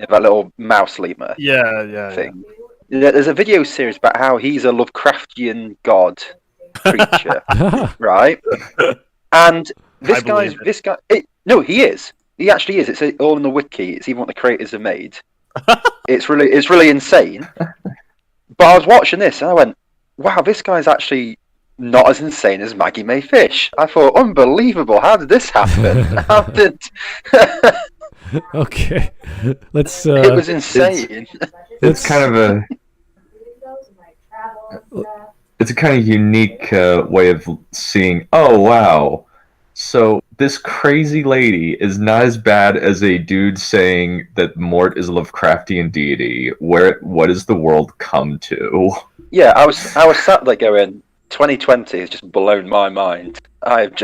that little mouse lemur thing. Yeah, there's a video series about how he's a Lovecraftian god creature, right? And he is. He actually is. It's all in the wiki. It's even what the creators have made. It's really insane. But I was watching this and I went, wow, this guy's actually not as insane as Maggie Mae Fish. I thought, unbelievable. How did this happen? How did... Okay. Let's... it was insane. It's kind of a kind of unique way of seeing, oh, wow. So this crazy lady is not as bad as a dude saying that Mort is a Lovecraftian deity. What has the world come to? Yeah, I was sat there going, 2020 has just blown my mind. I watched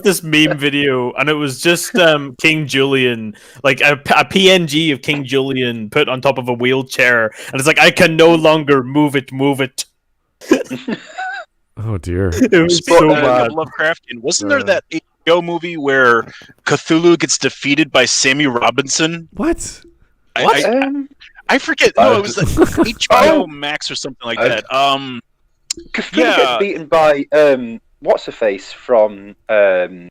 this meme video, and it was just King Julian, like a PNG of King Julian put on top of a wheelchair, and it's like, I can no longer move it. Oh dear! It was so bad. Lovecraftian. Wasn't there that HBO movie where Cthulhu gets defeated by Sammy Robinson? What? I forget. No, it was like HBO Max or something like that. Cthulhu gets beaten by what's her face from the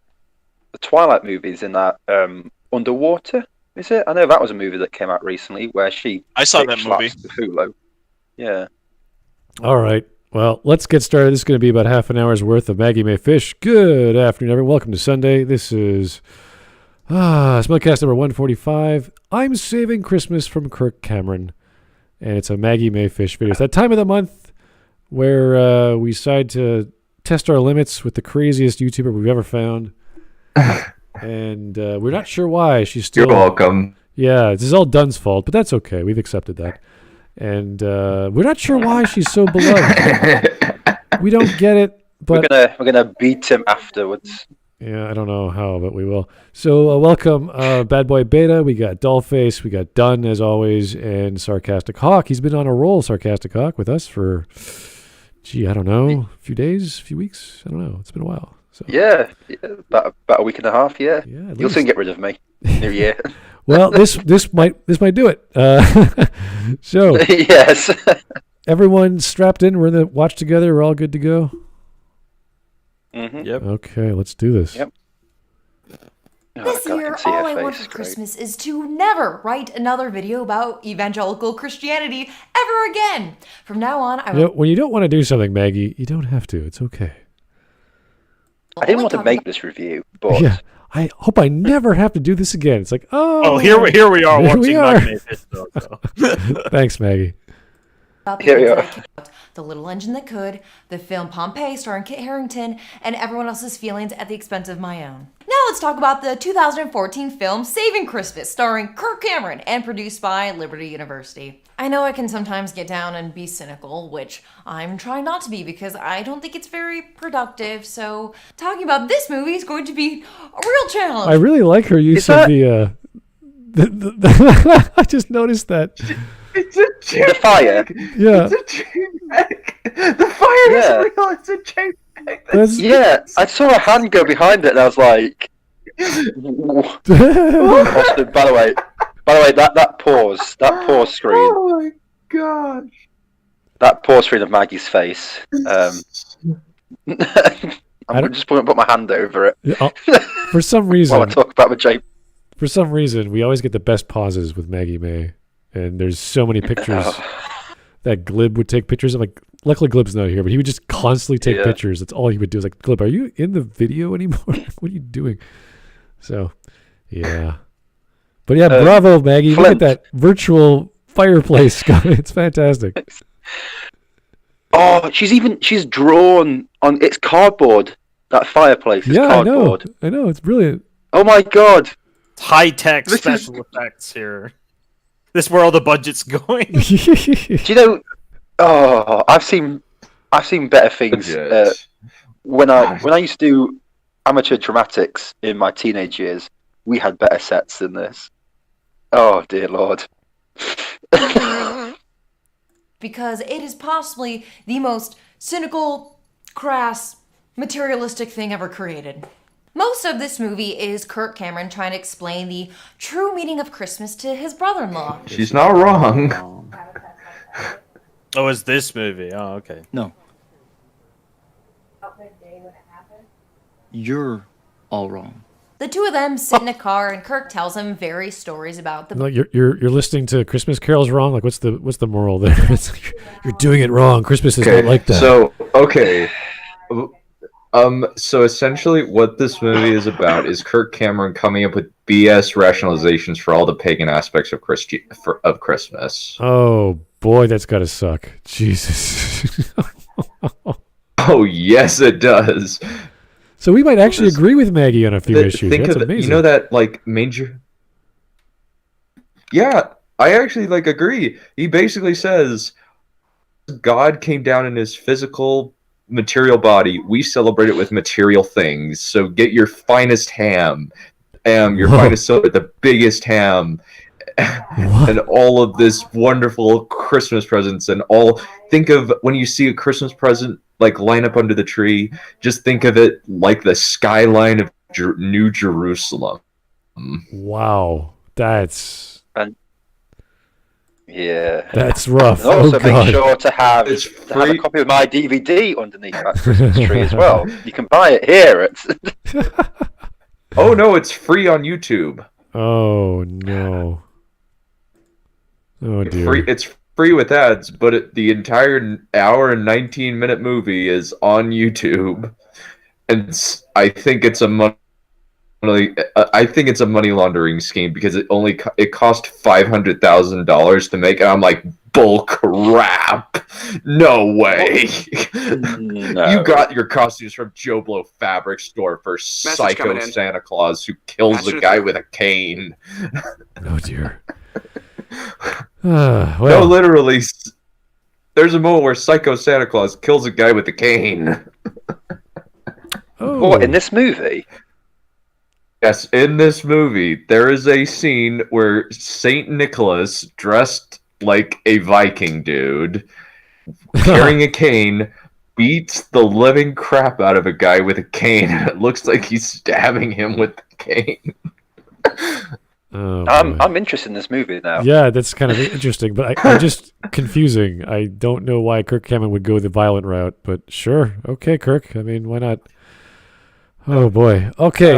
Twilight movies in that Underwater. Is it? I know that was a movie that came out recently where I saw that movie. Cthulhu. Yeah. All right. Well, let's get started. This is going to be about half an hour's worth of Maggie Mae Fish. Good afternoon, everyone. Welcome to Sunday. This is Smudcast number 145. I'm Saving Christmas from Kirk Cameron. And it's a Maggie Mae Fish video. It's that time of the month where we decide to test our limits with the craziest YouTuber we've ever found. And we're not sure why. She's still... You're welcome. Yeah, this is all Dunn's fault, but that's okay. We've accepted that. And we're not sure why she's so beloved. We don't get it, but we're gonna beat him afterwards. Yeah, I don't know how, but we will. So welcome, Bad Boy Beta. We got Dollface. We got Dunn as always, and Sarcastic Hawk. He's been on a roll, Sarcastic Hawk, with us for, I don't know, a few days, a few weeks. I don't know. It's been a while. So. Yeah, about a week and a half. Yeah, you'll soon get rid of me. New year. Well, this might do it. So yes, everyone strapped in. We're in the watch together. We're all good to go. Mm-hmm. Yep. Okay, let's do this. Yep. This year, all I want for Christmas is to never write another video about evangelical Christianity ever again. From now on, I will... when you don't want to do something, Maggie, you don't have to. It's okay. I didn't want to make this review, but... Yeah. I hope I never have to do this again. It's like, here we are watching Maggie Mae Fish. Thanks, Maggie. Here we are. The Little Engine That Could, the film Pompeii starring Kit Harington, and everyone else's feelings at the expense of my own. Now let's talk about the 2014 film Saving Christmas, starring Kirk Cameron and produced by Liberty University. I know I can sometimes get down and be cynical, which I'm trying not to be because I don't think it's very productive, so talking about this movie is going to be a real challenge. I really like her use of the I just noticed that. It's a chain. The fire. Yeah. It's a chain bag. The fire is real. It's a chain bag. Yeah, I saw a hand go behind it, and I was like, Austin, by the way, that pause screen. Oh my gosh. That pause screen of Maggie's face. I'm just going to put my hand over it. For some reason. While I talk about the J. For some reason, we always get the best pauses with Maggie Mae. And there's so many pictures that Glib would take pictures of. Like, luckily Glib's not here, but he would just constantly take pictures. That's all he would do. Is like, Glib, are you in the video anymore? What are you doing? So, yeah. But yeah, bravo, Maggie. Flint. Look at that virtual fireplace going. It's fantastic. Oh, she's drawn on its cardboard. That fireplace is cardboard. I know. It's brilliant. Oh my god. High-tech special effects here. This is where all the budget's going. Do you know? Oh, I've seen better things. When I used to do amateur dramatics in my teenage years, we had better sets than this. Oh dear Lord! Because it is possibly the most cynical, crass, materialistic thing ever created. Most of this movie is Kirk Cameron trying to explain the true meaning of Christmas to his brother-in-law. She's not wrong. Oh, it's this movie. Oh, okay. No. You're all wrong. The two of them sit in a car, and Kirk tells him various stories about the. Like you're listening to Christmas carols wrong. Like what's the moral there? It's like, you're doing it wrong. Christmas is not like that. So okay. So essentially, what this movie is about is Kirk Cameron coming up with BS rationalizations for all the pagan aspects of Christmas. Oh boy, that's gotta suck. Jesus. Oh yes, it does. So we might actually agree with Maggie on a few issues. That's amazing. You know that like major. Yeah, I actually like agree. He basically says God came down in his physical material body. We celebrate it with material things. So get your finest ham, your finest silver, the biggest ham, and all of this wonderful Christmas presents. And think of when you see a Christmas present like line up under the tree, just think of it like the skyline of New Jerusalem. Wow, that's rough. And also make sure to have a copy of my DVD underneath that Christmas tree as well. You can buy it here. Oh no, it's free on YouTube. Oh no. Oh dear. It's free with ads, but the entire hour and 19-minute movie is on YouTube, and I think it's a money laundering scheme because it cost $500,000 to make, and I'm like, bull crap! No way! No. You got your costumes from Joe Blow Fabric Store for Psycho Santa Claus who kills a guy with a cane. Oh dear. No, literally, there's a moment where Psycho Santa Claus kills a guy with a cane. Oh. What, in this movie? Yes, in this movie, there is a scene where Saint Nicholas, dressed like a Viking dude, carrying a cane, beats the living crap out of a guy with a cane, and it looks like he's stabbing him with the cane. Oh, I'm interested in this movie now. Yeah, that's kind of interesting, but I just confusing. I don't know why Kirk Cameron would go the violent route, but sure. Okay, Kirk. I mean, why not? Oh, boy. Okay.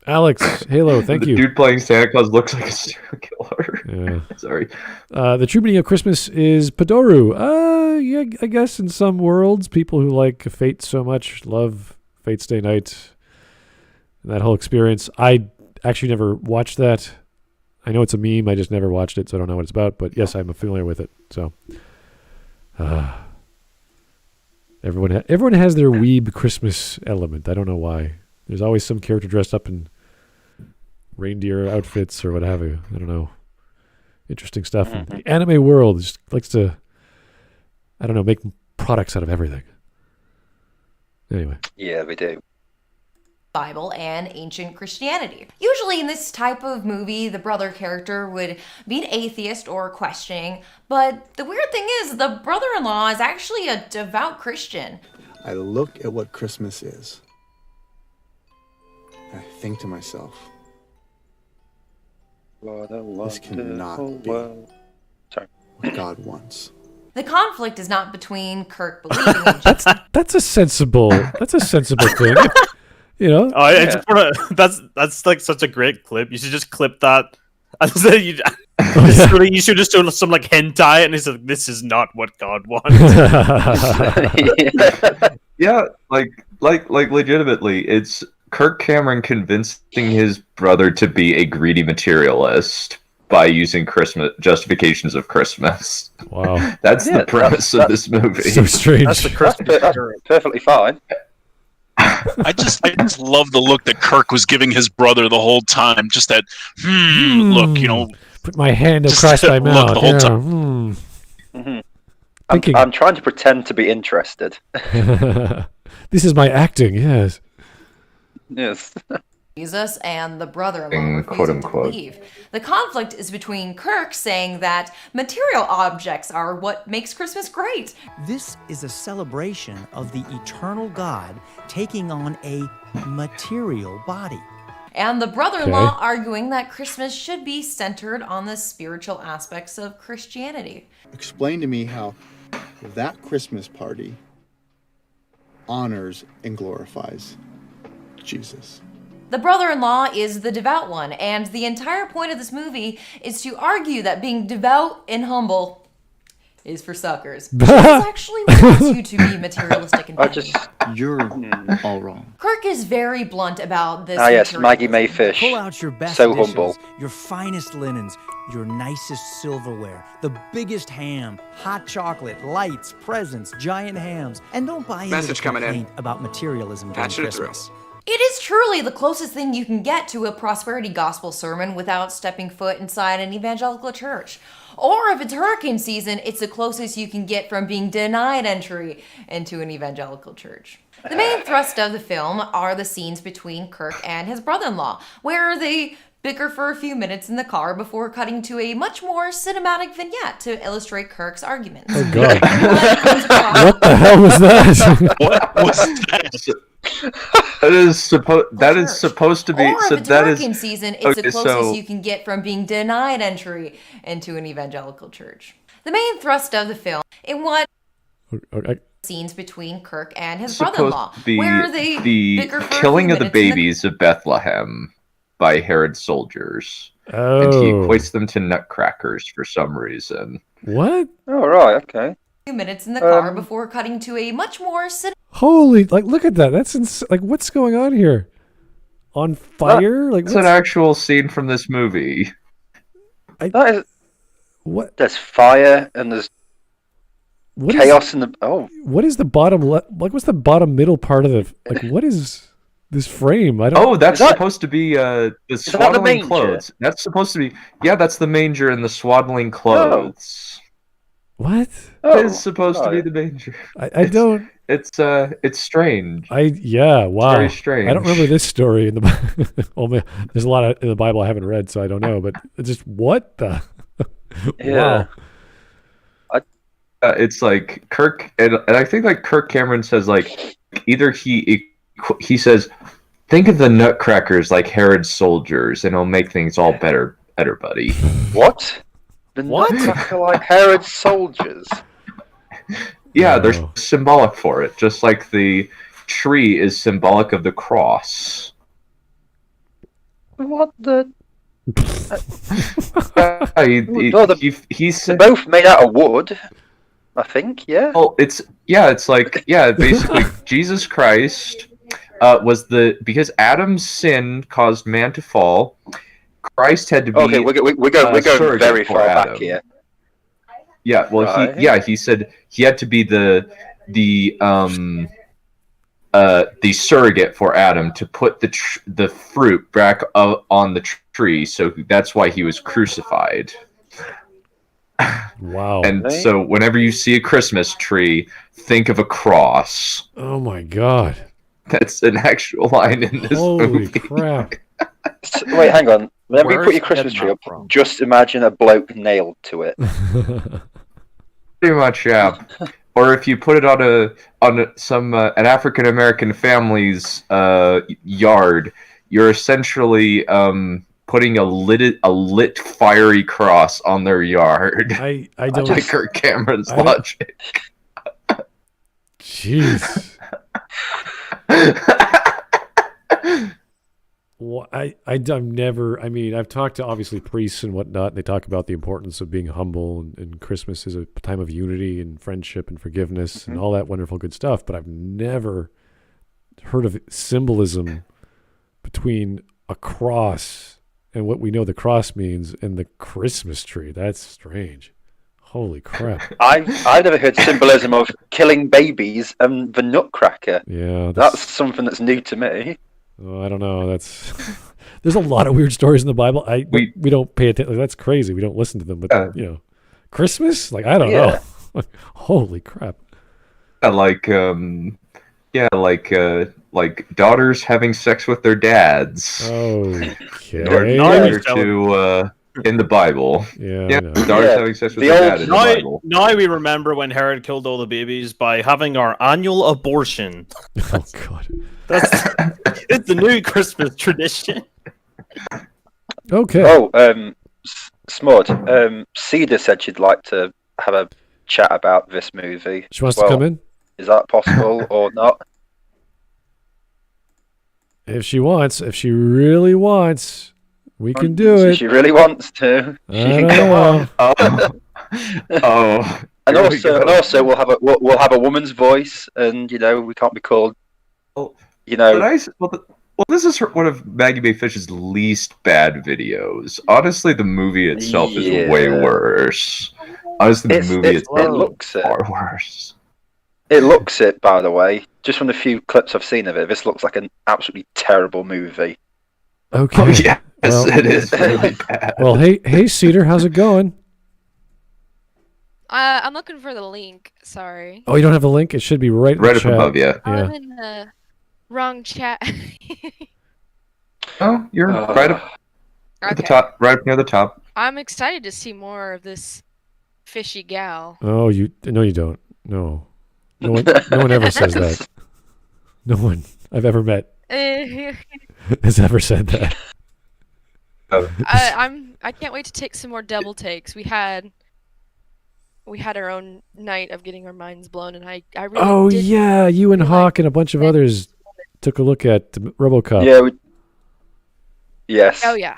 Alex, Halo, thank you. The dude playing Santa Claus looks like a serial killer. Yeah. Sorry. The true meaning of Christmas is Padoru. Yeah, I guess in some worlds, people who like Fate so much love Fate's Day Night. That whole experience. I actually never watched that. I know it's a meme. I just never watched it, so I don't know what it's about. But yes, I'm familiar with it. So, everyone has their weeb Christmas element. I don't know why. There's always some character dressed up in reindeer outfits or what have you. I don't know. Interesting stuff. Mm-hmm. The anime world just likes to, I don't know, make products out of everything. Anyway. Yeah, they do. Bible and ancient Christianity. Usually in this type of movie, the brother character would be an atheist or questioning, but the weird thing is the brother-in-law is actually a devout Christian. I look at what Christmas is, and I think to myself, this cannot be what God wants. The conflict is not between Kirk believing in Jesus. That's a sensible thing. You know? Oh, I just wanna, that's like such a great clip. You should just clip that. You should just do some like hentai, and he's like, "This is not what God wants." Yeah, like legitimately, it's Kirk Cameron convincing his brother to be a greedy materialist by using Christmas justifications of Christmas. Wow, that's the premise of this movie. So strange. That's perfectly fine. I just love the look that Kirk was giving his brother the whole time. Just that, look, you know. Put my hand across my mouth. The whole time. Mm-hmm. I'm trying to pretend to be interested. This is my acting, yes. Yes. Jesus and the brother-in-law refusing to believe. The conflict is between Kirk saying that material objects are what makes Christmas great. This is a celebration of the eternal God taking on a material body. And the brother-in-law arguing that Christmas should be centered on the spiritual aspects of Christianity. Explain to me how that Christmas party honors and glorifies Jesus. The brother-in-law is the devout one, and the entire point of this movie is to argue that being devout and humble is for suckers. Jesus actually wants you to be materialistic and petty. You're all wrong. Kirk is very blunt about this. Yes, Maggie Mae Fish. Pull out your best so dishes, humble. your finest linens, your nicest silverware, the biggest ham, hot chocolate, lights, presents, giant hams, and don't buy into the complaint about materialism during Christmas. It is truly the closest thing you can get to a prosperity gospel sermon without stepping foot inside an evangelical church. Or if it's hurricane season, it's the closest you can get from being denied entry into an evangelical church. The main thrust of the film are the scenes between Kirk and his brother-in-law, where they bicker for a few minutes in the car before cutting to a much more cinematic vignette to illustrate Kirk's arguments. Oh, God. What the hell was that? What was that? That is supposed to be. Or So if it's that hurricane is season, it's the closest you can get from being denied entry into an evangelical church. The main thrust of the film, in what scenes between Kirk and his brother-in-law, where they bicker for killing a of few the minutes babies of Bethlehem by Herod's soldiers, Oh. and he equates them to nutcrackers for some reason. What? Oh, right, okay. Few minutes in the car before cutting to a much more Holy, like, look at that. That's like, what's going on here? On fire? It's an actual scene from this movie. That is, what? There's fire and there's chaos in the. Oh, what is the bottom? Like, what's the bottom middle part of the? Like, what is this frame? I don't. Oh, that's supposed to be the swaddling clothes. That's supposed to be. Yeah, that's the manger and the swaddling clothes. What? It is supposed to be the manger. I don't. It's strange. Wow. It's very strange. I don't remember this story in the Bible. Well, there's a lot in the Bible I haven't read, so I don't know. But it's just what the. Yeah. Wow. It's like Kirk, and I think like Kirk Cameron says like either he says, think of the nutcrackers like Herod's soldiers, and it'll make things all better, buddy. What? The nutcracker like Herod's soldiers? Yeah, they're symbolic for it, just like the tree is symbolic of the cross. What the? He's both made out of wood, I think. Yeah. Well, it's like basically Jesus Christ was because Adam's sin caused man to fall. Christ had to be. Okay, we're going very far back here. Yeah, well, he said he had to be the surrogate for Adam to put the fruit back on the tree, so that's why he was crucified. Wow. And so whenever you see a Christmas tree, think of a cross. Oh my God. That's an actual line in this movie. Holy crap. Wait, hang on. Whenever you put your Christmas tree up, just imagine a bloke nailed to it. Pretty much, yeah. Or if you put it on an African American family's yard, you're essentially putting a lit fiery cross on their yard. I don't like Kirk Cameron's logic. Jeez. Well, I'm never. I mean, I've talked to obviously priests and whatnot. And they talk about the importance of being humble, and Christmas is a time of unity and friendship and forgiveness and all that wonderful good stuff. But I've never heard of symbolism between a cross and what we know the cross means and the Christmas tree. That's strange. Holy crap! I've never heard symbolism of killing babies and the Nutcracker. Yeah, that's something that's new to me. Oh, I don't know. There's a lot of weird stories in the Bible. We don't pay attention. That's crazy. We don't listen to them. But Christmas, like I don't know. Holy crap! Yeah, like daughters having sex with their dads. Okay. In order to in the Bible. Yeah. Daughters having sex with their dad in the Bible. Now we remember when Herod killed all the babies by having our annual abortion. Oh God. It's the new Christmas tradition. Okay. Oh, Smud. Cedar said she'd like to have a chat about this movie. She wants to come in? Is that possible or not? If she really wants, we can do it. She really wants to. She can come on. And also, we'll have a woman's voice, and we can't be called. This is one of Maggie Mae Fish's least bad videos. Honestly, the movie itself is way worse. Honestly, the movie itself is far worse. It looks it, by the way. Just from the few clips I've seen of it, this looks like an absolutely terrible movie. Okay. Oh, yes, it is really bad. Well, hey, Cedar, how's it going? I'm looking for the link. Sorry. Oh, you don't have the link? It should be right up chat. above, yeah. I'm in the wrong chat. Oh, you're right up at the top, right up near the top. I'm excited to see more of this fishy gal. Oh, no, you don't. No one ever says that. No one I've ever met has ever said that. I can't wait to take some more double takes. We had our own night of getting our minds blown, and I really. Oh yeah, you and Hawk and a bunch of others took a look at RoboCop. Yeah. Yes. Oh yeah.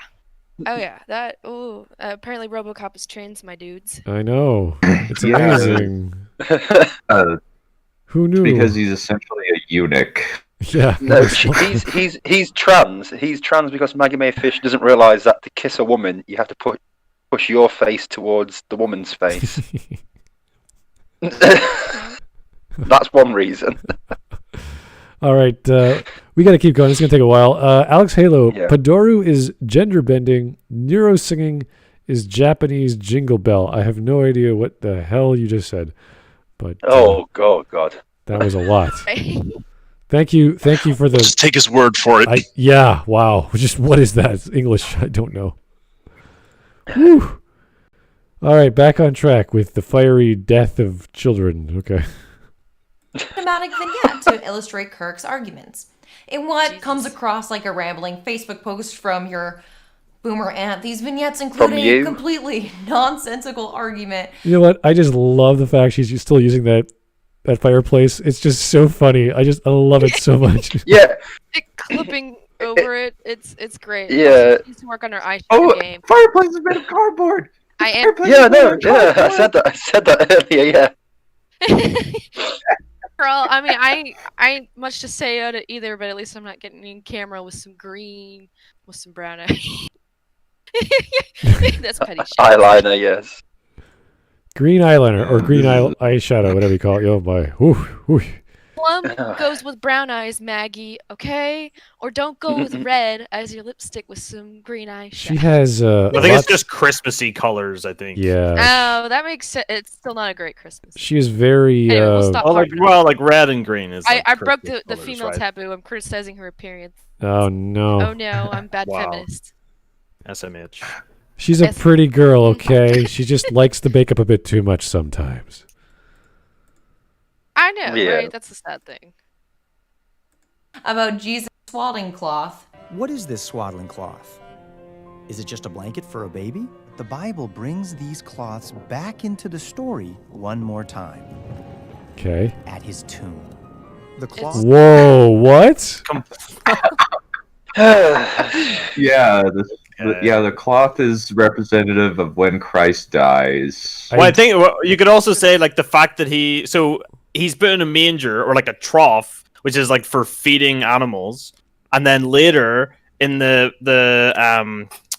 That. Oh, apparently RoboCop is trans, my dudes. I know. It's amazing. Who knew? Because he's essentially a eunuch. Yeah. No, he's trans. He's trans because Maggie Mae Fish doesn't realize that to kiss a woman, you have to push your face towards the woman's face. That's one reason. All right, we got to keep going. It's going to take a while. Alex Halo, Padoru is gender bending. Nero singing is Japanese jingle bell. I have no idea what the hell you just said, but God, that was a lot. Thank you for the. Just take his word for it. Yeah, wow. Just what is that? It's English. I don't know. Whew. All right, back on track with the fiery death of children. Okay. Thematic vignette to illustrate Kirk's arguments. In what comes across like a rambling Facebook post from your boomer aunt, these vignettes include a completely nonsensical argument. You know what? I just love the fact she's still using that fireplace. It's just so funny. I love it so much. Yeah. Clipping over it. It's great. Yeah. She needs to work on her eyeshadow game. Fireplace is made of cardboard. I am. I said that earlier. Yeah. Girl, I mean, I ain't much to say on it either, but at least I'm not getting in camera with some green, with some brown eye. That's petty shit. Eyeliner, yes. Green eyeliner or green eyeshadow, whatever you call it. Oh boy. Ooh. Plum goes with brown eyes, Maggie, okay? Or don't go with red as your lipstick with some green eyeshadow. She has I think it's just Christmassy colors, I think. Yeah. Oh, that makes sense. It's still not a great Christmas. She is very Anyway, we'll stop like red and green is I broke the female taboo. I'm criticizing her appearance. Oh no. Oh no, I'm bad feminist. SMH. She's a pretty girl, okay? She just likes the makeup a bit too much sometimes. I know, right? That's a sad thing. About Jesus' swaddling cloth. What is this swaddling cloth? Is it just a blanket for a baby? The Bible brings these cloths back into the story one more time. Okay. At his tomb. The cloth. Whoa, what? Yeah, the cloth is representative of when Christ dies. Well, I think you could also say like the fact that he's put in a manger or like a trough, which is like for feeding animals, and then later in the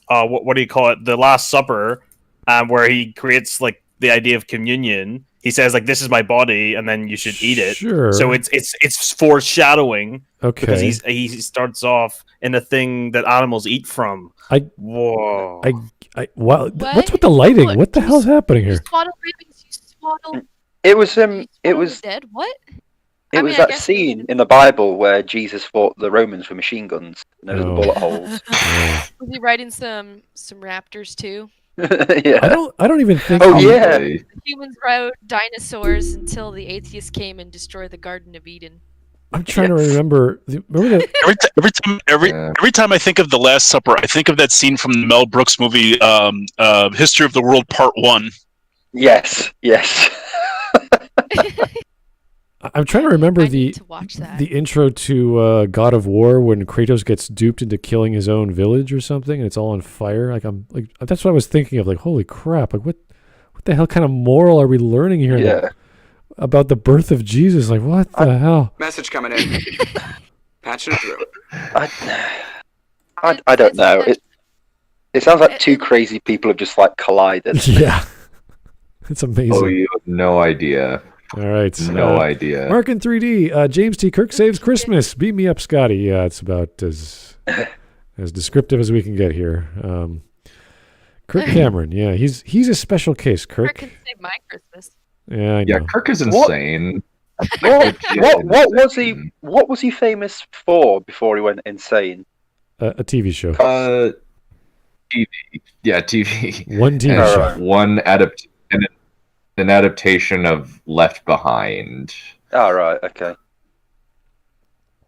what do you call it, the Last Supper, where he creates like the idea of communion. He says like, "This is my body," and then you should eat it. Sure. So it's foreshadowing. Okay. Because he starts off in a thing that animals eat from. Whoa. Wow. What's with the lighting? What the hell's happening here? Swaddle babies, you swaddle. It was dead. What? It was that scene in the Bible where Jesus fought the Romans with machine guns. And there was the bullet holes. Was he riding some raptors too? Yeah. I don't even think. Oh yeah. The humans rode dinosaurs until the atheists came and destroyed the Garden of Eden. I'm trying to remember. Remember that? Every time I think of the Last Supper, I think of that scene from the Mel Brooks movie, History of the World Part 1. Yes. I'm trying to remember the intro to God of War when Kratos gets duped into killing his own village or something, and it's all on fire. That's what I was thinking of. Like, holy crap! Like, what the hell kind of moral are we learning here? Yeah. About the birth of Jesus? Like, what the hell? Message coming in. Patching it through. I don't know. It sounds like two crazy people have just like collided. Yeah. It's amazing. Oh, you have no idea. All right. No idea. Mark in 3D. James T. Kirk saves Christmas. Beat me up, Scotty. Yeah, it's about as descriptive as we can get here. Kirk Cameron. Yeah, he's a special case, Kirk. Kirk can save my Christmas. Yeah, I know. Yeah, Kirk is insane. What was he famous for before he went insane? A TV show. TV. Yeah, TV. One TV show. An adaptation of Left Behind. Oh, right, okay.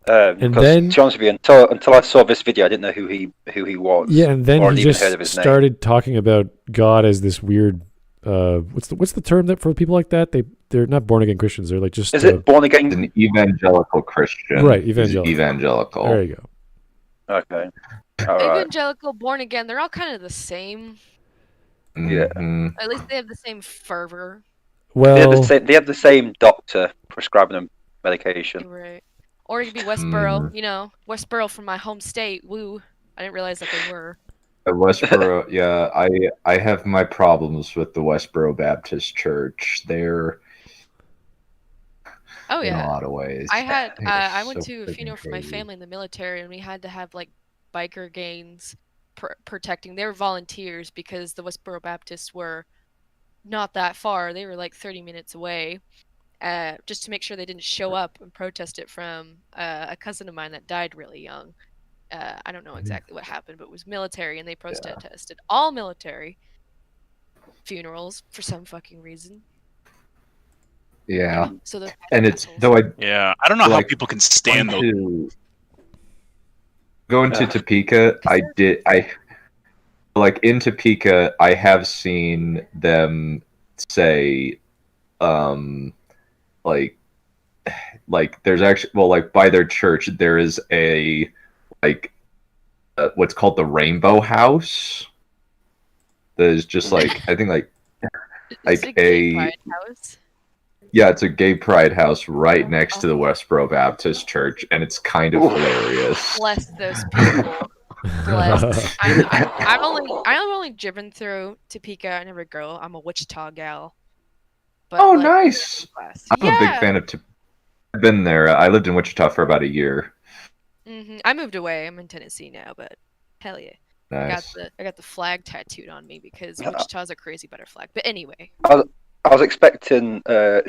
And then, to be honest with you, until I saw this video, I didn't know who he was. Yeah, and then he just heard of his started talking about God as this weird. What's the term that for people like that? They're not born again Christians. They're like just. Is it born again? An evangelical Christian. Right, evangelical. There you go. Okay. All right. Evangelical, born again. They're all kind of the same. Yeah. At least they have the same fervor. Well, they have the same doctor prescribing them medication. Right. Or it could be Westboro. Westboro from my home state. Woo! I didn't realize that they were. Westboro, yeah, I have my problems with the Westboro Baptist Church. They're in a lot of ways. I went to a funeral for my family in the military, and we had to have like biker gangs protecting. They were volunteers because the Westboro Baptists were not that far. They were like 30 minutes away, just to make sure they didn't show up and protest it from a cousin of mine that died really young. I don't know exactly what happened, but it was military, and they protested all military funerals for some fucking reason. Yeah. So and it's I don't know how people can stand those. Going to Topeka, in Topeka, I have seen them say, there's actually, by their church, there is a, what's called the Rainbow House. That is just I think a gay pride house. Yeah, it's a gay pride house right next to the Westboro Baptist Church, and it's kind of hilarious. Bless those people. Bless. I'm only driven through Topeka. I never go. I'm a Wichita gal. But, nice. I'm a big fan of Topeka. I've been there. I lived in Wichita for about a year. Mm-hmm. I moved away. I'm in Tennessee now, but hell yeah. Nice. I got the flag tattooed on me because Wichita's a crazy better flag. But anyway. I was expecting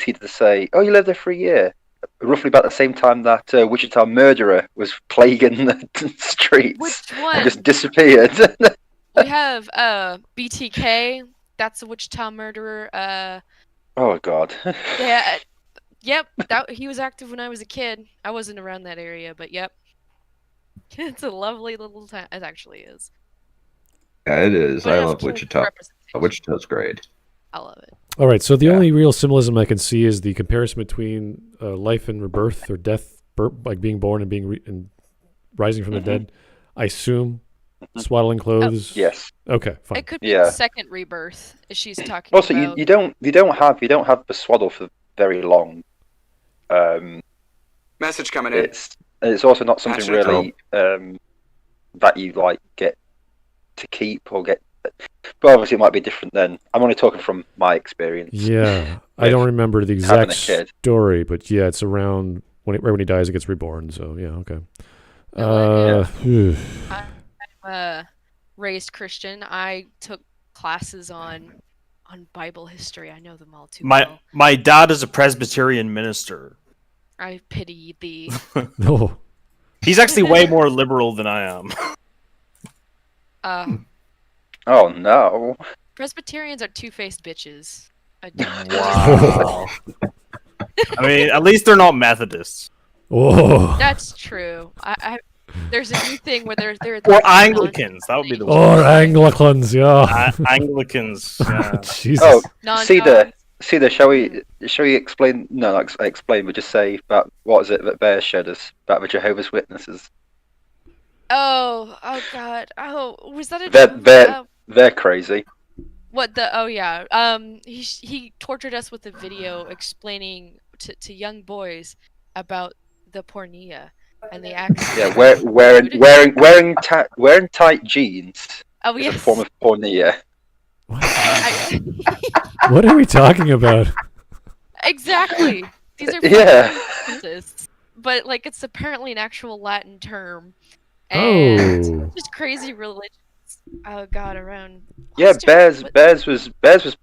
he to say, "Oh, you lived there for a year," roughly about the same time that Wichita murderer was plaguing the streets. Which one? And just disappeared. We have BTK. That's a Wichita murderer. Oh God. Yeah. Yep. He was active when I was a kid. I wasn't around that area, but yep. It's a lovely little town. It actually is. Yeah, it is. I love Wichita. Wichita's great. I love it. All right, so the only real symbolism I can see is the comparison between life and rebirth or death, like being born and being and rising from the dead. I assume swaddling clothes. Yes. Okay, fine. It could be the second rebirth. If she's talking. Also, about... you don't have the swaddle for very long. Message coming in. It's also not something really that you get to keep or get. But obviously, it might be different then. I'm only talking from my experience. Yeah, I don't remember the exact story, but yeah, it's around when he dies, it gets reborn. So yeah, okay. I'm raised Christian. I took classes on Bible history. I know them all too well. My dad is a Presbyterian minister. I pity thee. No. He's actually way more liberal than I am. Oh no. Presbyterians are two-faced bitches. Wow. I mean, at least they're not Methodists. Oh. That's true. There's a new thing where they're or Anglicans. That would be the one. Or Anglicans, yeah. Anglicans. Yeah. Jesus. Oh, see the. Shall we explain? No, not explain, but just say about what is it that Bear showed us about the Jehovah's Witnesses. Oh God. Oh, was that a? They're crazy. What the? Oh yeah. He tortured us with a video explaining to young boys about the pornea and the actual. Yeah, wearing tight jeans. Oh yes. Is a form of pornea. What are we talking about? Exactly. These are references, but like it's apparently an actual Latin term. And just crazy religions. Oh God, around. Yeah, Bears was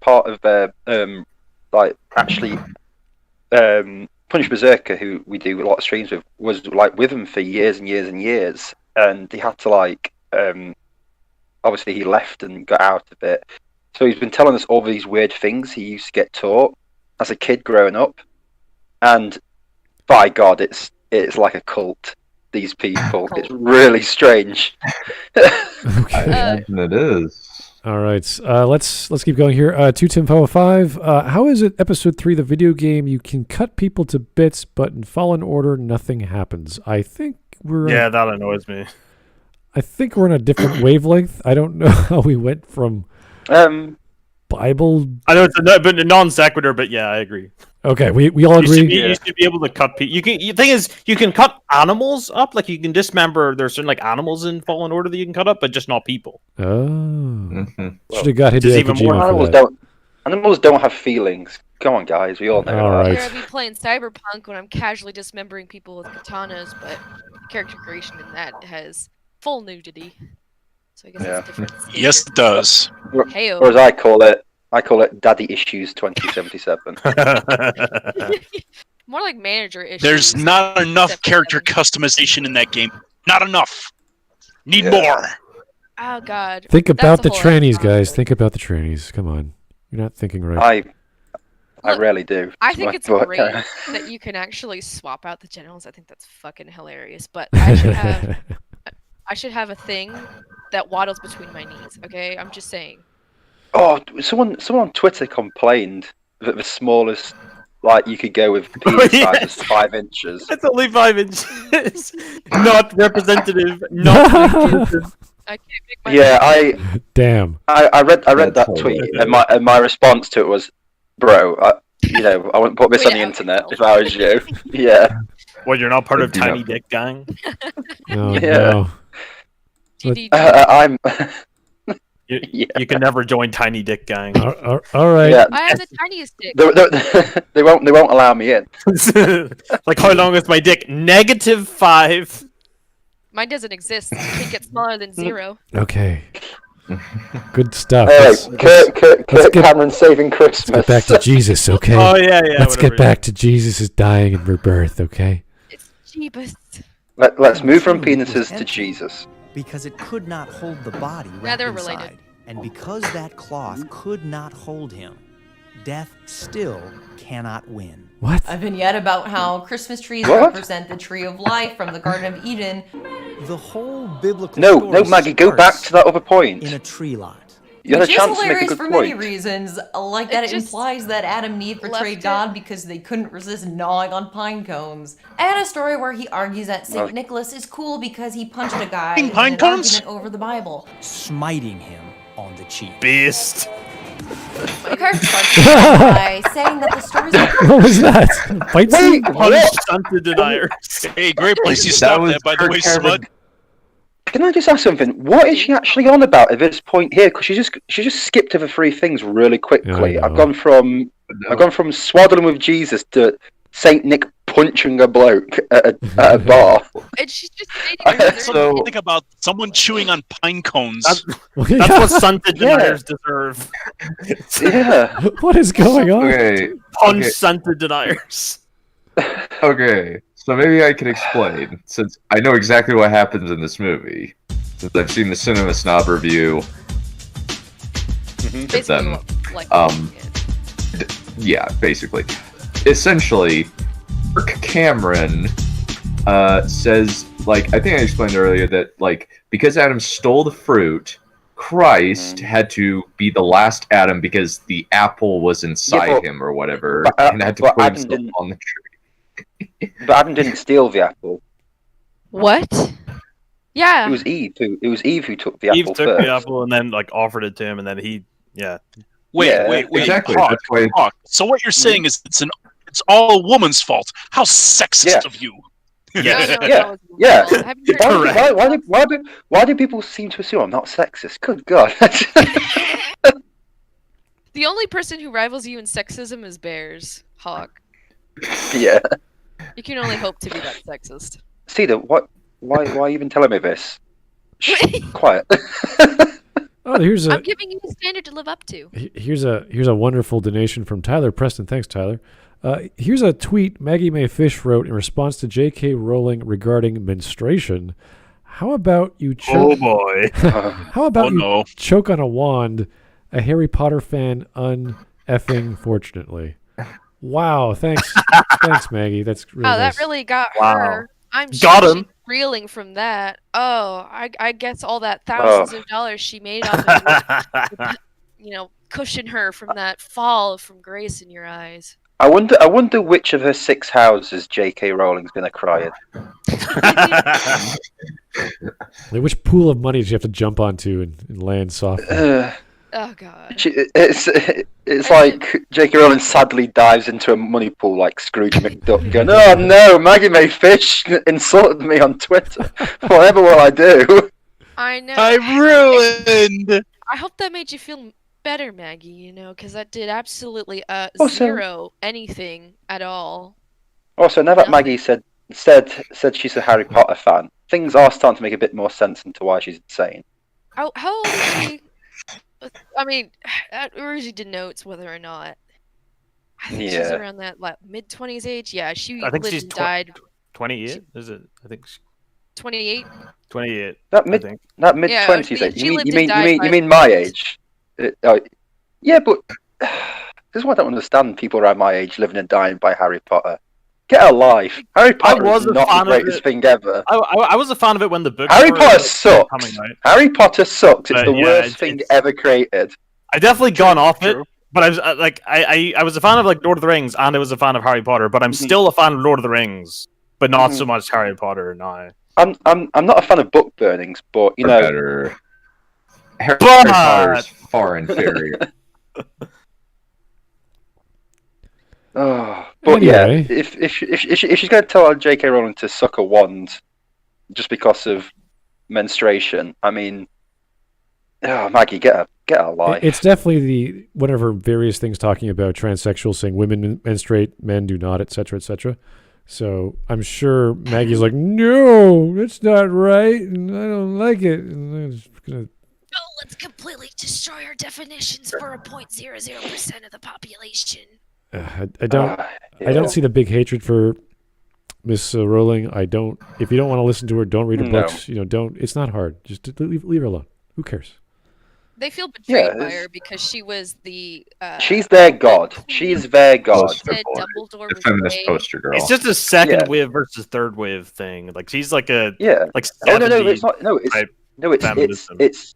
part of their Punish Berserker, who we do a lot of streams with, was like with him for years and years and years, and he had to obviously he left and got out of it. So he's been telling us all these weird things he used to get taught as a kid growing up, and by God, it's like a cult. These people, it's really strange. I imagine it is. All right, let's keep going here. TwoTim 505. How is it episode 3, the video game? You can cut people to bits, but in Fallen Order, nothing happens. I think we're that annoys me. I think we're on a different wavelength. I don't know how we went from Bible. I know it's a non sequitur, but yeah, I agree. Okay, we all agree. You should be able to cut people. The thing is, you can cut animals up. Like you can dismember. There's certain animals in Fallen Order that you can cut up, but just not people. Oh, Mm-hmm. Should have got Hideo Kojima for that. Animals don't have feelings. Come on, guys, we all know. All right. I'd be playing Cyberpunk when I'm casually dismembering people with katanas, but character creation in that has full nudity. So I guess that's different. Yes, it does. Hey-o. Or as I call it Daddy Issues 2077. More like manager issues. There's not enough character customization in that game. Not enough. Need more. Oh God. Think about the trannies, guys. Think about the trannies. Come on, you're not thinking right. I rarely do. I think it's great that you can actually swap out the genitals. I think that's fucking hilarious. But I should have a thing that waddles between my knees. Okay, I'm just saying. Oh, someone on Twitter complained that the smallest you could go with penis size is 5 inches. It's only 5 inches. Not representative. Not inclusive. I can't make my Damn. I read that tweet, and my response to it was, "Bro, I wouldn't put this on the internet if I was you." Yeah. Well, you're not part of Tiny Dick Gang. Oh, no. I'm. You can never join Tiny Dick Gang. All right. Yeah. I have the tiniest dick. They won't allow me in. Like, how long is my dick? -5. Mine doesn't exist. It can't get smaller than 0. Okay. Good stuff. Kirk Cameron saving Christmas. Let's get back to Jesus, okay? Oh yeah. Let's get back to Jesus' dying and rebirth, okay? It's Jeebus. Let's move from penises to Jesus. Because it could not hold the body wrapped they're inside. related. And because that cloth could not hold him, death still cannot win. What? A vignette about how Christmas trees represent the tree of life from the Garden of Eden. The whole biblical No, story Maggie, go back to that other point. in a tree lot. You had a Which chance is to make a hilarious good for point. many reasons, like that it implies that Adam and Eve betrayed God because they couldn't resist gnawing on pine cones. And a story where he argues that St. Nicholas is cool because he punched a guy in an argument over the Bible. Smiting him on the cheek. Beast. Kirk by saying that the stories What was that? Fight scene? Punch Santa deniers. Hey, great place you stopped at, by the way, Smud. Can I just ask something? What is she actually on about at this point here? Because she just skipped over 3 things really quickly. Yeah, I've gone from swaddling with Jesus to Saint Nick punching a bloke at a bar. And she's just stating So think about someone chewing on pine cones. That's what Santa deniers deserve. Yeah. What is going on? Okay. Punch Santa deniers. Okay, so maybe I can explain, since I know exactly what happens in this movie. Since I've seen the Cinema Snob review. Basically, yeah, basically. Essentially, Kirk Cameron says, like, I think I explained earlier that, like, because Adam stole the fruit, Christ had to be the last Adam because the apple was inside him or whatever, and had to put himself on the tree. But Adam didn't steal the apple. What? Yeah. It was Eve who took the apple Eve took first. the apple and then like offered it to him, and then he, Wait. Exactly. Hawk, That's why. Hawk. So what you're saying is it's all a woman's fault. How sexist of you. Yeah. Why do people seem to assume I'm not sexist? Good God. The only person who rivals you in sexism is Bears, Hawk. Yeah. You can only hope to be that sexist. Cedar, why are you even telling me this? Shh, quiet. Oh, I'm giving you a standard to live up to. Here's a wonderful donation from Tyler Preston. Thanks, Tyler. Here's a tweet Maggie Mae Fish wrote in response to J.K. Rowling regarding menstruation. How about you choke? Oh boy. How about you choke on a wand? A Harry Potter fan, uneffing fortunately. Wow, thanks, Maggie. That's really nice. That really got her. I'm got sure him. she's reeling from that. Oh, I guess all that thousands of dollars she made off of it, cushion her from that fall from grace in your eyes. I wonder which of her 6 houses J.K. Rowling's gonna cry in. Which pool of money do you have to jump onto and land softly? Oh God! It's like J.K. Rowling sadly dives into a money pool like Scrooge McDuck, going, "Oh no, Maggie Mae Fish insulted me on Twitter. Whatever will I do?" I know. I'm ruined. I hope that made you feel better, Maggie. Because that did absolutely zero anything at all. Also, now that Maggie said she's a Harry Potter fan, things are starting to make a bit more sense into why she's insane. How old is she? I mean, that usually denotes whether or not. I think she's around that mid-20s age. Yeah, she lived and died. 28? Is it? I think. 28. 28. That mid-20s age. You mean my age? Yeah, but this is what I don't understand. People around my age living and dying by Harry Potter. Get a life. Harry Potter is not the greatest thing ever. I was a fan of it when the book. Harry Potter sucks. Harry Potter sucks. It's the worst thing ever created. I definitely gone off it, but I was I was a fan of like Lord of the Rings, and I was a fan of Harry Potter. But I'm still a fan of Lord of the Rings, but not so much Harry Potter now. I'm not a fan of book burnings, but Harry Potter is far inferior. Oh, but anyway. Yeah, if she's going to tell J.K. Rowling to suck a wand just because of menstruation, I mean, Maggie, get a life. It's definitely one of her various things talking about transsexuals saying women menstruate, men do not, etc., etc. So I'm sure Maggie's like, no, that's not right, and I don't like it. And I'm just gonna. Let's completely destroy our definitions for a 0.00% of the population. I don't see the big hatred for Miss Rowling. If you don't want to listen to her, don't read her books. Don't. It's not hard. Just leave her alone. Who cares? They feel betrayed by her because she was the. She's their god. She's their god. Dumbledore the feminist poster girl. It's just a second wave versus third wave thing. Like she's like a like. Oh no, it's not. It's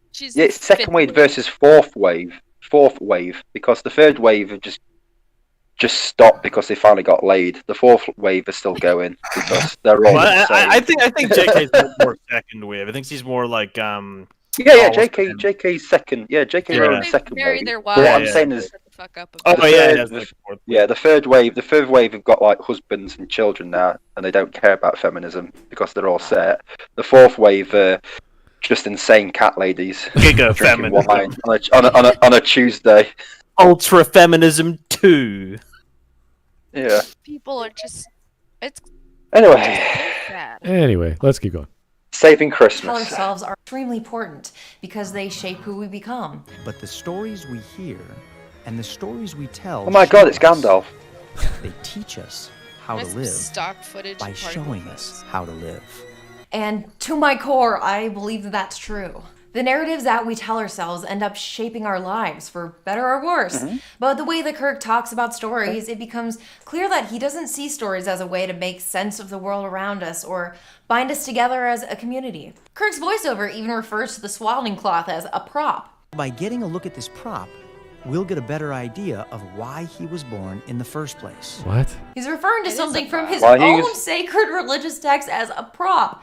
second wave versus fourth wave. Fourth wave, because the third wave have just stopped because they finally got laid. The fourth wave is still going because they're all. I think JK's more second wave. I think she's more like JK's second. Yeah, JK Rowling's second wave. What I'm saying is, the third wave. The third wave have got like husbands and children now, and they don't care about feminism because they're all set. The fourth wave, just insane cat ladies Giga drinking wine on a Tuesday. Ultra feminism 2. Yeah. People are just. It's. Anyway, let's keep going. Saving Christmas. Ourselves are extremely important because they shape who we become. But the stories we hear and the stories we tell. Oh my God! It's Gandalf. They teach us how to live stock footage by showing us how to live. And to my core, I believe that that's true. The narratives that we tell ourselves end up shaping our lives, for better or worse. But the way that Kirk talks about stories, it becomes clear that he doesn't see stories as a way to make sense of the world around us or bind us together as a community. Kirk's voiceover even refers to the swaddling cloth as a prop. By getting a look at this prop, we'll get a better idea of why he was born in the first place. What? He's referring to something from his own sacred religious text as a prop.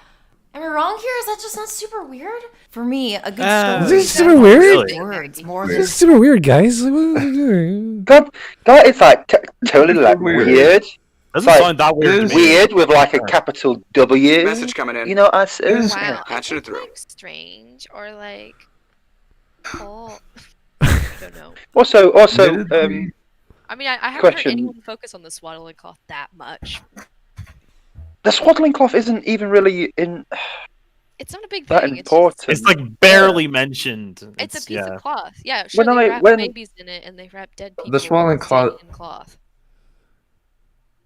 Am I wrong here? Is that just not super weird? For me, a good story. This is super weird. Words more This is super weird, guys. What are you doing? God, it's like totally like weird. Doesn't sound that weird. Weird with like a capital W. Message coming in. You know, I said. Wow, Patching it through. like strange or like, oh, I don't know. Also, I mean, I haven't heard anyone focus on the swaddling cloth that much. The swaddling cloth isn't even really in. It's not a big that thing. important. It's like barely mentioned. It's a piece of cloth. Yeah, sure. When they I- wrap when- babies in it and they wrap dead people. The swaddling cloth. in cloth.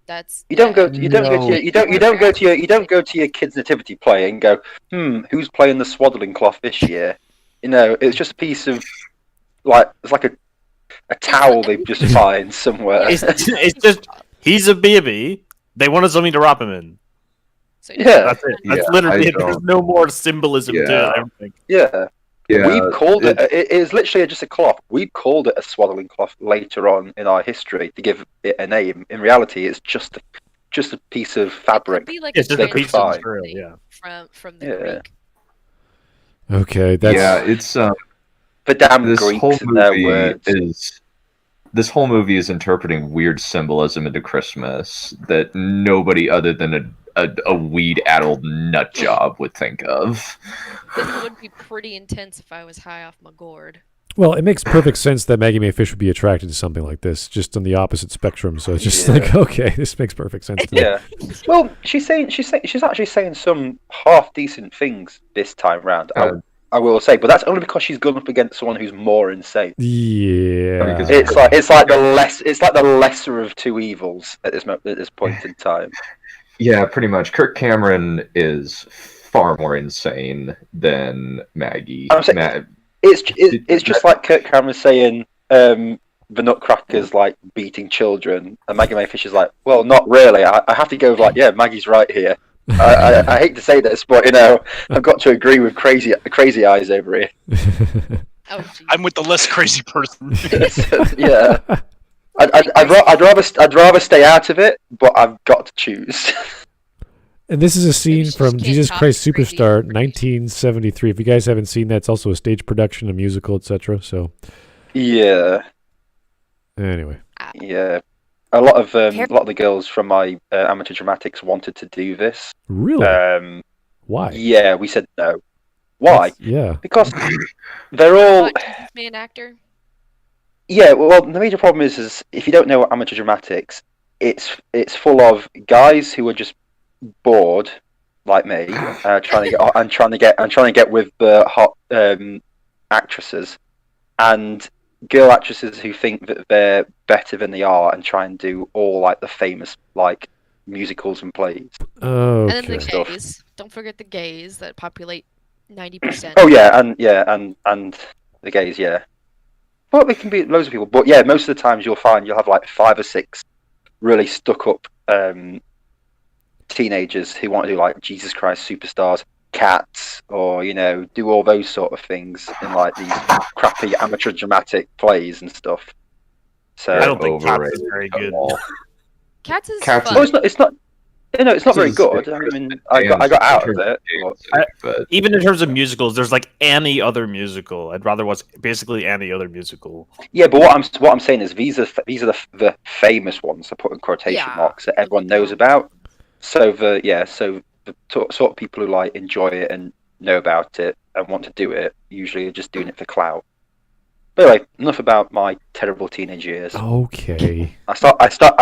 That's You don't go to your kid's nativity play and go, who's playing the swaddling cloth this year? You know, it's just a piece of it's like a towel they've just find somewhere. It's just he's a baby. They wanted something to wrap him in. So Yeah. That's it. That's literally it. There's no more symbolism to it, I don't think. Yeah. Yeah, We've called it is literally just a cloth. We've called it a swaddling cloth later on in our history to give it a name. In reality, it's just a piece of fabric. It'd be like It's just a translation piece of material, yeah. from the Greek. Okay, that's it's The damn this Greeks whole and their movie words. this whole movie is interpreting weird symbolism into Christmas that nobody other than a weed-addled nut job would think of. This would be pretty intense if I was high off my gourd. well, it makes perfect sense that Maggie Mae Fish would be attracted to something like this, just on the opposite spectrum. So it's just like, okay, this makes perfect sense to me. Yeah. Well, she's actually saying some half decent things this time round. I will say, but that's only because she's gone up against someone who's more insane. Yeah. It's like the lesser of two evils at this point in time. Yeah, pretty much. Kirk Cameron is far more insane than Maggie. I'm saying, it's just like Kirk Cameron saying the Nutcracker's like beating children, and Maggie Mae Fish is like, well, not really. I have to go with like, yeah, Maggie's right here. I hate to say this, but you know, I've got to agree with crazy eyes over here. I'm with the less crazy person. Yeah, I'd rather stay out of it, but I've got to choose. And this is a scene from Jesus Christ Superstar, 1973. If you guys haven't seen that, it's also a stage production, a musical, etc. So, yeah. Anyway. Yeah. A lot of the girls from my amateur dramatics wanted to do this. Really? Why? Yeah, we said no. Why? Yeah. Because they're all. What, me an actor? Yeah. Well, the major problem is if you don't know amateur dramatics, it's full of guys who are just bored, like me, trying to get with the hot actresses, and girl actresses who think that they're better than they are and try and do all like the famous like musicals and plays. Okay. And then the gays. Don't forget the gays that populate 90%. Oh yeah, and the gays, yeah. Well, they can be loads of people, but yeah, most of the times you'll have like 5 or 6 really stuck up teenagers who want to do like Jesus Christ Superstars, Cats, or you know, do all those sort of things in like these crappy amateur dramatic plays and stuff. So I don't think Cats is very good. Cats is fun. fun. Oh, it's not. You know, it's not very good. I mean, I got out of it. But even in terms of musicals, there's like any other musical. I'd rather watch basically any other musical. Yeah, but what I'm saying is these are the famous ones. I put in quotation marks that everyone knows about. So the sort of people who like enjoy it and know about it and want to do it usually are just doing it for clout. But anyway, enough about my terrible teenage years. Okay. I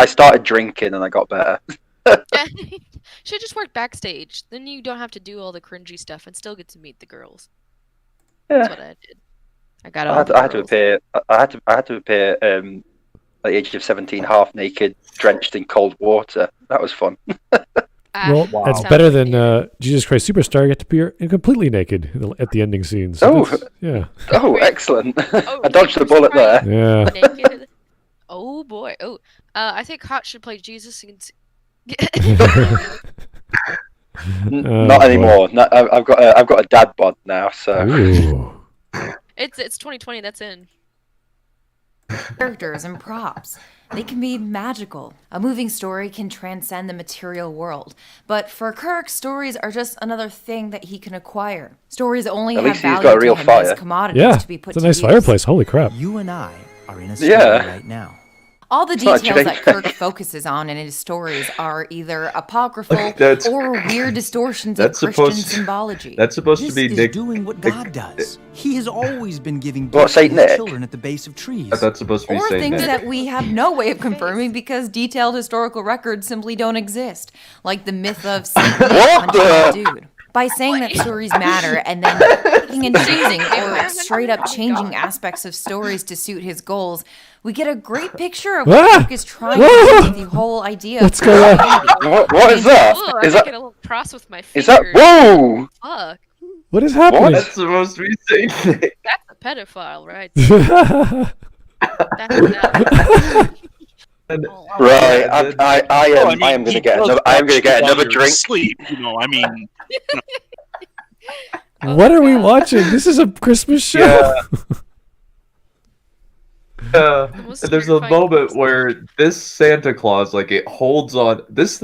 started drinking and I got better. Should just work backstage. Then you don't have to do all the cringy stuff and still get to meet the girls. Yeah. That's what I did. I got all I had to appear at the age of 17, half naked, drenched in cold water. That was fun. Well, it's better than Jesus Christ Superstar. You get to appear completely naked at the ending scene. So yeah. Oh, excellent! I dodged the bullet there. Yeah. Naked. Oh boy. Oh, I think Hot should play Jesus. Not anymore. No, I've got a dad bod now. So it's 2020. That's in. Characters and props. They can be magical. A moving story can transcend the material world. But for Kirk, stories are just another thing that he can acquire. Stories only have value to him as commodities to be put to use. It's a nice fireplace. Holy crap. You and I are in a story right now. All the details that Kirk focuses on in his stories are either apocryphal or weird distortions of Christian symbology. That's supposed to be Nick doing what God does. He has always been giving gifts to his children at the base of trees. That's supposed to be or things Nick. that we have no way of confirming because detailed historical records simply don't exist, like the myth of Saint Nick Dude. By saying that stories matter and then picking and choosing or straight up changing aspects of stories to suit his goals, we get a great picture of what Kirk is trying to do with the whole idea. What's going on? What is that? Ooh, is that a little cross with my fingers. Is that whoa? Fuck. What is happening? That's supposed to be Saint Nick. That's a pedophile, right? Right, I am going to get another drink. Sleep, I mean. What are we watching? This is a Christmas show. There's a moment where this Santa Claus, it holds on. This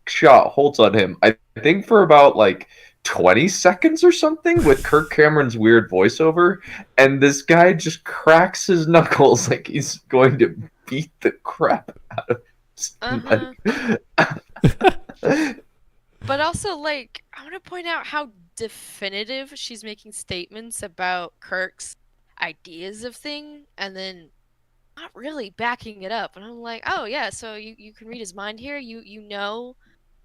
shot holds on him. I think for about 20 seconds or something with Kirk Cameron's weird voiceover, and this guy just cracks his knuckles like he's going to beat the crap out of him. But also, I want to point out how definitive she's making statements about Kirk's ideas of things, and then not really backing it up. And I'm like, oh yeah, so you can read his mind here. You know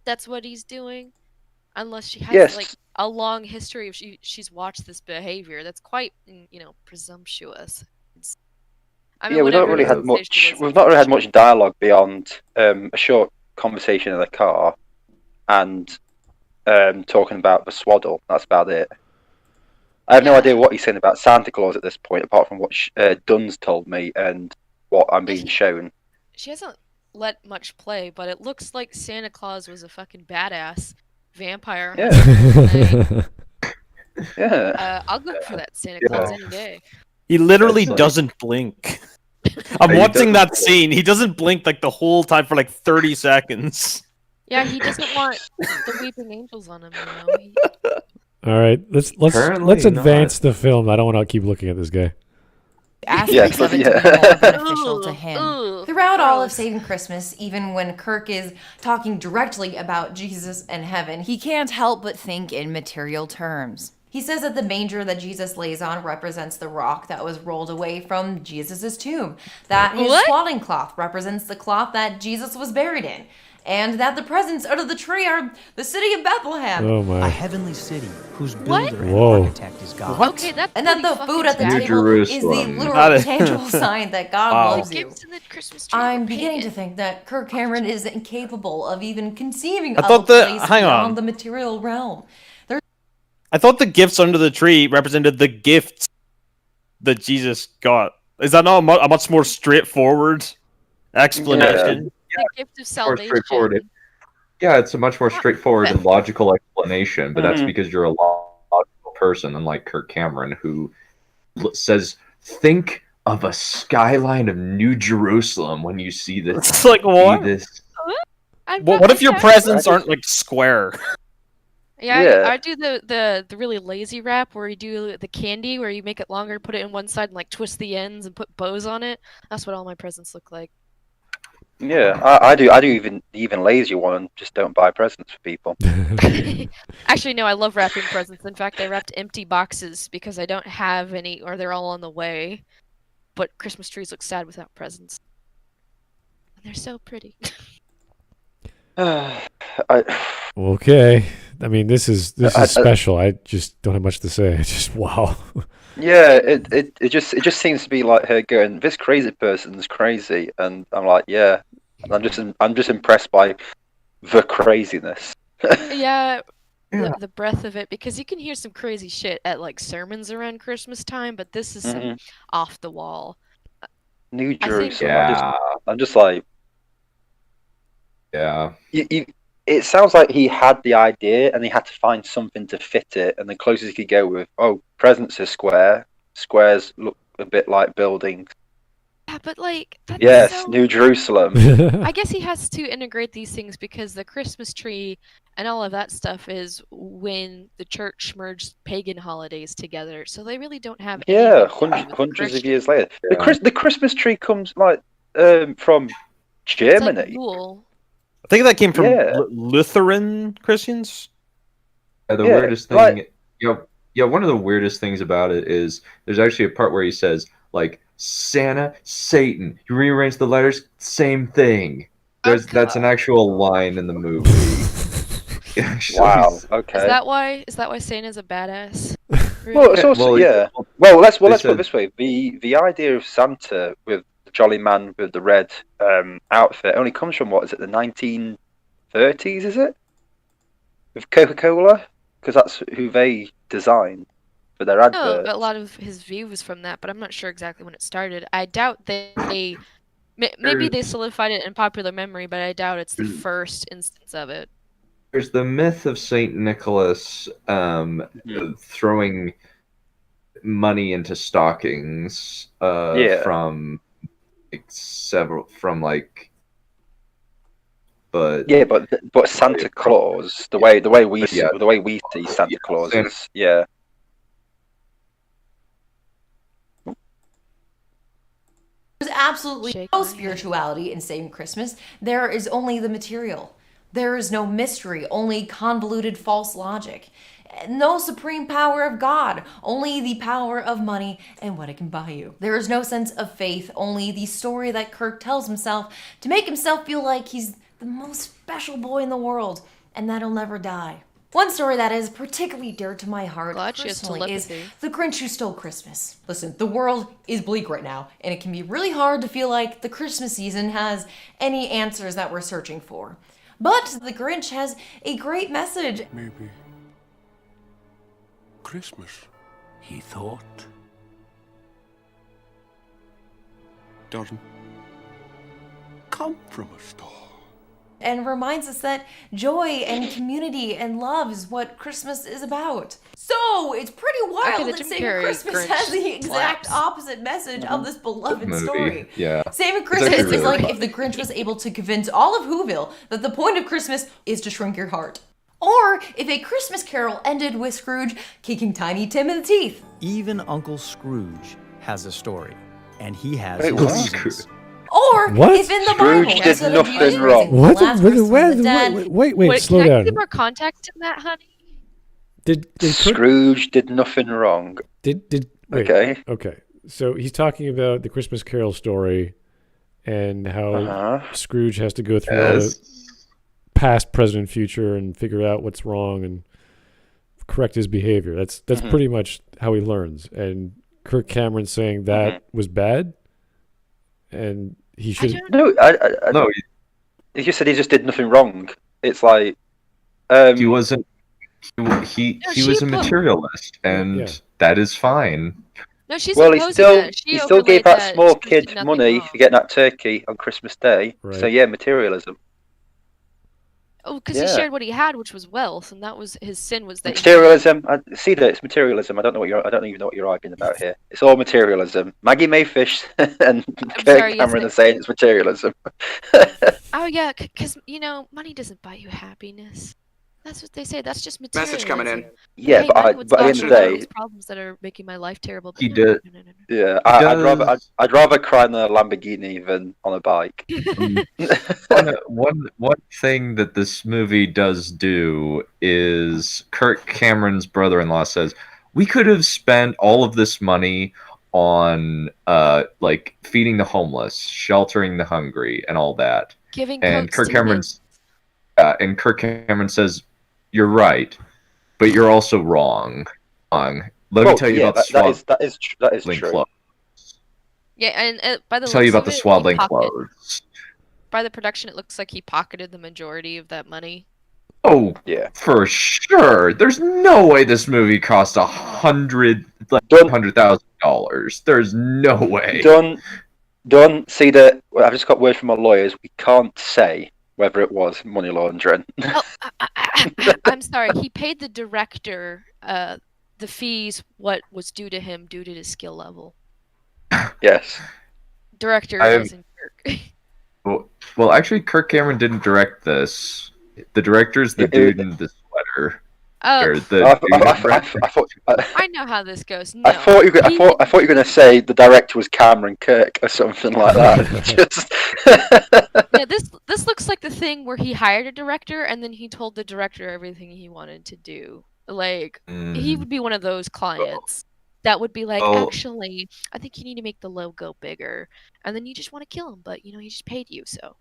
that's what he's doing, unless she has a long history of she's watched this behavior. That's quite presumptuous. I mean, we've not really had much dialogue beyond a short conversation in the car and talking about the swaddle. That's about it. I have no idea what he's saying about Santa Claus at this point, apart from what Dunn's told me and what I'm being shown. She hasn't let much play, but it looks like Santa Claus was a fucking badass vampire. Yeah. Yeah. I'll go for that Santa Claus any day. He literally doesn't blink. I'm watching that scene. He doesn't blink the whole time for 30 seconds. Yeah, he doesn't want the weeping angels on him. All right, let's advance the film. I don't want to keep looking at this guy. Aspects of it to be more beneficial to him. Throughout all of Saving Christmas, even when Kirk is talking directly about Jesus and heaven, he can't help but think in material terms. He says that the manger that Jesus lays on represents the rock that was rolled away from Jesus' tomb, that his swaddling cloth represents the cloth that Jesus was buried in, and that the presents under the tree are the city of Bethlehem. Oh my. A heavenly city whose builder and architect is God. What? Okay, and that the food at the table is the literal tangible sign that God loves you. I'm beginning to think that Kirk Cameron is incapable of even conceiving of a place beyond the material realm. I thought the gifts under the tree represented the gifts that Jesus got. Is that not a much more straightforward explanation? The gift of salvation. Yeah, it's a much more straightforward and logical explanation, but that's because you're a logical person, unlike Kirk Cameron, who says, think of a skyline of New Jerusalem when you see this. It's like, what? What if your presents aren't square? Yeah. I do the really lazy wrap where you do the candy where you make it longer, put it in one side, and twist the ends and put bows on it. That's what all my presents look like. Yeah, I do even lazier one. Just don't buy presents for people. Actually, no, I love wrapping presents. In fact, I wrapped empty boxes because I don't have any, or they're all on the way. But Christmas trees look sad without presents, and they're so pretty. Okay. I mean, this is special. I just don't have much to say. Wow. Yeah, it just seems to be like her going, this crazy person's crazy, and I'm like, yeah, I'm just impressed by the craziness. Yeah, the breadth of it, because you can hear some crazy shit at like sermons around Christmas time, but this is some off the wall. New Jerusalem. Yeah. I'm just like, yeah. It sounds like he had the idea and he had to find something to fit it, and the closest he could go with, presents are square. Squares look a bit like buildings. Yeah, but like that's yes, New Jerusalem. I guess he has to integrate these things because the Christmas tree and all of that stuff is when the church merged pagan holidays together, so they really don't have hundreds of years later. Yeah. The Christmas tree comes like from Germany. It's like cool. I think that came from Lutheran Christians. Yeah, the weirdest thing, one of the weirdest things about it is there's actually a part where he says, like, Santa, Satan. You rearrange the letters, same thing. That's an actual line in the movie. Wow. Okay. Is that why Santa's a badass? Well, it's also let's put it this way: the idea of Santa with the jolly man with the red outfit only comes from what is it, the 1930s? Is it with Coca-Cola? Because that's who they designed for their adverts. No, but a lot of his view was from that, but I'm not sure exactly when it started. I doubt maybe they solidified it in popular memory, but I doubt it's the first instance of it. There's the myth of Saint Nicholas throwing money into stockings from but Santa Claus, the way we see Santa Claus is There's absolutely no spirituality in saving Christmas. There is only the material. There is no mystery, only convoluted false logic. No supreme power of God, only the power of money and what it can buy you. There is no sense of faith, only the story that Kirk tells himself to make himself feel like he's the most special boy in the world, and that'll never die. One story that is particularly dear to my heart personally is The Grinch Who Stole Christmas. Listen, the world is bleak right now, and it can be really hard to feel like the Christmas season has any answers that we're searching for. But The Grinch has a great message. Maybe Christmas, he thought, doesn't come from a star. And reminds us that joy and community and love is what Christmas is about. So it's pretty wild that Saving Christmas has the exact opposite message of this beloved story. Yeah. Saving Christmas is like if the Grinch was able to convince all of Whoville that the point of Christmas is to shrink your heart. Or if A Christmas Carol ended with Scrooge kicking Tiny Tim in the teeth. Even Uncle Scrooge has a story, and he has Wait, reasons. Or if in the Scrooge Bible, did nothing wrong. Wait, slow can down. I get more context in that, honey? Did Scrooge did nothing wrong? Wait, okay. So he's talking about the Christmas Carol story and how Scrooge has to go through all the past, present, and future and figure out what's wrong and correct his behavior. That's pretty much how he learns. And Kirk Cameron saying that was bad, and he should. No, he just said he just did nothing wrong. It's like he wasn't. He was a materialist, and that is fine. No, she's he still gave that small kid money for getting that turkey on Christmas Day. Right. So yeah, materialism. Oh, because he shared what he had, which was wealth, and that was his sin. Was that materialism? It's materialism. I don't even know what you're arguing about here. It's all materialism. Maggie Mae Fish and Kirk Cameron are saying it's materialism. Oh yeah, because money doesn't buy you happiness. That's what they say. That's just materialism. Message coming in. Yeah, but at the end of the day, problems that are making my life terrible. He did. No. Yeah, I'd rather cry in a Lamborghini than on a bike. One thing that this movie does do is Kirk Cameron's brother-in-law says we could have spent all of this money on like feeding the homeless, sheltering the hungry, and all that. And Kirk Cameron says, "You're right, but you're also wrong." Let me tell you about the that is true. clothes. Yeah, and by the Tell you looks about the of it, swaddling clothes. by the production, it looks like he pocketed the majority of that money. Oh, yeah, for sure. There's no way this movie cost $100,000. There's no way. Dunn. See that? I've just got word from my lawyers. We can't say whether it was money laundering. Oh, I'm sorry. He paid the director the fees what was due to him due to his skill level. Yes. Director wasn't Kirk. Well, actually, Kirk Cameron didn't direct this. The director's the dude in the sweater. Oh, I know how this goes. No, I thought you were going to say the director was Cameron Kirk or something like that. Yeah, this looks like the thing where he hired a director and then he told the director everything he wanted to do. Like he would be one of those clients that would be like, actually, I think you need to make the logo bigger, and then you just want to kill him, but he just paid you, so.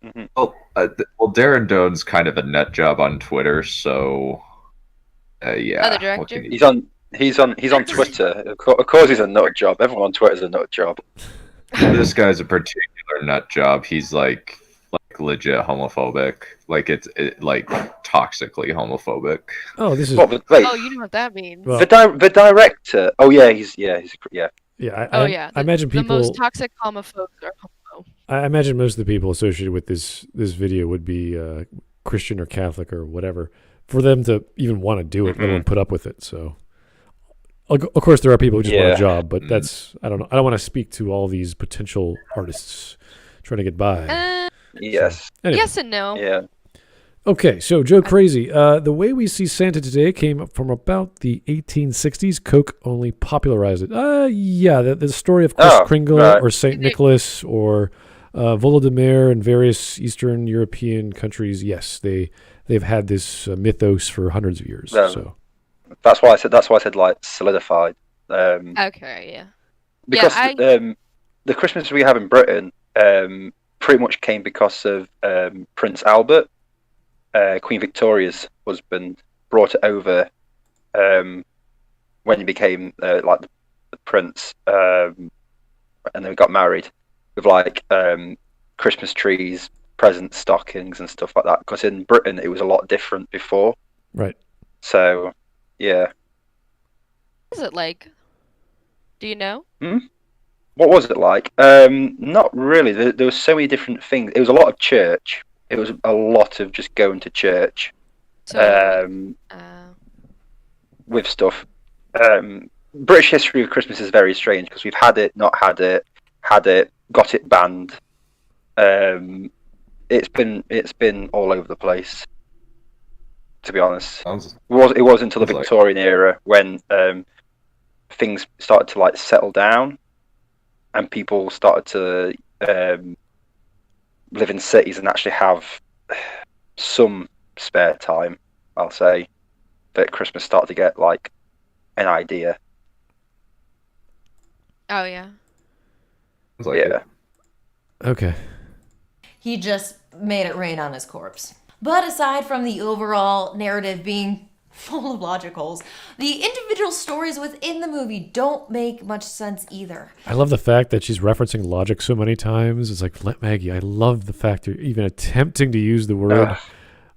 Mm-hmm. Well, Darren Doan's kind of a nut job on Twitter, so yeah. Other director? He's on Twitter. Of course, he's a nut job. Everyone on Twitter's a nut job. This guy's a particular nut job. He's like legit homophobic. Like it's like toxically homophobic. Oh, this is. Oh, you know what that means. Well, the director. Oh yeah, he's. Yeah, I imagine people. The most toxic homophobes are homo. I imagine most of the people associated with this video would be Christian or Catholic or whatever, for them to even want to do it, let alone put up with it. So, of course, there are people who just want a job, but that's I don't know. I don't want to speak to all these potential artists trying to get by. Yes. So, anyway. Yes and no. Yeah. Okay, so Joe Crazy. The way we see Santa today came from about the 1860s. Coke only popularized it. Yeah, the story of Kris Kringle or Saint Nicholas or Volodymyr in various Eastern European countries. Yes, they've had this mythos for hundreds of years. So that's why I said like solidified. Okay, yeah. Because the Christmas we have in Britain pretty much came because of Prince Albert. Queen Victoria's husband brought it over when he became like the prince, and then we got married with like Christmas trees, presents, stockings, and stuff like that. Because in Britain it was a lot different before. Right. So, yeah. What was it like? Do you know? What was it like? Not really. There was so many different things. It was a lot of church. It was a lot of just going to church, with stuff. British history of Christmas is very strange because we've had it, not had it, got it banned. It's been all over the place. To be honest, it was until the Victorian era when things started to like settle down, and people started to live in cities and actually have some spare time, I'll say, that Christmas started to get like an idea. Oh yeah. Yeah. Okay. He just made it rain on his corpse. But aside from the overall narrative being full of logicals, the individual stories within the movie don't make much sense either. I love the fact that she's referencing logic so many times. It's like, Maggie, I love the fact you're even attempting to use the word.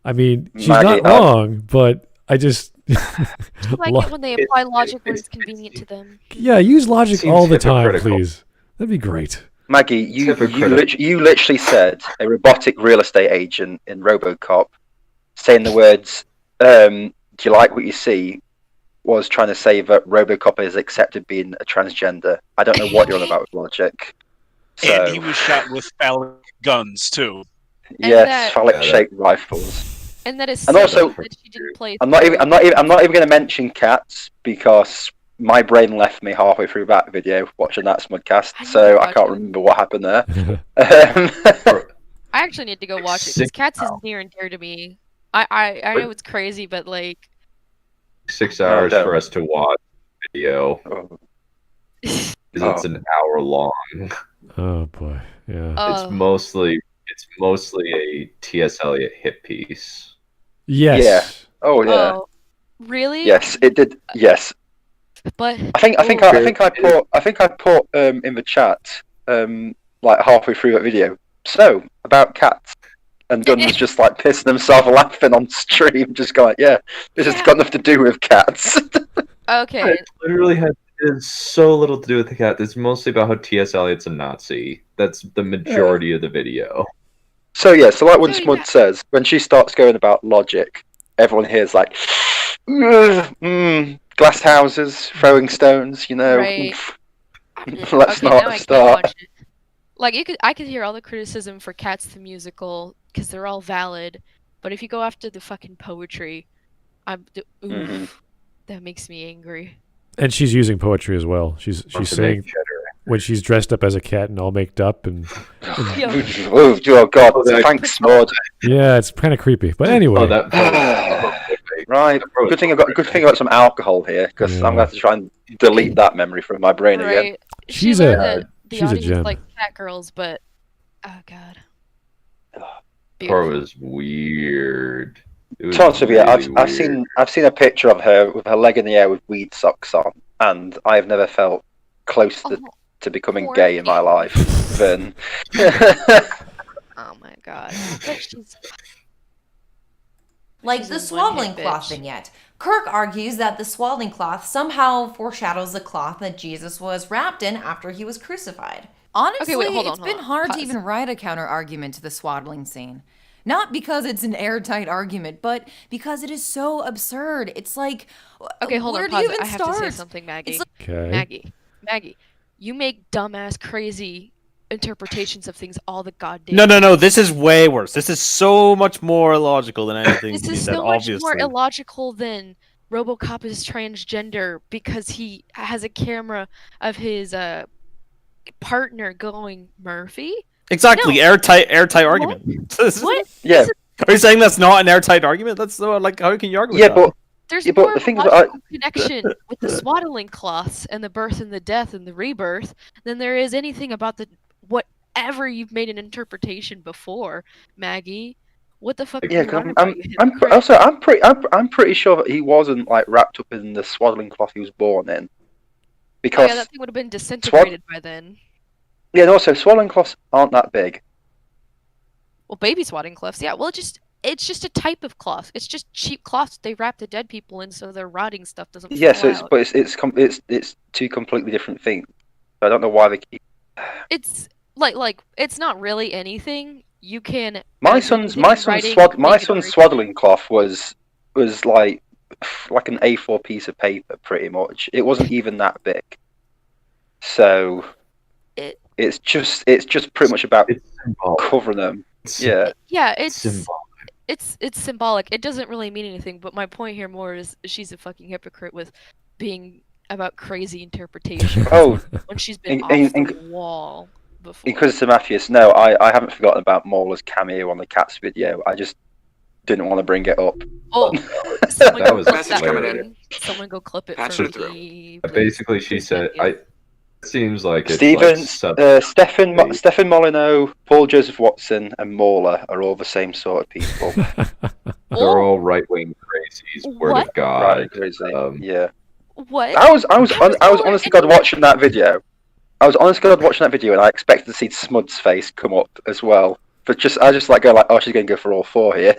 I mean, she's Maggie, not wrong, but I just... I like it when they apply logic when it's convenient to them. Yeah, use logic all the time, please. That'd be great. Maggie, you literally said a robotic real estate agent in RoboCop saying the words... do you like what you see? Was trying to say that RoboCop is accepted being a transgender. I don't know what you're on about with logic. So, and he was shot with phallic guns too. Yes, phallic-shaped rifles. And that is. And also, that she didn't play I'm not even going to mention cats because my brain left me halfway through that video watching that Smudcast, so I can't remember what happened there. I actually need to go watch it because Cats is near and dear to me. I know it's crazy, but like 6 hours for us to watch the video. It's an hour long. Oh boy, yeah. It's mostly a T.S. Eliot hit piece. Yes. Yeah. Oh yeah. Oh, really? Yes, it did. Yes. But I think I put in the chat like halfway through that video. So about cats, and Dunn's just like pissing himself laughing on stream, just going, "Yeah, this has got nothing to do with cats." Okay. It literally has so little to do with the cat. It's mostly about how T.S. Eliot's a Nazi. That's the majority of the video. So like when Smud says, when she starts going about logic, everyone hears like, glass houses, throwing stones, Right. Let's not start. Like I could hear all the criticism for Cats the musical because they're all valid, but if you go after the fucking poetry, that makes me angry. And she's using poetry as well. She's saying when she's dressed up as a cat and all made up and oh god, thanks, Smud. Yeah, it's kind of creepy. But anyway, right. Good thing I got some alcohol here because I'm going to try and delete that memory from my brain again. She's the she's audience a gem. like cat girls, but oh god. Or was weird. I've seen a picture of her with her leg in the air with weed socks on, and I've never felt close to becoming gay in my life than. Oh my god. Like the swaddling cloth vignette. Kirk argues that the swaddling cloth somehow foreshadows the cloth that Jesus was wrapped in after he was crucified. Honestly, it's been hard to even write a counter argument to the swaddling scene. Not because it's an airtight argument, but because it is so absurd. It's like, okay, hold where on, do pause. you even I have start? to say something, Maggie. Okay. Maggie, you make dumbass, crazy interpretations of things all the goddamn No. This is way worse. This is so much more illogical than anything This he is said, so much obviously. more illogical than RoboCop is transgender because he has a camera of his partner going, Murphy? Exactly, No. airtight argument. What? Yeah. Are you saying that's not an airtight argument? That's like, how can you argue with that? But there's but more the of thing a is, logical connection with the swaddling cloths and the birth and the death and the rebirth than there is anything about the whatever you've made an interpretation before, Maggie. What the fuck? Yeah, I'm pretty sure that he wasn't like wrapped up in the swaddling cloth he was born in, because that thing would have been disintegrated by then. Yeah, and also swaddling cloths aren't that big. Well, baby swaddling cloths, yeah. Well, it's just a type of cloth. It's just cheap cloths they wrap the dead people in, so their rotting stuff doesn't. Yeah, fall so out. it's two completely different things. I don't know why they keep. It's like it's not really anything. You can. My son's swaddling cloth was like an A4 piece of paper, pretty much. It wasn't even that big. So it's just pretty much about covering them. Yeah. Yeah, it's symbolic. It doesn't really mean anything. But my point here more is she's a fucking hypocrite with being about crazy interpretation. When she's been off the wall before. Because to Matthews, no, I haven't forgotten about Mauler's cameo on the Cats video. I just didn't want to bring it up. Oh, that was message coming in. Someone go clip it Patch for it me. Basically, she said, It seems like it's Stephen Molyneux, Paul Joseph Watson, and Mauler are all the same sort of people. They're all right-wing crazies. Word of God. Right, crazy. Yeah. What? I was honestly God watching that video. I was honestly God watching that video, and I expected to see Smud's face come up as well. But I just like go like, oh, she's going to go for all four here.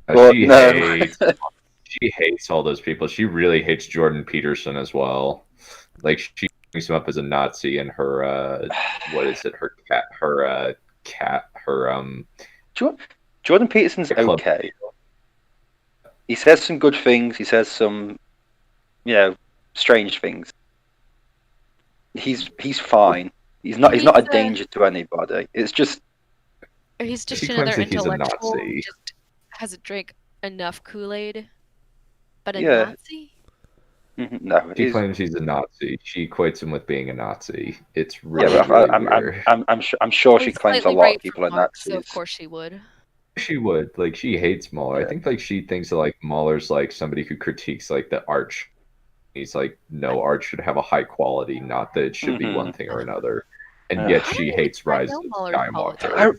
But she hates all those people. She really hates Jordan Peterson as well. Like she brings him up as a Nazi, and her what is it? Her cat. Jordan Peterson's okay. He says some good things. He says some, strange things. He's fine. He's not a danger to anybody. It's just he's just she another claims that he's a intellectual who Nazi. just hasn't drank enough Kool-Aid. But a Yeah. Nazi? No, She claims he's a Nazi. She equates him with being a Nazi. It's yeah, really, but weird. I'm sure she He's claims a slightly lot right of people for are Mark, Nazis. so of course she would. She would. Like, she hates Mahler. Yeah. I think, like, she thinks that, like, Mahler's, like, somebody who critiques, like, the art. He's like, no, art should have a high quality, not that it should be one thing or another. And yet she hates Rise of Skywalker.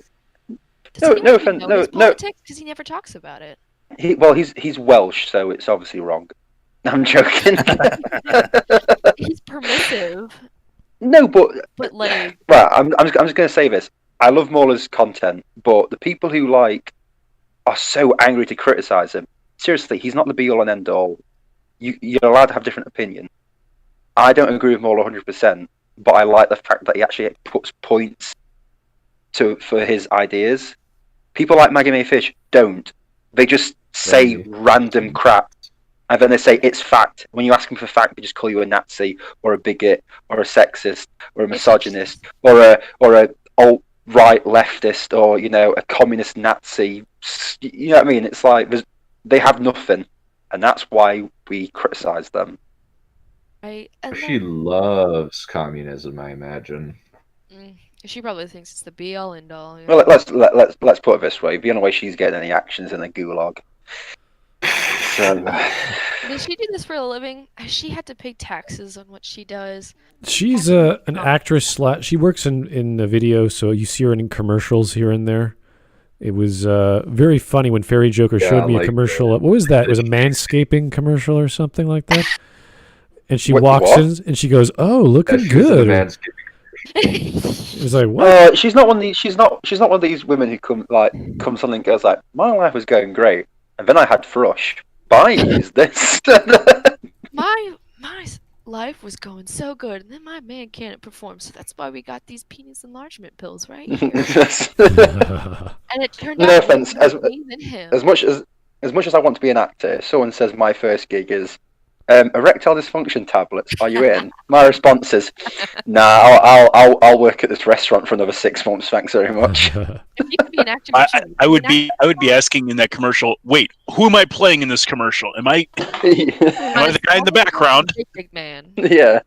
No offense. No. Politics, because he never talks about it. He's Welsh, so it's obviously wrong. I'm joking. He's permissive. No, but like, well, I'm just going to say this. I love Mauler's content, but the people who are so angry to criticize him. Seriously, he's not the be all and end all. You're allowed to have different opinions. I don't agree with Mauler 100%, but I like the fact that he actually puts points for his ideas. People like Maggie Mae Fish don't. They just say random crap, and then they say it's fact. When you ask them for fact, they just call you a Nazi or a bigot or a sexist or a misogynist or a alt-right leftist or a communist Nazi. You know what I mean? It's like they have nothing, and that's why we criticize them. Right. She loves communism, I imagine. She probably thinks it's the be all end all. Well, let's put it this way: the only way she's getting any actions in the gulag. So, does she do this for a living? Has she had to pay taxes on what she does? She's an actress. She works in the video, so you see her in commercials here and there. It was very funny when Fairy Joker showed me a commercial. What was that? It was a manscaping commercial or something like that. And she walks in and she goes, "Oh, looking good." It was like, what? She's not one of these. She's not one of these women who comes on and goes like, "My life was going great, and then I had thrush. I used this." My life was going so good, and then my man can't perform, so that's why we got these penis enlargement pills, right? And it turned out. No offense. As much as I want to be an actor, if someone says my first gig is erectile dysfunction tablets, are you in? My response is, nah, I'll work at this restaurant for another 6 months, thanks very much. If you could be an actor, I would be asking in that commercial, wait, who am I playing in this commercial? Am I the guy in the background? Big man. Yeah.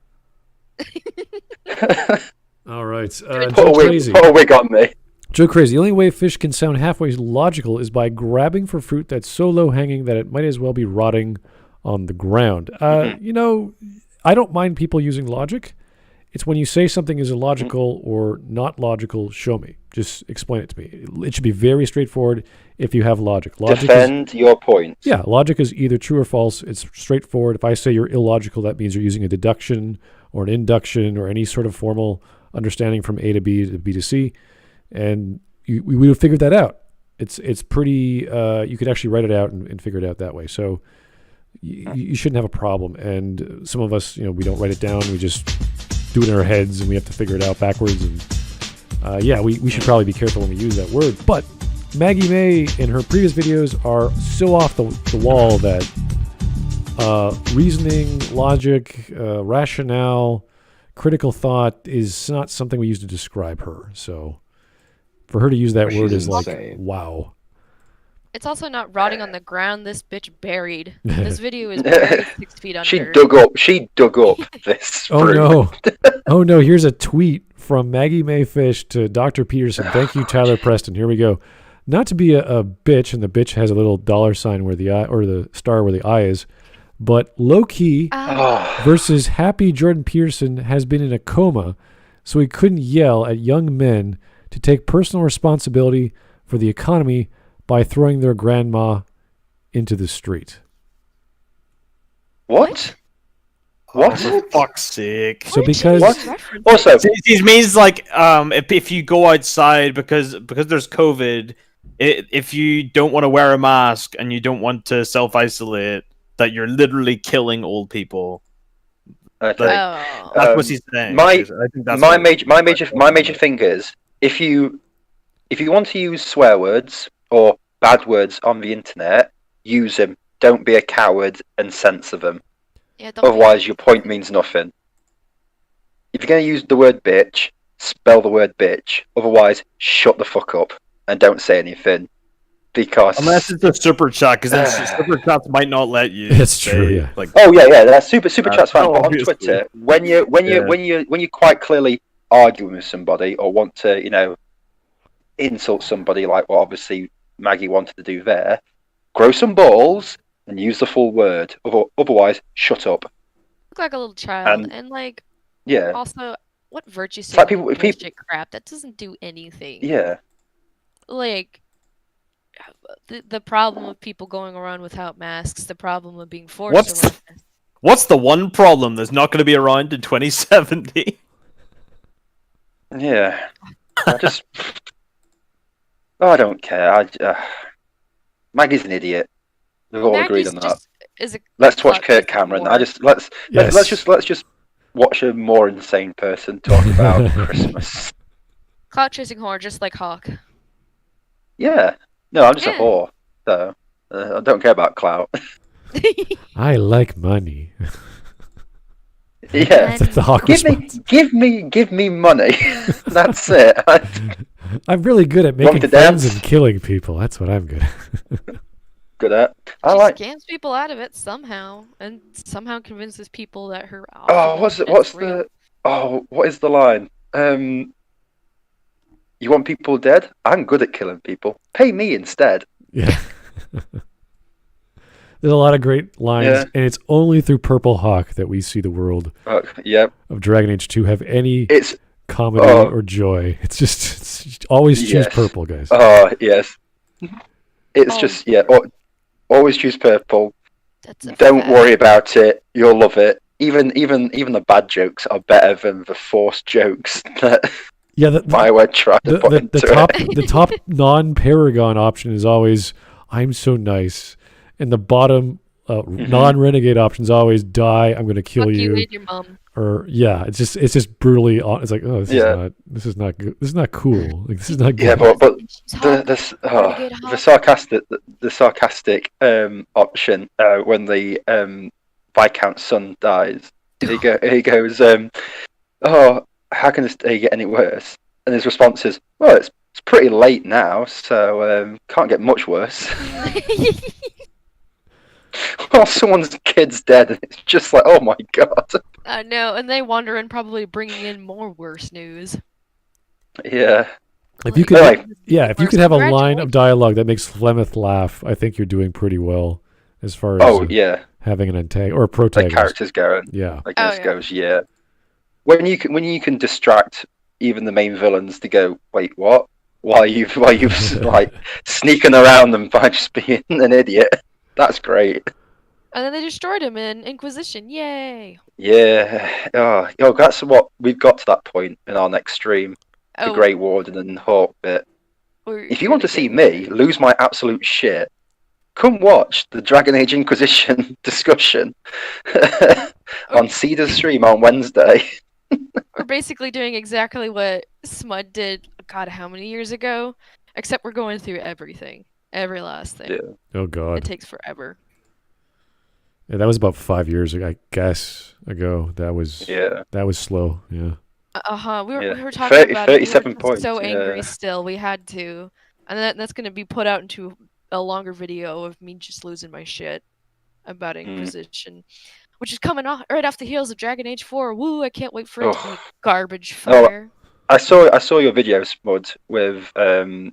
All right. Put a wig on me. Joe Crazy. The only way fish can sound halfway logical is by grabbing for fruit that's so low hanging that it might as well be rotting on the ground. I don't mind people using logic. It's when you say something is illogical or not logical, show me. Just explain it to me. It should be very straightforward if you have logic. Defend your point. Yeah, logic is either true or false. It's straightforward. If I say you're illogical, that means you're using a deduction or an induction or any sort of formal understanding from A to B to B to C. And we would have figured that out. It's pretty, you could actually write it out and figure it out that way. So you shouldn't have a problem. And some of us, we don't write it down. We just do it in our heads and we have to figure it out backwards. And we should probably be careful when we use that word. But Maggie Mae in her previous videos are so off the wall that reasoning, logic, rationale, critical thought is not something we use to describe her. So for her to use that word is insane. Like, wow. It's also not rotting on the ground. This bitch buried. This video is buried 6 feet under. She dug up this. Oh no! Oh no! Here's a tweet from Maggie Mae Fish to Dr. Peterson. Thank you, Tyler Preston. Here we go. Not to be a bitch, and the bitch has a little dollar sign where the eye, or the star where the eye is, but low key versus happy Jordan Peterson has been in a coma, so he couldn't yell at young men to take personal responsibility for the economy by throwing their grandma into the street. What? What? For fuck's sake. So because also it means like if you go outside because there's COVID, if you don't want to wear a mask and you don't want to self-isolate, that you're literally killing old people. Okay. That's what he's saying. My major thing is if you want to use swear words or bad words on the internet, use them. Don't be a coward and censor them. Yeah, otherwise, your point means nothing. If you're going to use the word bitch, spell the word bitch. Otherwise, shut the fuck up and don't say anything. Because unless it's a super chat, because then super chats might not let you. It's true. Yeah. Like, that's super chat's fine. But on Twitter, when you're quite clearly arguing with somebody or want to, insult somebody like what obviously Maggie wanted to do there, grow some balls and use the full word. Otherwise, shut up. Look like a little child, and yeah. Also, what virtue like signaling bullshit crap that doesn't do anything. Yeah. Like the problem of people going around without masks, the problem of being forced to wear masks. What's the one problem that's not going to be around in 2070? Yeah. I don't care. Maggie's an idiot. We've all agreed on that. Let's watch Kirk Cameron. Let's just watch a more insane person talk about Christmas. Clout chasing whore, just like Hawk. Yeah. No, I'm just a whore, so I don't care about clout. I like money. Yeah. That's the Hawk response. Give me money. That's it. I'm really good at making friends and killing people. That's what I'm good at. Good at. She scams people out of it somehow, and somehow convinces people that her. What is the line? You want people dead? I'm good at killing people. Pay me instead. Yeah. There's a lot of great lines, and it's only through Purple Hawk that we see the world of Dragon Age 2 have any comedy or joy. It's always choose purple, guys. Oh, yes. It's just, always choose purple. Don't worry about it. You'll love it. Even the bad jokes are better than the forced jokes that BioWare tried to put into it. The top non-Paragon option is always, I'm so nice. And the bottom non-renegade option is always, die, I'm going to kill you. You and your mom. Or it's just brutally. It's like, oh, this is not good. This is not cool. Like, this is not good. Yeah, but the sarcastic option when the Viscount's son dies, he goes, how can this day get any worse? And his response is, well, it's pretty late now, so can't get much worse. Well, someone's kid's dead, and it's just like, oh my god. I know, and they wander in, probably bringing in more worse news. Yeah. If you could, if you could have a line of dialogue that makes Flemeth laugh, I think you're doing pretty well as far as having an antagonist or a protagonist. Like characters going. Yeah. Like this goes, When you can distract even the main villains to go, wait, what? While you've like sneaking around them by just being an idiot. That's great. And then they destroyed him in Inquisition. Yay! Yeah. Oh, that's what we've got to that point in our next stream. The Grey Warden and Hawk bit. If you want to see me lose my absolute shit, come watch the Dragon Age Inquisition discussion on Cedar's stream on Wednesday. We're basically doing exactly what Smud did, God, how many years ago? Except we're going through everything. Every last thing. Yeah. Oh god. It takes forever. Yeah, that was about 5 years ago, I guess. That was slow. Yeah. We were talking about 37 it. We were points. So angry still. We had to, and that's going to be put out into a longer video of me just losing my shit about Inquisition, which is coming right off the heels of Dragon Age 4. Woo! I can't wait for it to be garbage fire. I saw your video, Smud, with the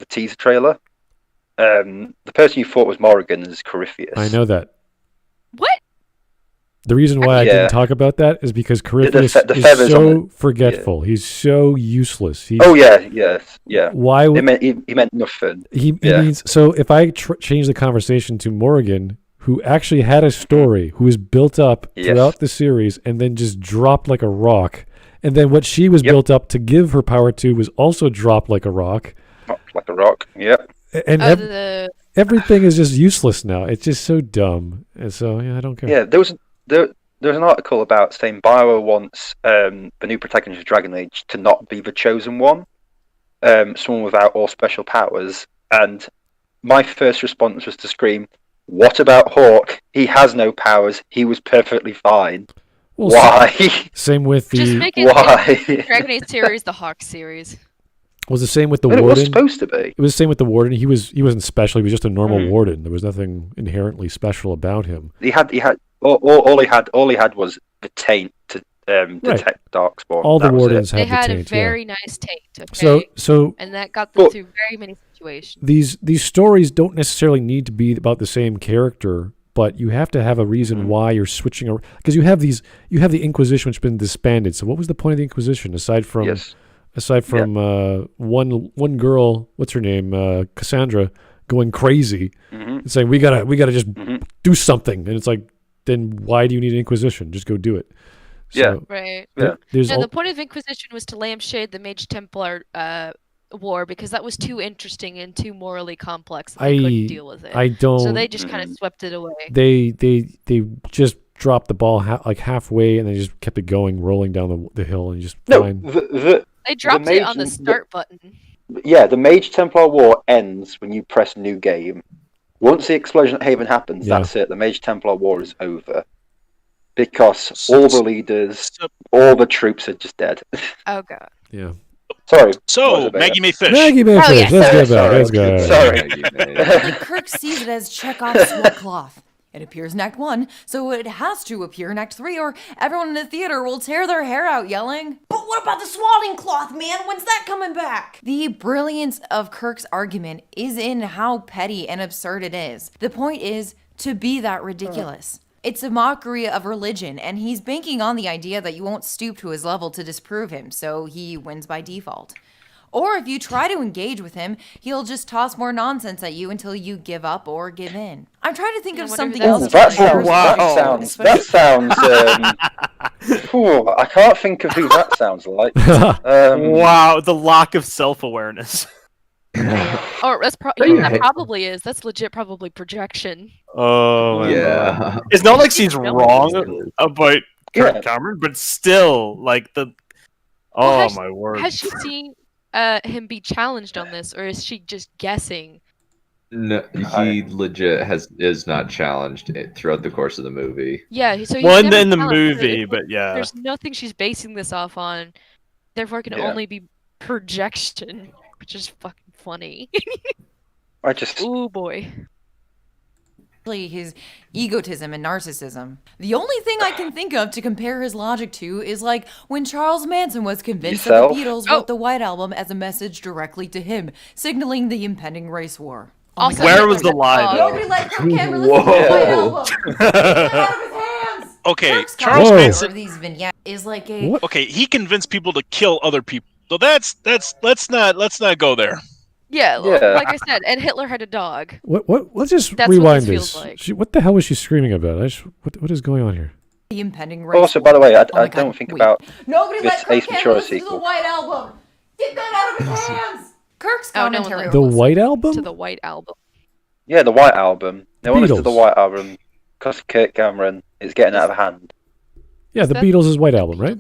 teaser trailer. The person you thought was Morrigan is Corypheus. I know that. What? The reason why I didn't talk about that is because Corypheus is so forgetful. He's so useless. Yeah. Why would he meant nothing? He means so. If I change the conversation to Morrigan, who actually had a story, who was built up throughout the series, and then just dropped like a rock, and then what she was built up to give her power to was also dropped like a rock. Like a rock. Yep. And everything is just useless now. It's just so dumb. And so I don't care. Yeah, there was an article about saying BioWare wants the new protagonist of Dragon Age to not be the chosen one, someone without all special powers. And my first response was to scream, "What about Hawk? He has no powers. He was perfectly fine." Well, why? Same with the just make it Dragon Age series, the Hawk series. Was the same with the Warden. It was supposed to be. It was the same with the Warden. He wasn't special. He was just a normal Warden. There was nothing inherently special about him. He had all he had was the taint to detect Darkspawn. All the Wardens had the taint. They had a very nice taint. Okay? So and that got them through very many situations. These stories don't necessarily need to be about the same character, but you have to have a reason why you're switching around. Because you have the Inquisition, which has been disbanded. So what was the point of the Inquisition aside from? One girl, what's her name, Cassandra, going crazy and saying we gotta just do something, and it's like, then why do you need an Inquisition? Just go do it. So, Right. There's the point of Inquisition was to lampshade the Mage Templar war because that was too interesting and too morally complex. They couldn't deal with it. I don't. So they just kind of swept it away. They just dropped the ball halfway and they just kept it going, rolling down the hill, and just fine. They dropped it on the start button. Yeah, the Mage Templar War ends when you press New Game. Once the explosion at Haven happens, that's it. The Mage Templar War is over. Because all the leaders, all the troops are just dead. Oh, God. Yeah. Sorry. So, Maggie Mae Fish. Maggie Mae Fish. Yes. Let's go. Sorry. Kirk sees it as Chekhov's sweat cloth. It appears in Act 1, so it has to appear in Act 3, or everyone in the theater will tear their hair out yelling, "But what about the swaddling cloth, man? When's that coming back?" The brilliance of Kirk's argument is in how petty and absurd it is. The point is to be that ridiculous. It's a mockery of religion, and he's banking on the idea that you won't stoop to his level to disprove him, so he wins by default. Or if you try to engage with him, he'll just toss more nonsense at you until you give up or give in. I'm trying to think of something else. That sounds. I can't think of who that sounds like. Wow, the lack of self-awareness. Or that probably is. That's legit probably projection. Oh, yeah. It's not like she's wrong about Kirk Cameron, but still, like the. Oh, my word. Has she seen him be challenged on this, or is she just guessing? No, he legit is not challenged throughout the course of the movie. Yeah, so one in the movie, but yeah, there's nothing she's basing this off on. Therefore, it can only be projection, which is fucking funny. Oh boy. His egotism and narcissism. The only thing I can think of to compare his logic to is like when Charles Manson was convinced that the Beatles wrote the White Album as a message directly to him, signaling the impending race war. Also, where was the lie? Nobody let Kirk Cameron listen to the White Album. Get it out of his hands. Okay, Kirk's Charles Manson. These vignettes is like a. Okay, he convinced people to kill other people. So let's not go there. Yeah, like I said, and Hitler had a dog. What? Let's just rewind this. What the hell was she screaming about? What is going on here? The impending race. Also, by the way, I don't think about Nobody this let Kirk Ace Cameron Ventura listen to the sequel. White Album. Get that out of his hands. Kirk's commentary. The White Album? To the White Album. Yeah, the White Album. No one listens to the Beatles. White Album because Kirk Cameron is getting out of hand. Yeah, the Beatles' White Album, right?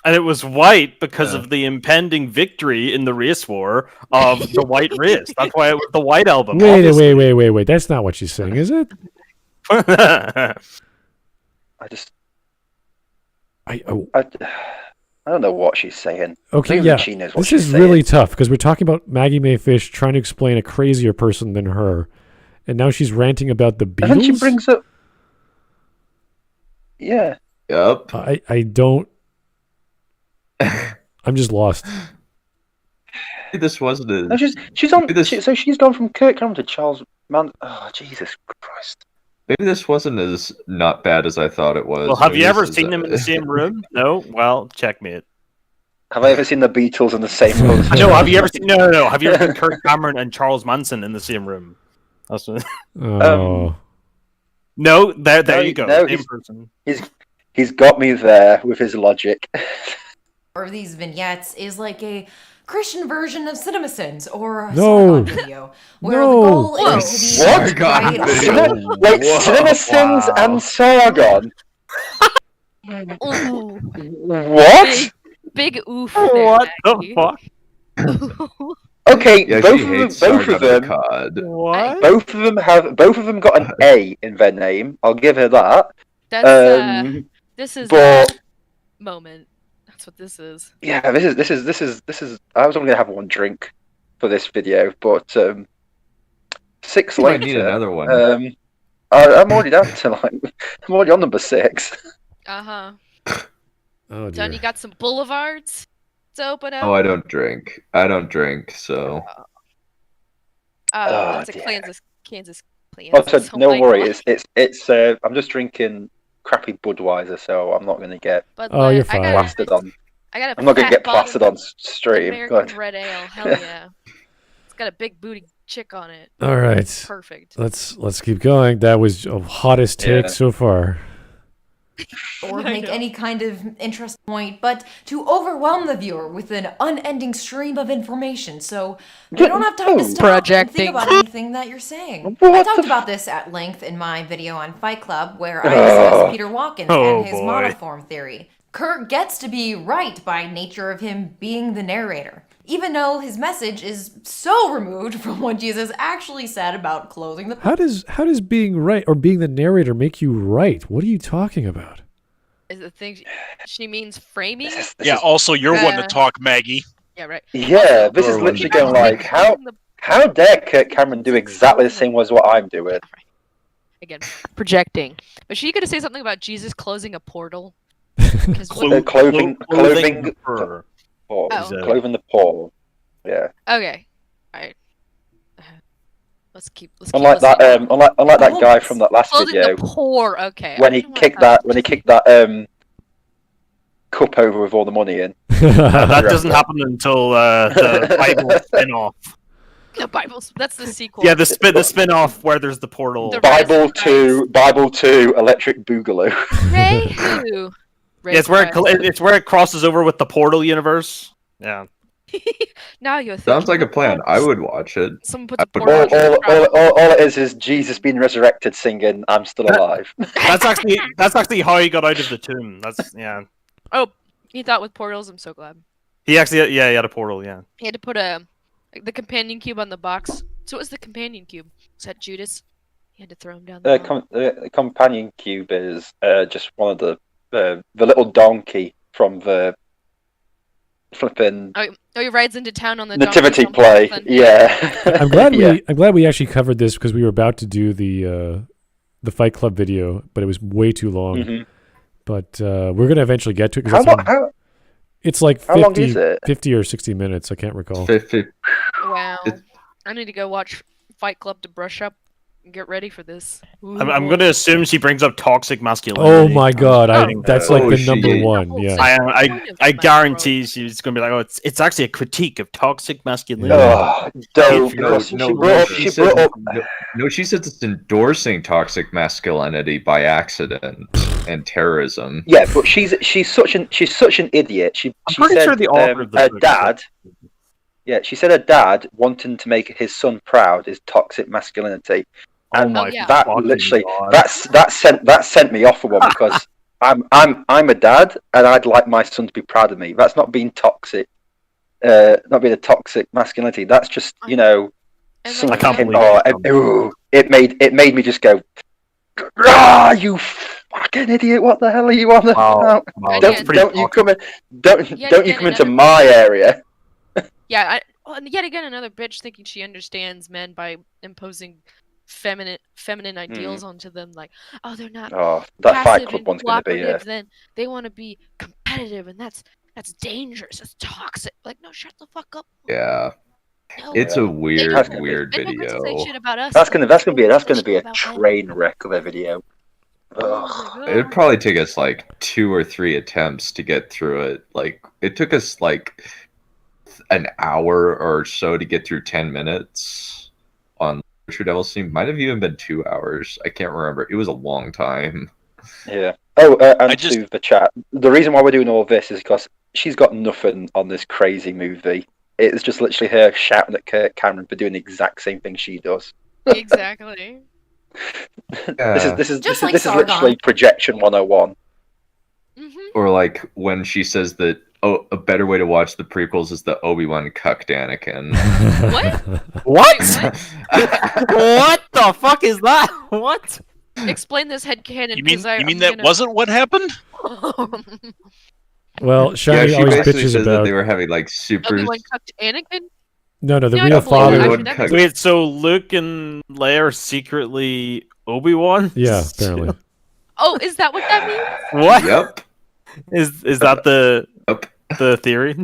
And it was white because of the impending victory in the race war of the white race. That's why it was the White Album. Wait. That's not what she's saying, is it? I don't know what she's saying. Okay, Even yeah. she knows what This she's is saying. really tough because we're talking about Maggie Mae Fish trying to explain a crazier person than her, and now she's ranting about the Beatles. And then she brings up. Yeah. Yep. I don't. I'm just lost. This wasn't a... No, she's on. So she's gone from Kirk Cameron to Charles Manson. Oh, Jesus Christ. Maybe this wasn't as not bad as I thought it was. Well, have Maybe you ever this is seen them in the same room? No? Well, checkmate. Have I ever seen the Beatles in the same room? No, have you ever seen... No. Have you ever seen Kirk Cameron and Charles Manson in the same room? That's what... Oh. No, there you go. No, same person. He's got me there with his logic. Or these vignettes is like a Christian version of CinemaSins or a No. Sargon video, where the goal is to be What? right. Wait, CinemaSins and Sargon? Ooh. What? Big oof. What the fuck? Okay, Yeah, both she of them. hates Both of Sargon them. the Cod. What? Both of them got an A in their name. I'll give her that. That's this is but- moment. That's what this is. Yeah, this is. I was only gonna have one drink for this video, but 6 You later. might need another one. I'm already down to I'm already on number 6. Uh-huh. Oh, Dunn, you got some boulevards to open up? Oh, I don't drink. So... That's a dear. Kansas plan. Oh, so no worry. It's. I'm just drinking crappy Budweiser, so I'm not gonna get Oh, you're fine. plastered on. I got a I'm not gonna fat get bottle plastered on stream. American red ale. Hell yeah. It's got a big booty chick on it. All right. Perfect. Let's keep going. That was a hottest take so far. Or make any kind of interest point, but to overwhelm the viewer with an unending stream of information, so they don't have time to stop and think about anything that you're saying. I talked about this at length in my video on Fight Club, where I discussed Peter Watkins and his monoform theory. Kirk gets to be right by nature of him being the narrator, even though his message is so removed from what Jesus actually said about closing the... How does being right or being the narrator make you right? What are you talking about? Is the thing she means framing? Yeah, also you're one to talk, Maggie. Yeah, right. Yeah, this is literally going like, how dare Kirk Cameron do exactly the same as what I'm doing? Again, projecting. But she could say something about Jesus closing a portal. Clothing the portal. Yeah. Okay. Alright. Let's keep unlike that guy from that last video. Okay. When he kicked that cup over with all the money in. That doesn't happen until the Bible spin-off. The Bible, that's the sequel. Yeah, the spin-off where there's the portal. Bible 2, Electric Boogaloo. Ray-hoo. Yeah, it's where it crosses over with the Portal universe. Yeah. Now you're sounds like a plan. I would watch it. Someone put the all it is Jesus being resurrected, singing "I'm still alive." That's actually how he got out of the tomb. That's yeah. Oh, he thought with portals. I'm so glad. He actually he had a portal. Yeah. He had to put the companion cube on the box. So what was the companion cube? Was that Judas? He had to throw him down. The companion cube is just one of the little donkey from the flipping. Oh, he rides into town on the nativity play. Yeah. I'm glad we actually covered this because we were about to do the Fight Club video, but it was way too long. Mm-hmm. But we're gonna eventually get to it. It's like 50 or 60 minutes. I can't recall. 50. Wow. I need to go watch Fight Club to brush up and get ready for this. I'm going to assume she brings up toxic masculinity. Oh my god, that's like the number one. Yeah. I guarantee she's going to be like, oh, it's actually a critique of toxic masculinity. She says it's endorsing toxic masculinity by accident and terrorism. Yeah, but she's such an idiot. She said her dad. Yeah, she said her dad wanting to make his son proud is toxic masculinity. And that literally that sent me off for one because I'm a dad and I'd like my son to be proud of me. That's not being toxic, not being a toxic masculinity. That's just I can't believe it made me just go, you fucking idiot! What the hell are you on about? Wow. Don't you come into my area. Yeah, and yet again another bitch thinking she understands men by imposing feminine ideals onto them, like, oh, they're not that Fight Club one's gonna be then they want to be competitive, and that's dangerous, that's toxic. Like, no, shut the fuck up. Yeah. No. It's a weird video. That's gonna be a train wreck of a video. It'd probably take us like 2 or 3 attempts to get through it. Like, it took us like an hour or so to get through 10 minutes on LiteratureDevil Stream. Might have even been 2 hours. I can't remember. It was a long time. Yeah. Oh, and to the chat, the reason why we're doing all this is because she's got nothing on this crazy movie. It's just literally her shouting at Kirk Cameron for doing the exact same thing she does. Exactly. This is literally projection 101. Mm-hmm. Or like when she says that, oh, a better way to watch the prequels is the Obi-Wan cucked Anakin. What? What the fuck is that? What? Explain this headcanon. You mean that wasn't what happened? Well, Shiny she always basically bitches says about that they were having like super. Obi-Wan cucked Anakin? No, the real father. Wait, so Luke and Leia are secretly Obi-Wan? Yeah, apparently. Oh, is that what that means? What? Yep. Is that the theory?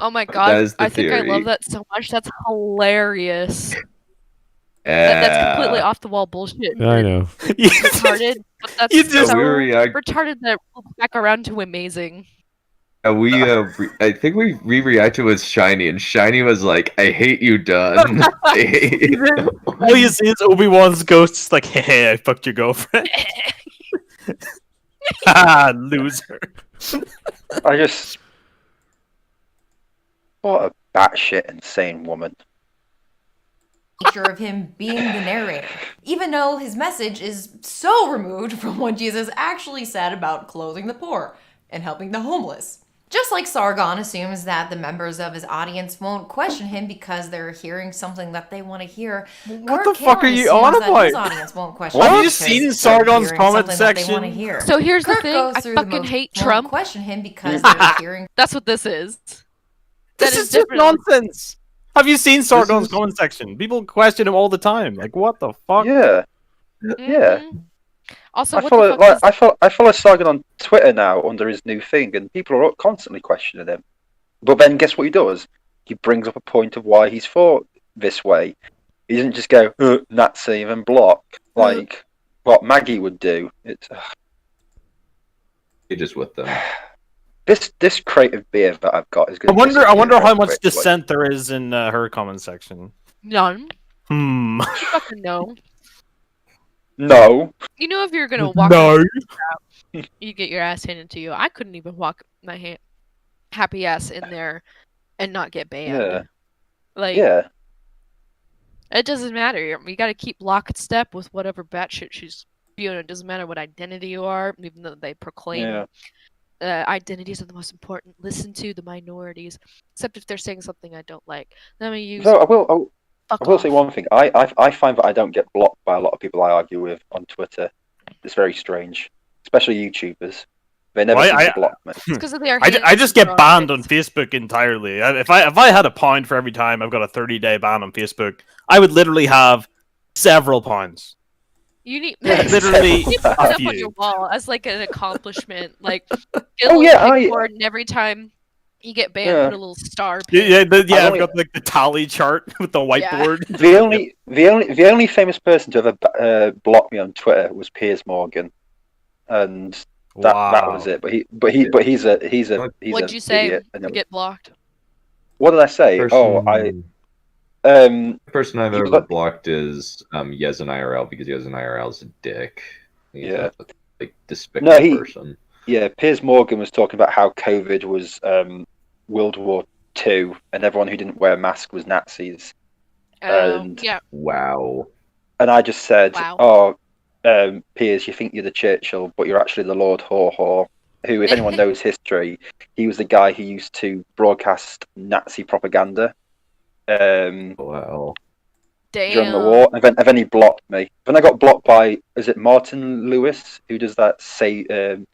Oh my god, I think I theory. love that so much. That's hilarious. That's completely off the wall bullshit. I know. Retarded, but that's so retarded that loops back around to amazing. I think we re-reacted with Shiny, and Shiny was like, "I hate you, Dunn." I hate you. All you see is Obi-Wan's ghost, just like, "Hey, I fucked your girlfriend." Loser. What a batshit insane woman. Nature of him being the narrator, even though his message is so removed from what Jesus actually said about clothing the poor and helping the homeless. Just like Sargon assumes that the members of his audience won't question him because they're hearing something that they want to hear. What the fuck are you on about? His audience won't question Have you seen Sargon's comment section? So here's the Kirk thing, goes I through the fucking most- hate won't Trump. question him because they're hearing. That's what this is. This is just nonsense. Have you seen Sargon's comment section? People question him all the time. Like, what the fuck? Yeah. Yeah. Also, I follow Sargon on Twitter now under his new thing, and people are constantly questioning him. But then guess what he does? He brings up a point of why he's thought this way. He doesn't just go Nazi and then block like what Maggie would do. It's He just with them. This crate of beer that I've got is good. I wonder how much dissent there is in her comment section. None. Fucking no. No. You know, if you're gonna walk, you get your ass handed to you. I couldn't even walk my happy ass in there and not get banned. Yeah. Like, yeah. It doesn't matter. You got to keep lockstep with whatever batshit she's spewing. It doesn't matter what identity you are, even though they proclaim identities are the most important. Listen to the minorities, except if they're saying something I don't like. Then I use. So I will say one thing. I find that I don't get blocked by a lot of people I argue with on Twitter. It's very strange, especially YouTubers. They never seem to block me. It's because of their. I just get banned on Facebook entirely. If I had a pound for every time I've got a 30-day ban on Facebook, I would literally have several pounds. You need literally you put it up on your wall as like an accomplishment. Like, and every time you get banned, put a little star. I've got like the tally chart with the whiteboard. The only famous person to ever block me on Twitter was Piers Morgan, and that was it. But he's a What'd you say? You get blocked. What did I say? The person I've ever blocked is Yezen IRL, because Yezen IRL is a dick. He's a despicable person. Yeah, Piers Morgan was talking about how COVID was World War II, and everyone who didn't wear a mask was Nazis. Wow. And I just said, Piers, you think you're the Churchill, but you're actually the Lord Haw-Haw, who, if anyone knows history, he was the guy who used to broadcast Nazi propaganda. Damn. During the war, and then he blocked me. Then I got blocked by, is it Martin Lewis, who does that saving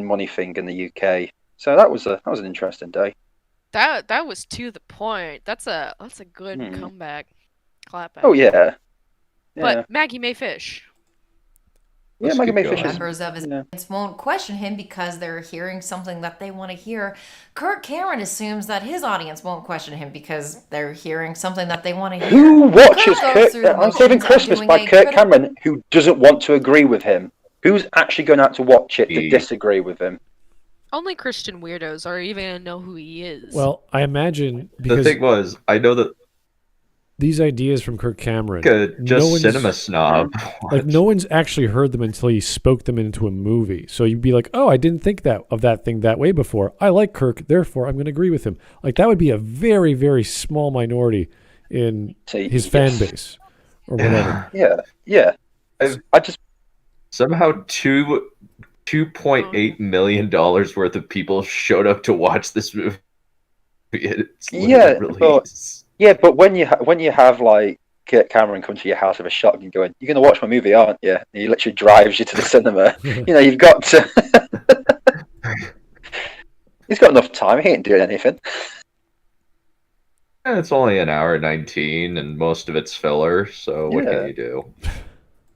money thing in the UK? So that was an interesting day. That was to the point. That's a good comeback. Clap back. Oh yeah. But Maggie Mae Fish. Yeah, Maggie Mae Fish. Members of his audience won't question him because they're hearing something that they want to hear. Kirk Cameron assumes that his audience won't question him because they're hearing something that they want to hear. Who watches Untitled Christmas by Kirk Cameron who doesn't want to agree with him? Who's actually going out to watch it to disagree with him? Only Christian weirdos are even going to know who he is. Well, I imagine because the thing was, I know that these ideas from Kirk Cameron, cinema snob. Like no one's actually heard them until he spoke them into a movie. So you'd be like, "Oh, I didn't think of that thing that way before. I like Kirk, therefore I'm going to agree with him." Like that would be a very, very small minority in his fan base or whatever. Yeah. I just somehow $2.8 million worth of people showed up to watch this movie. But when you have like Kirk Cameron come to your house with a shotgun going, "You're going to watch my movie, aren't you?" And he literally drives you to the cinema. You've got to. He's got enough time. He ain't doing anything. Yeah, it's only an hour 19, and most of it's filler. So what can you do?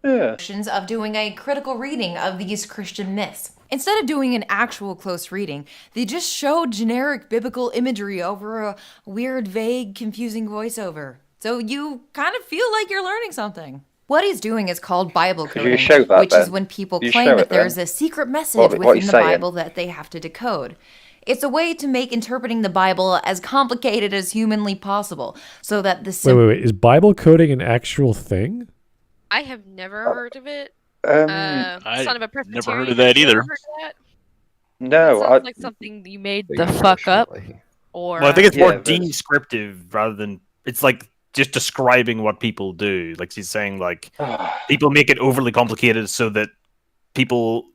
Of doing a critical reading of these Christian myths. Instead of doing an actual close reading, they just showed generic biblical imagery over a weird, vague, confusing voiceover. So you kind of feel like you're learning something. What he's doing is called Bible coding, which is when people claim that there's a secret message within the Bible that they have to decode. It's a way to make interpreting the Bible as complicated as humanly possible, so that the wait. Is Bible coding an actual thing? I have never heard of it. I Son of a Presbyterian. never heard of that either. Heard of that? No, it sounds like something you made the fuck up. Or well, I think it's more descriptive rather than it's like just describing what people do. Like she's saying, like people make it overly complicated so that people,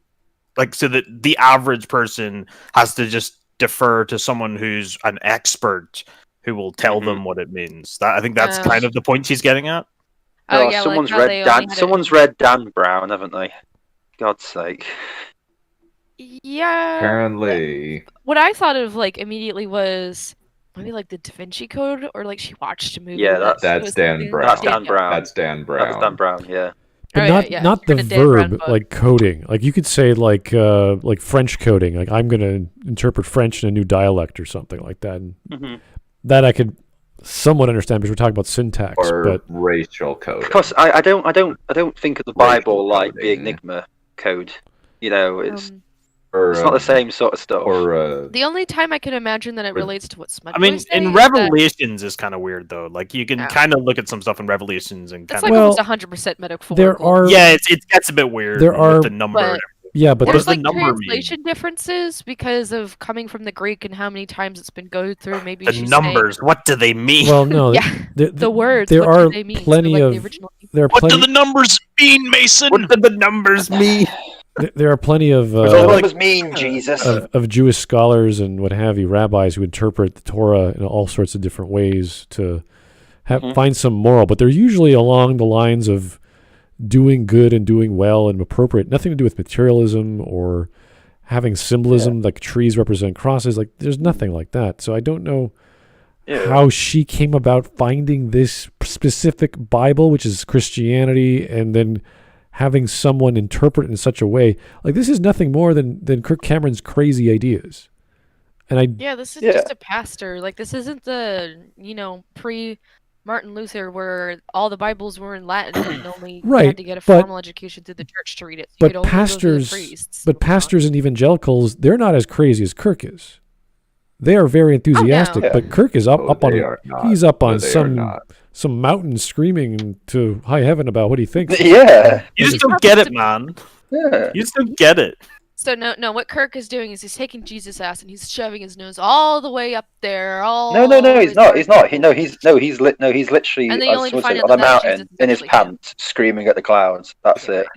like, so that the average person has to just defer to someone who's an expert who will tell them what it means. That I think that's kind of the point she's getting at. Oh, yeah, someone's read Dan Brown, haven't they? God's sake. Yeah. Apparently. What I thought of like immediately was maybe like the Da Vinci Code, or like she watched a movie. Yeah, that's Dan Brown. That's Dan Brown. That's Dan Brown. That's Dan Brown. Yeah. But not the verb, like coding. Like you could say like French coding. Like I'm going to interpret French in a new dialect or something like that. And that I could somewhat understand because we're talking about syntax. Or but racial code. Because I don't think of the Bible like the Enigma code. You know, it's not the same sort of stuff. Or the only time I can imagine that it relates to what Smudcast. I mean, in Revelations is kind of weird though. Like you can kind of look at some stuff in Revelations and it's kind like of almost 100% metaphorical. There are it gets a bit weird. There are the number. But there's the like number translation differences because of coming from the Greek and how many times it's been go through. Maybe the numbers. What do they mean? Well, no. The words. There what are do they mean? plenty so, of. like, the There are what plenty. do the numbers mean, Mason? What do the numbers mean? There are plenty of. What do the numbers mean, Jesus? Of Jewish scholars and what have you, rabbis who interpret the Torah in all sorts of different ways to find some moral, but they're usually along the lines of doing good and doing well and appropriate. Nothing to do with materialism or having symbolism like trees represent crosses. Like there's nothing like that. So I don't know how she came about finding this specific Bible, which is Christianity, and then having someone interpret it in such a way. Like this is nothing more than Kirk Cameron's crazy ideas. And this is just a pastor. Like this isn't the pre Martin Luther, where all the Bibles were in Latin and only had to get a formal education through the church to read it. So but you could only pastors, go through the priests. But pastors and evangelicals, they're not as crazy as Kirk is. They are very enthusiastic, but Kirk is up on some mountain screaming to high heaven about what he thinks. Yeah, you just don't get it, man. Yeah, you just don't get it. So no. What Kirk is doing is he's taking Jesus' ass and he's shoving his nose all the way up there. No, he's not. He's not. He's literally on a mountain in his pants, screaming at the clouds. That's it.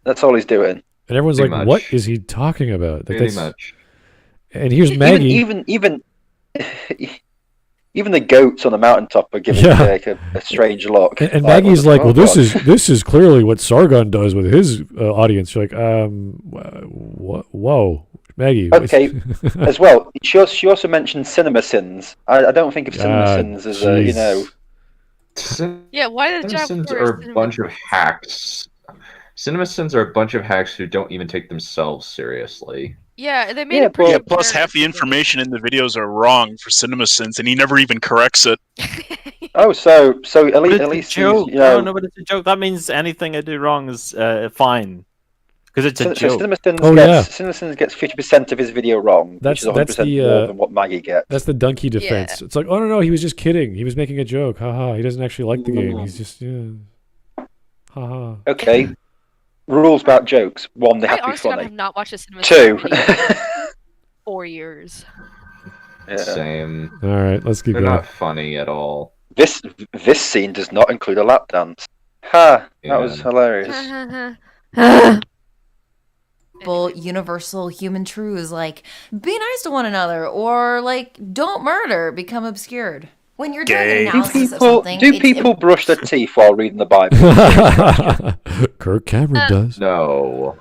That's all he's doing. And everyone's like, much. "What is he talking about?" Like, Pretty much. And here's Maggie. Even the goats on the mountaintop are giving like a strange look. And Maggie's like, "Well, this is clearly what Sargon does with his audience." You're like, whoa, Maggie. Okay, as well. She also mentioned cinema sins. I don't think of cinema sins as why did CinemaSins are a bunch of hacks. CinemaSins are a bunch of hacks who don't even take themselves seriously. Yeah, they made it pretty. Yeah, plus half the information in the videos are wrong for CinemaSins, and he never even corrects it. So at least joke. No, but it's a joke. That means anything I do wrong is fine, because it's a joke. CinemaSins gets 50% of his video wrong, which is 100% more than what Maggie gets. That's the donkey defense. It's like, oh no, he was just kidding. He was making a joke. Haha. He doesn't actually like the game. He's just haha. Okay. Rules about jokes. 1, they have to be funny. I have not watched a cinema 2. 4 years. Yeah. Same. All right, let's keep They're going. not funny at all. This scene does not include a lap dance. That was hilarious. Universal human truths like be nice to one another or like don't murder become obscured. When you're doing an analysis of something, do people brush their teeth while reading the Bible? Kirk Cameron does. No.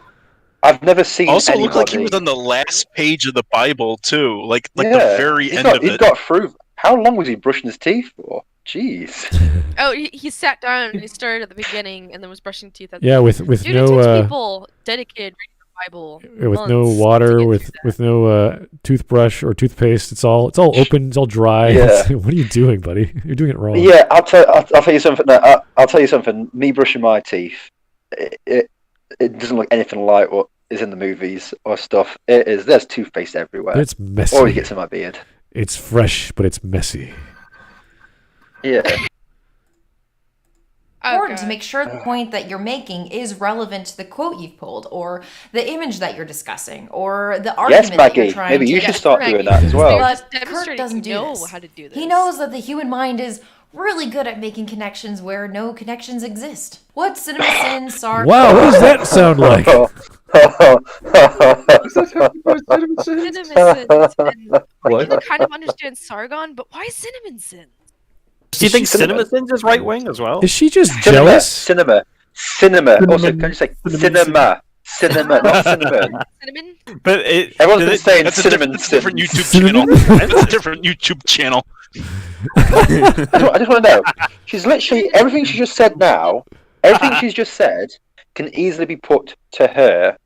I've never seen Also anybody... looked like he was on the last page of the Bible, too. Like the very end of it. He's got through... How long was he brushing his teeth for? Jeez. Oh, he sat down and he started at the beginning and then was brushing teeth at the end. With Dude, no... it takes people dedicated reading the Bible. With no water, with no toothbrush or toothpaste. It's all open, it's all dry. Yeah. What are you doing, buddy? You're doing it wrong. Yeah, I'll tell you something. I'll tell you something. Me brushing my teeth, it doesn't look anything like what is in the movies or stuff. There's toothpaste everywhere. It's messy. Or it gets in my beard. It's fresh, but it's messy. Yeah. Important to make sure the point that you're making is relevant to the quote you've pulled, or the image that you're discussing, or the argument that you're trying to maybe you should start doing that as well. But Kirk doesn't do this. How to do this. He knows that the human mind is really good at making connections where no connections exist. What CinemaSins, Sargon... Wow, what does that sound like? CinemaSins. I can kind of understand Sargon, but why CinemaSins? Do you think CinemaSins is right wing as well? Is she just jealous? Cinema. Also, can you say cinema? Cinema, not cinnamon. Cinnamon? But everyone's been saying cinnamon. That's a different YouTube channel. That's a different YouTube channel. I just want to know. She's literally everything she just said now. Everything she's just said can easily be put to her,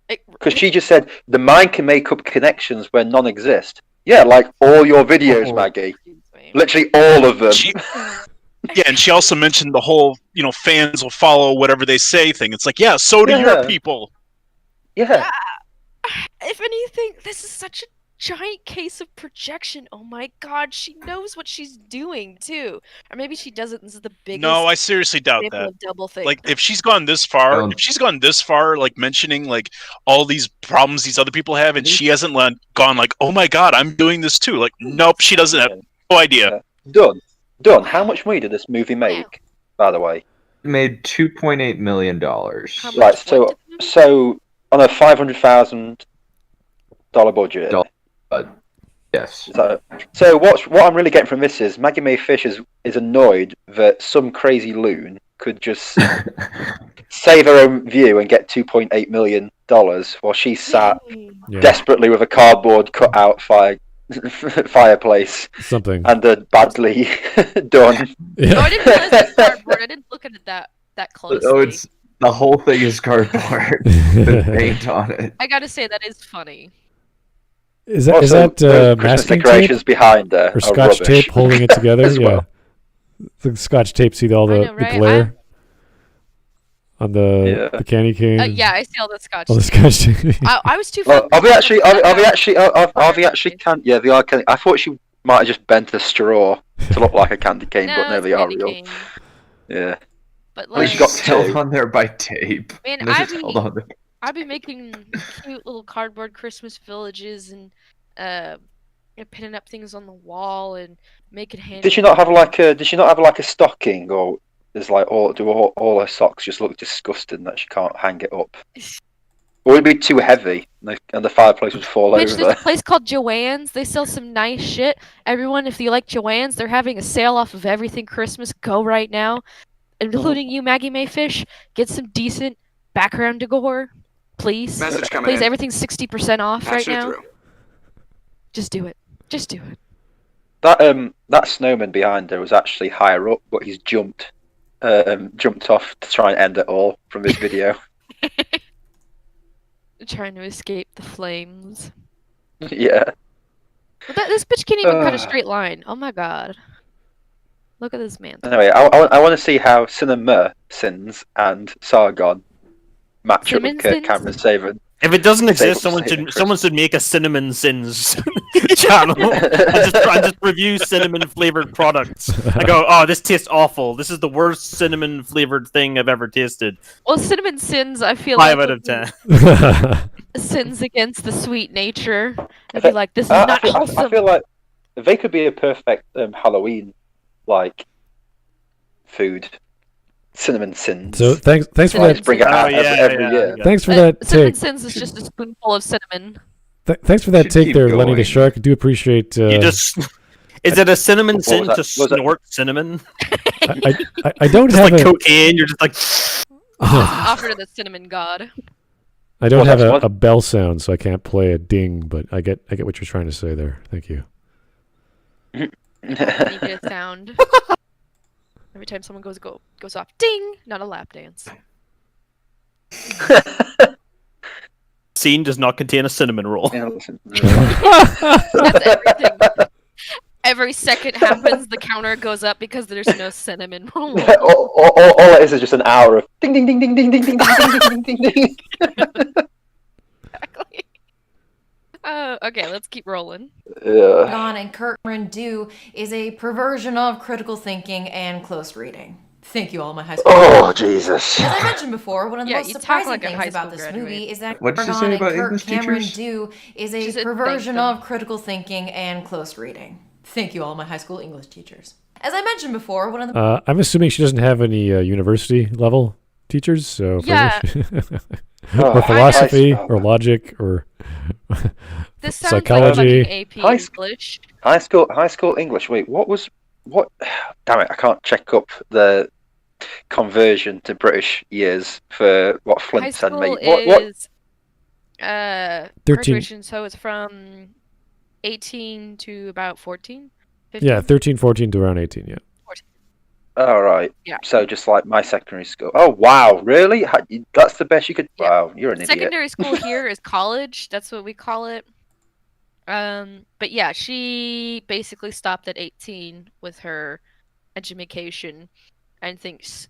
because she just said the mind can make up connections where none exist. Yeah, like all your videos, Maggie. Literally all of them. Yeah, and she also mentioned the whole, fans will follow whatever they say thing. It's like, yeah, so do your people. Yeah. If anything, this is such a giant case of projection. Oh my god, she knows what she's doing too. Or maybe she doesn't. This is the biggest. No, I seriously doubt that. Double thing. Like, if she's gone this far, like mentioning like all these problems these other people have, and she hasn't gone like, oh my god, I'm doing this too. Like, nope, she doesn't have no idea. Done. How much money did this movie make, by the way? It made $2.8 million. Right, so on a $500,000 budget. Yes. So what I'm really getting from this is Maggie Mae Fish is annoyed that some crazy loon could just save her own view and get $2.8 million while she sat desperately with a cardboard cutout fireplace and a badly done. Yeah. No, I didn't realize it was cardboard. I didn't look at it that closely. Oh, it's the whole thing is cardboard with paint on it. I gotta say that is funny. Is that masking tape behind there or Scotch tape holding it together? Yeah, the Scotch tape. See all the glare on the candy cane. Yeah, I see all the Scotch. All the Scotch tape. I was too. Are we actually? Yeah, they are candy. I thought she might have just bent a straw to look like a candy cane, but no, they are real. Cane. Yeah. But like, she got held on there by tape. Man, I'd be making cute little cardboard Christmas villages and pinning up things on the wall and making handy. Did she not have like a stocking, or is like all her socks just look disgusting that she can't hang it up? Or would it be too heavy and the fireplace would fall over? There's a place called Joann's. They sell some nice shit. Everyone, if you like Joann's, they're having a sale off of everything Christmas. Go right now, including you, Maggie Mae Fish. Get some decent background decor, please. Message coming please, in. everything's 60% off right now. Through. Just do it. Just do it. That snowman behind her was actually higher up, but he's jumped off to try and end it all from this video. Trying to escape the flames. Yeah. But this bitch can't even cut a straight line. Oh my god. Look at this man. Anyway, I want to see how CinemaSins and Sargon match up with Kirk Cameron saving. If it doesn't exist, someone should make a CinemaSins channel and just review cinnamon flavored products. I go, oh, this tastes awful. This is the worst cinnamon flavored thing I've ever tasted. Well, CinemaSins, I feel 5 like out of 10. sins against the sweet nature. I'd be like, this is not wholesome. I feel like they could be a perfect Halloween food. CinemaSins. So thanks for that. Bring it out every year. Thanks for that take. CinemaSins is just a spoonful of cinnamon. Thanks for that take there, Lenny the Shark. I do appreciate. Is it a cinnamon sin to snort cinnamon? I don't just have like cocaine. You're just like. Offer to the cinnamon god. I don't have a bell sound, so I can't play a ding. But I get what you're trying to say there. Thank you. You get a sound. Every time someone goes off, ding! Not a lap dance. Scene does not contain a cinnamon roll. That's everything. Every second happens, the counter goes up because there's no cinnamon roll. All it is just an hour of ding ding ding ding ding ding ding ding ding ding ding ding. Okay, let's keep rolling. Don and Kirk Cameron do is a perversion of critical thinking and close reading. Thank you, all my high school. Oh, Jesus. As I mentioned before, one of the most you talk surprising like a things high about school this graduate. movie is that What did you Don say and about Kirk English Cameron teachers? do is She a said perversion thank them. of critical thinking and close reading. Thank you, all my high school English teachers. As I mentioned before, one of the I'm assuming she doesn't have any university level teachers, so for Yeah. English- or philosophy, or logic, or This sounds psychology. like fucking AP English. High school English. Wait, what? Damn it! I can't check up the conversion to British years for what High Flint sent school me. What? is 13. graduation, so it's from 18 to about 14. 15? Yeah, 13, 14 to around 18. Yeah. 14. All right. Yeah. So just like my secondary school. Oh wow, really? That's the best you could. Yeah. Wow, you're an idiot. Secondary school here is college. That's what we call it. But yeah, she basically stopped at 18 with her education, and thinks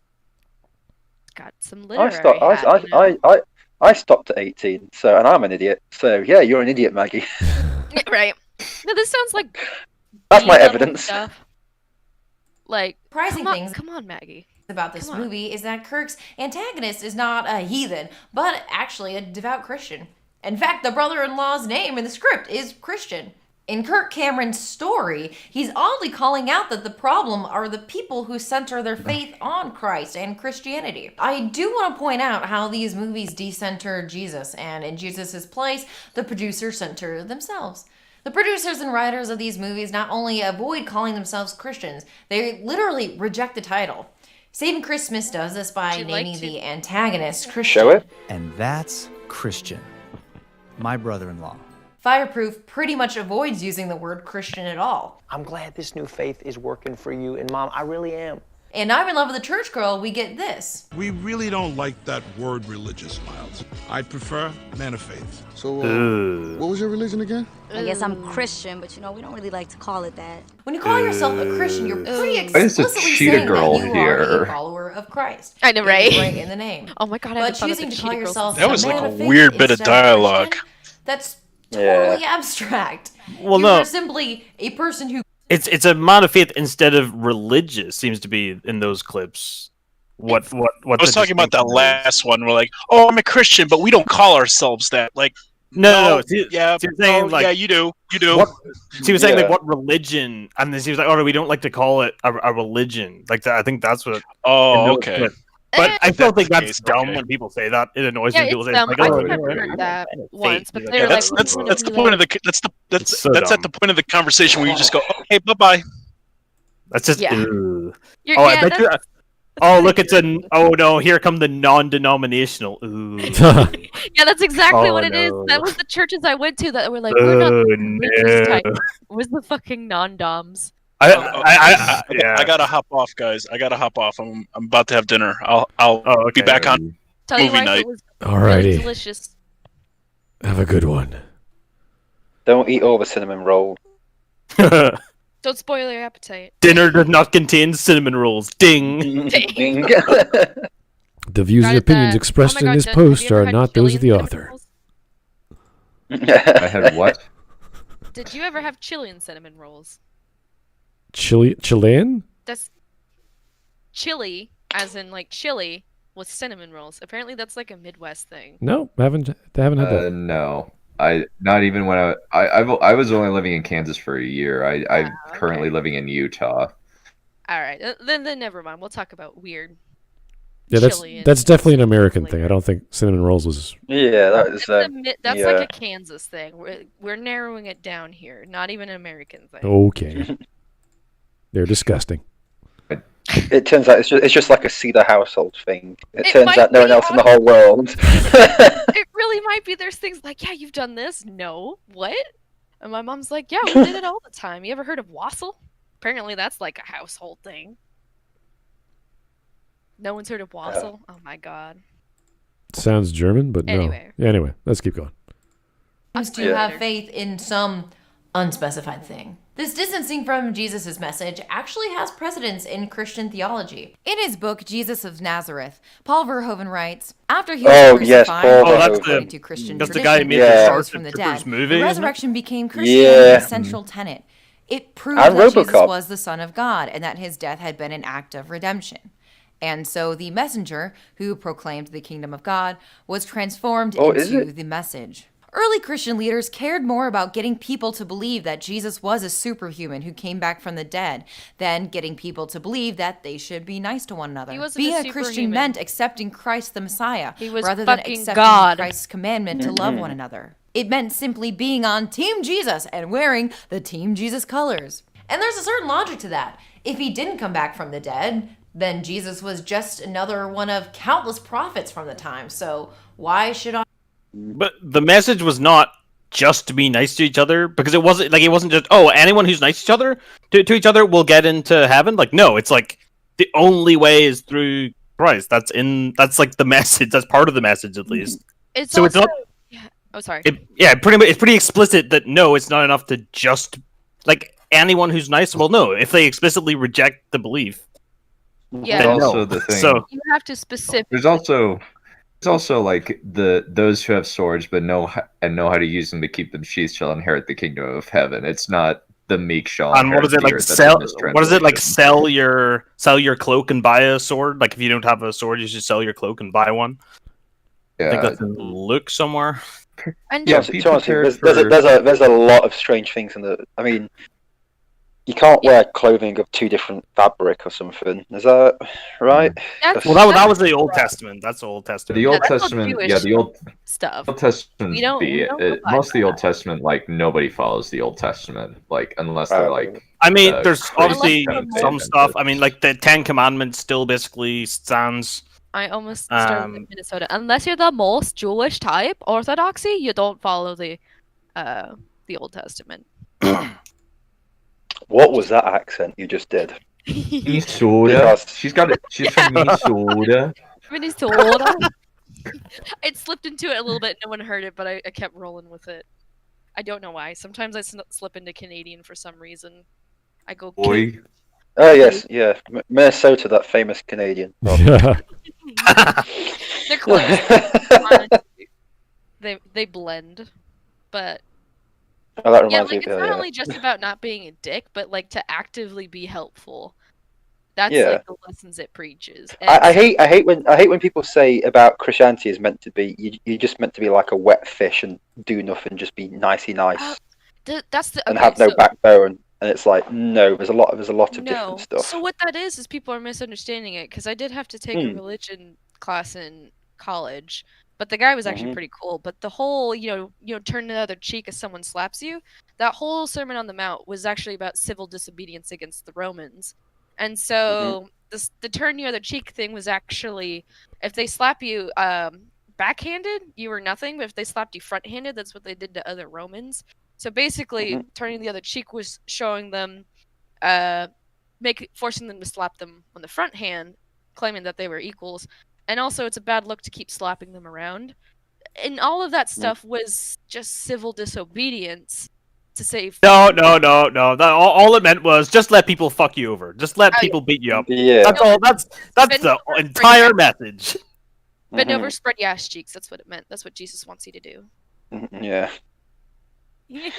got some literary. I stopped at 18. So, and I'm an idiot. So yeah, you're an idiot, Maggie. Right. No, this sounds like That's my B-level evidence. stuff. Like, surprising things come on, Maggie. about this movie is that Kirk's antagonist is not a heathen, but actually a devout Christian. In fact, the brother-in-law's name in the script is Christian. In Kirk Cameron's story, he's oddly calling out that the problem are the people who center their faith on Christ and Christianity. I do want to point out how these movies decenter Jesus, and in Jesus' place, the producers center themselves. The producers and writers of these movies not only avoid calling themselves Christians, they literally reject the title. Saving Christmas does this by naming the antagonist Christian. Show it. And that's Christian, my brother-in-law. Fireproof pretty much avoids using the word Christian at all. I'm glad this new faith is working for you, and Mom, I really am. And I'm in love with a church girl, we get this. We really don't like that word religious, Miles. I prefer man of faith. So, what was your religion again? I guess I'm Christian, but we don't really like to call it that. When you call yourself a Christian, you're pretty Why is the explicitly cheetah saying girl that you are here? a follower of Christ. I know, It right? is right in the name. Oh my god, I But haven't thought of choosing the to call cheetah girls. yourself That was a like man a of faith weird bit of instead dialogue. Christian, that's totally abstract. Well, you no. are simply a person who It's a man of faith instead of religious. Seems to be in those clips. What? I was talking about that last one. We're like, oh, I'm a Christian, but we don't call ourselves that. Like, No. yeah, she was saying, oh, like, yeah, you do. She was saying Yeah. like what religion, and then she was like, "Oh, we don't like to call it a religion." Like that, I think that's what. Oh, in those okay. clips. But I still think that's that's the case, dumb okay. when people say that. It annoys Yeah, me. People it's say, dumb. like, I "Oh, think I've you're heard that faith." once, but Like, they're Yeah, that's like, the point of the It's so that's at dumb. the point of the conversation where you just go, okay, bye. That's just. Yeah. Ew. You're- Oh, yeah, I bet you. Oh, look, it's an. Oh no, here come the non-denominational. Ooh. Yeah, that's exactly Oh, what it is. no. That was the churches I went to that were like, we're not Oh, religious type. no. It was the fucking non-doms. I gotta hop off, guys. I gotta hop off. I'm about to have dinner. I'll be back on Tell you movie why night. it was Alrighty. really delicious. Have a good one. Don't eat all the cinnamon roll. Don't spoil your appetite. Dinner does not contain cinnamon rolls. Ding. Ding. The views and opinions expressed in this post are not those of the author. I had what? Did you ever have Chilean cinnamon rolls? Chilean? That's chili, as in like chili, with cinnamon rolls. Apparently, that's like a Midwest thing. No, haven't had that. No. Not even when I was only living in Kansas for a year. I'm currently living in Utah. All right, then never mind. We'll talk about weird. Yeah, that's definitely an American thing. I don't think cinnamon rolls was. Yeah, that is. That's yeah. like a Kansas thing. We're narrowing it down here. Not even an American thing. Okay. They're disgusting. It turns out it's just like a Cedar household thing. It It turns might out no one be, else in the whole world. It really might be. There's things like, yeah, you've done this. No, what? And my mom's like, yeah, we did it all the time. You ever heard of wassail? Apparently, that's like a household thing. No one's heard of wassail? Oh my god. Sounds German, but no. Anyway. Yeah, anyway, let's keep going. to have faith in some unspecified thing. This distancing from Jesus' message actually has precedence in Christian theology. In his book, Jesus of Nazareth, Paul Verhoeven writes, after he was crucified, according to Christian tradition, rose from the dead, the resurrection became Christianity's central tenet. It proved that Jesus was the Son of God and that his death had been an act of redemption. And so the messenger, who proclaimed the kingdom of God, was transformed into the message. Early Christian leaders cared more about getting people to believe that Jesus was a superhuman who came back from the dead than getting people to believe that they should be nice to one another. Being a Christian meant accepting Christ the Messiah rather than accepting Christ's commandment to love one another. It meant simply being on Team Jesus and wearing the Team Jesus colors. And there's a certain logic to that. If he didn't come back from the dead, then Jesus was just another one of countless prophets from the time. So why should I? But the message was not just to be nice to each other, because it wasn't just, oh, anyone who's nice to each other will get into heaven. Like, no, it's like the only way is through Christ. That's like the message. That's part of the message, at least. It's so also, it's not. Yeah. Oh, sorry. It's pretty explicit that no, it's not enough to just like anyone who's nice. Well, no, if they explicitly reject the belief. Yeah. There's also the thing. So you have to specifically. There's also like those who have swords but know how to use them to keep them sheathed shall inherit the kingdom of heaven. It's not the meek shall. And what is it like? Sell your cloak and buy a sword. Like if you don't have a sword, you should sell your cloak and buy one. Yeah. I think that's in Luke somewhere. And yeah, there's a lot of strange things in the. I mean, you can't wear clothing of two different fabric or something. Is that right? That was the Old Testament. That's the Old Testament. The Old Testament, the Old stuff. Old Testament. Most of the Old Testament, like nobody follows the Old Testament, like unless they're like. I mean, there's obviously some stuff. I mean, like the Ten Commandments still basically stands. I almost started in Minnesota. Unless you're the most Jewish type, Orthodoxy, you don't follow the Old Testament. What was that accent you just did? Minnesota. She's got it. She's from Minnesota. Minnesota. It slipped into it a little bit. No one heard it, but I kept rolling with it. I don't know why. Sometimes I slip into Canadian for some reason. I go. Boy. Oh yes, yeah, Minnesota, that famous Canadian. They're close. They blend, but. Oh, that reminds me. It's not only just about not being a dick, but like to actively be helpful. That's like the lessons it preaches. I hate when people say about Christianity is meant to be you're just meant to be like a wet fish and do nothing, just be nicey nice. And have no backbone. And it's like no, there's a lot of different stuff. So what that is people are misunderstanding it, because I did have to take a religion class in college. But the guy was actually pretty cool. But the whole, turn the other cheek as someone slaps you, that whole Sermon on the Mount was actually about civil disobedience against the Romans. And so the turn the other cheek thing was actually, if they slap you backhanded, you were nothing. But if they slapped you front-handed, that's what they did to other Romans. So basically, turning the other cheek was showing them, forcing them to slap them on the front hand, claiming that they were equals. And also, it's a bad look to keep slapping them around. And all of that stuff was just civil disobedience to say... No. All it meant was just let people fuck you over. Just let people beat you up. Yeah. That's all. That's the entire message. Bend over, spread your ass cheeks. That's what it meant. That's what Jesus wants you to do. Yeah. Read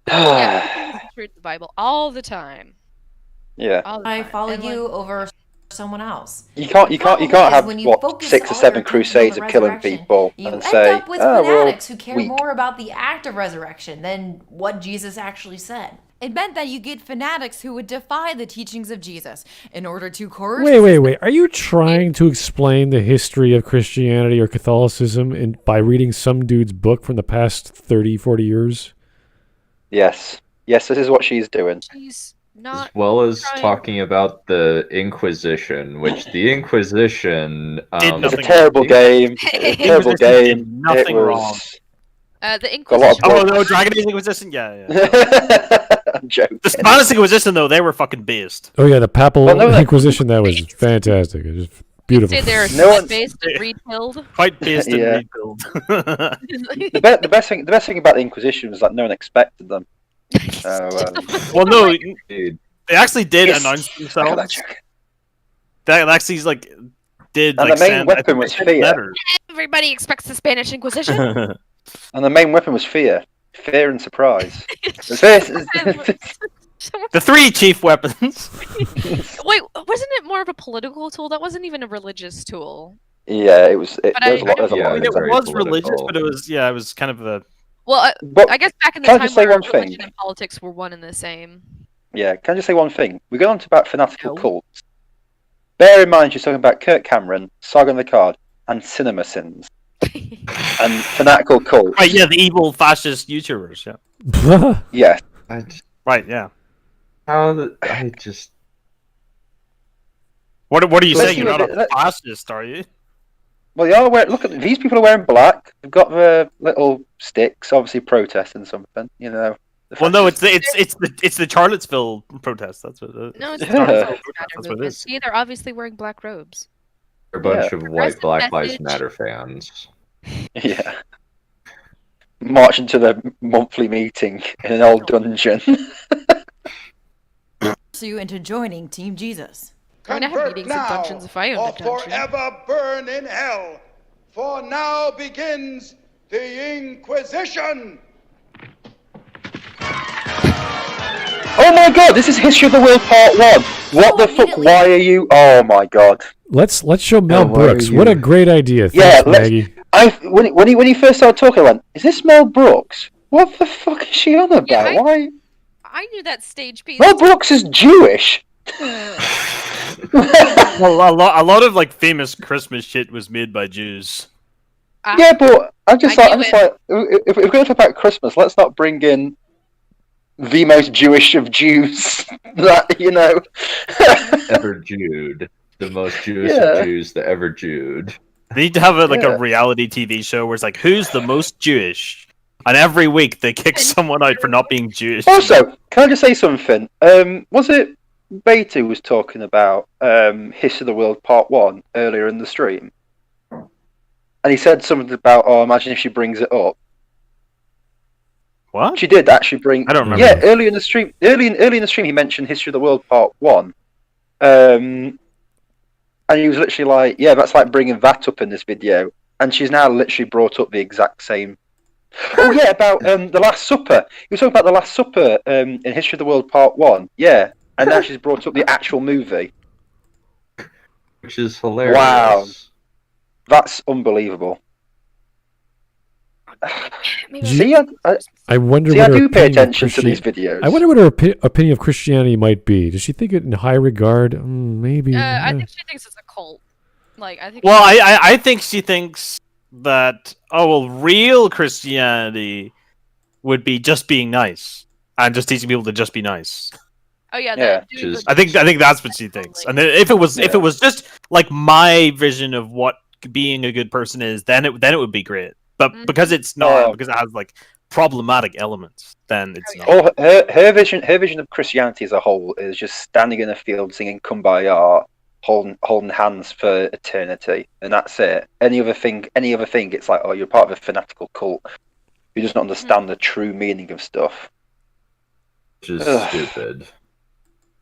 the Bible all the time. Yeah. I follow you over someone else. You can't have 6 or 7 crusades of killing people and say, end up with fanatics who care more about the act of resurrection than what Jesus actually said. It meant that you get fanatics who would defy the teachings of Jesus in order to coerce. Wait. Are you trying to explain the history of Christianity or Catholicism by reading some dude's book from the past 30, 40 years? Yes, this is what she's doing. She's not as well as talking about the Inquisition, which the Inquisition was a terrible game. Nothing wrong. The Inquisition. Oh no, Dragon Age Inquisition. Yeah. I'm joking. The Spanish Inquisition though, they were fucking based. Oh yeah, the Papal Inquisition, that was fantastic. It was beautiful. They're based and rebuild. Quite based and rebuild. The best thing about the Inquisition was that no one expected them. Well, no, Dude. they actually did Yes. announce I got that themselves. joke. That actually like did And like the main send, weapon was fear. letters. Everybody expects the Spanish Inquisition. And the main weapon was fear. Fear and surprise. The three chief weapons. Wait, wasn't it more of a political tool? That wasn't even a religious tool. Yeah, it was. But There's a lot. There's a I lot. mean, in it there. was religious, but it was it was kind of a. Well, But I guess back in the can I time just say where one thing? religion and politics were one and the same. Yeah, can I just say one thing? We're going on to about fanatical cults. Bear in mind, you're talking about Kirk Cameron, Saga on the Card, and Cinema Sins, and fanatical cults. Right, yeah, the evil fascist YouTubers. Yeah. Yeah. Right. Yeah. I just. What are you Let's saying? see You're what not a fascist, are you? Well, they are wearing. Look at these people are wearing black. They've got the little sticks, obviously protesting something. You know. Well, no, it's the Charlottesville protest. That's what. No, it's the Charlottesville Black protest. Matter That's what it movement. is. See, they're obviously wearing black robes. A bunch Yeah. of white Black Lives message. Matter fans. Yeah. Marching to the monthly meeting in an old dungeon. You into joining Team Jesus. I mean, I have meetings in dungeons if I owned or a dungeon. forever burn in hell. For now begins the Inquisition. Oh my god, this is History of the World Part 1. What the fuck? Why are you? Oh my god. Let's show Mel Oh, why are Brooks. you- What a great idea. Yeah, Thanks, Maggie. When he first started talking, I went, "Is this Mel Brooks? What the fuck is she on about? Why?" I knew that stage piece. Mel Brooks is Jewish. Well, a lot of like famous Christmas shit was made by Jews. Yeah, but I'm just I like, if we're going to talk about Christmas, let's not bring in the most Jewish of Jews. That you know, Ever Jewed. The most Jewish Yeah. of Jews that ever Jewed. They need to have a Yeah. reality TV show where it's like, who's the most Jewish? And every week they kick someone out for not being Jewish. Also, can I just say something? Was it Beta who was talking about History of the World Part 1 earlier in the stream? And he said something about, oh, imagine if she brings it up. What? She did actually bring. I don't remember. Yeah, early in the stream, he mentioned History of the World Part 1. And he was literally like, yeah, that's like bringing that up in this video. And she's now literally brought up the exact same. Oh yeah, about the Last Supper. He was talking about the Last Supper in History of the World Part 1. Yeah, and now she's brought up the actual movie. Which is hilarious. Wow, that's unbelievable. See, I wonder see, what I her do pay opinion of attention to these videos. I wonder what her opinion of Christianity might be. Does she think it in high regard? Maybe. I think she thinks it's a cult. Like I think. Well, I think she thinks that real Christianity would be just being nice and just teaching people to just be nice. Oh yeah, Yeah. I think that's what she thinks. And then if it was just like my vision of what being a good person is, then it would be great. But because it's not, because it has like problematic elements, then it's not. Oh, her vision of Christianity as a whole is just standing in a field singing "Kumbaya," holding hands for eternity, and that's it. Any other thing, it's like, oh, you're part of a fanatical cult who doesn't understand the true meaning of stuff. Which is stupid.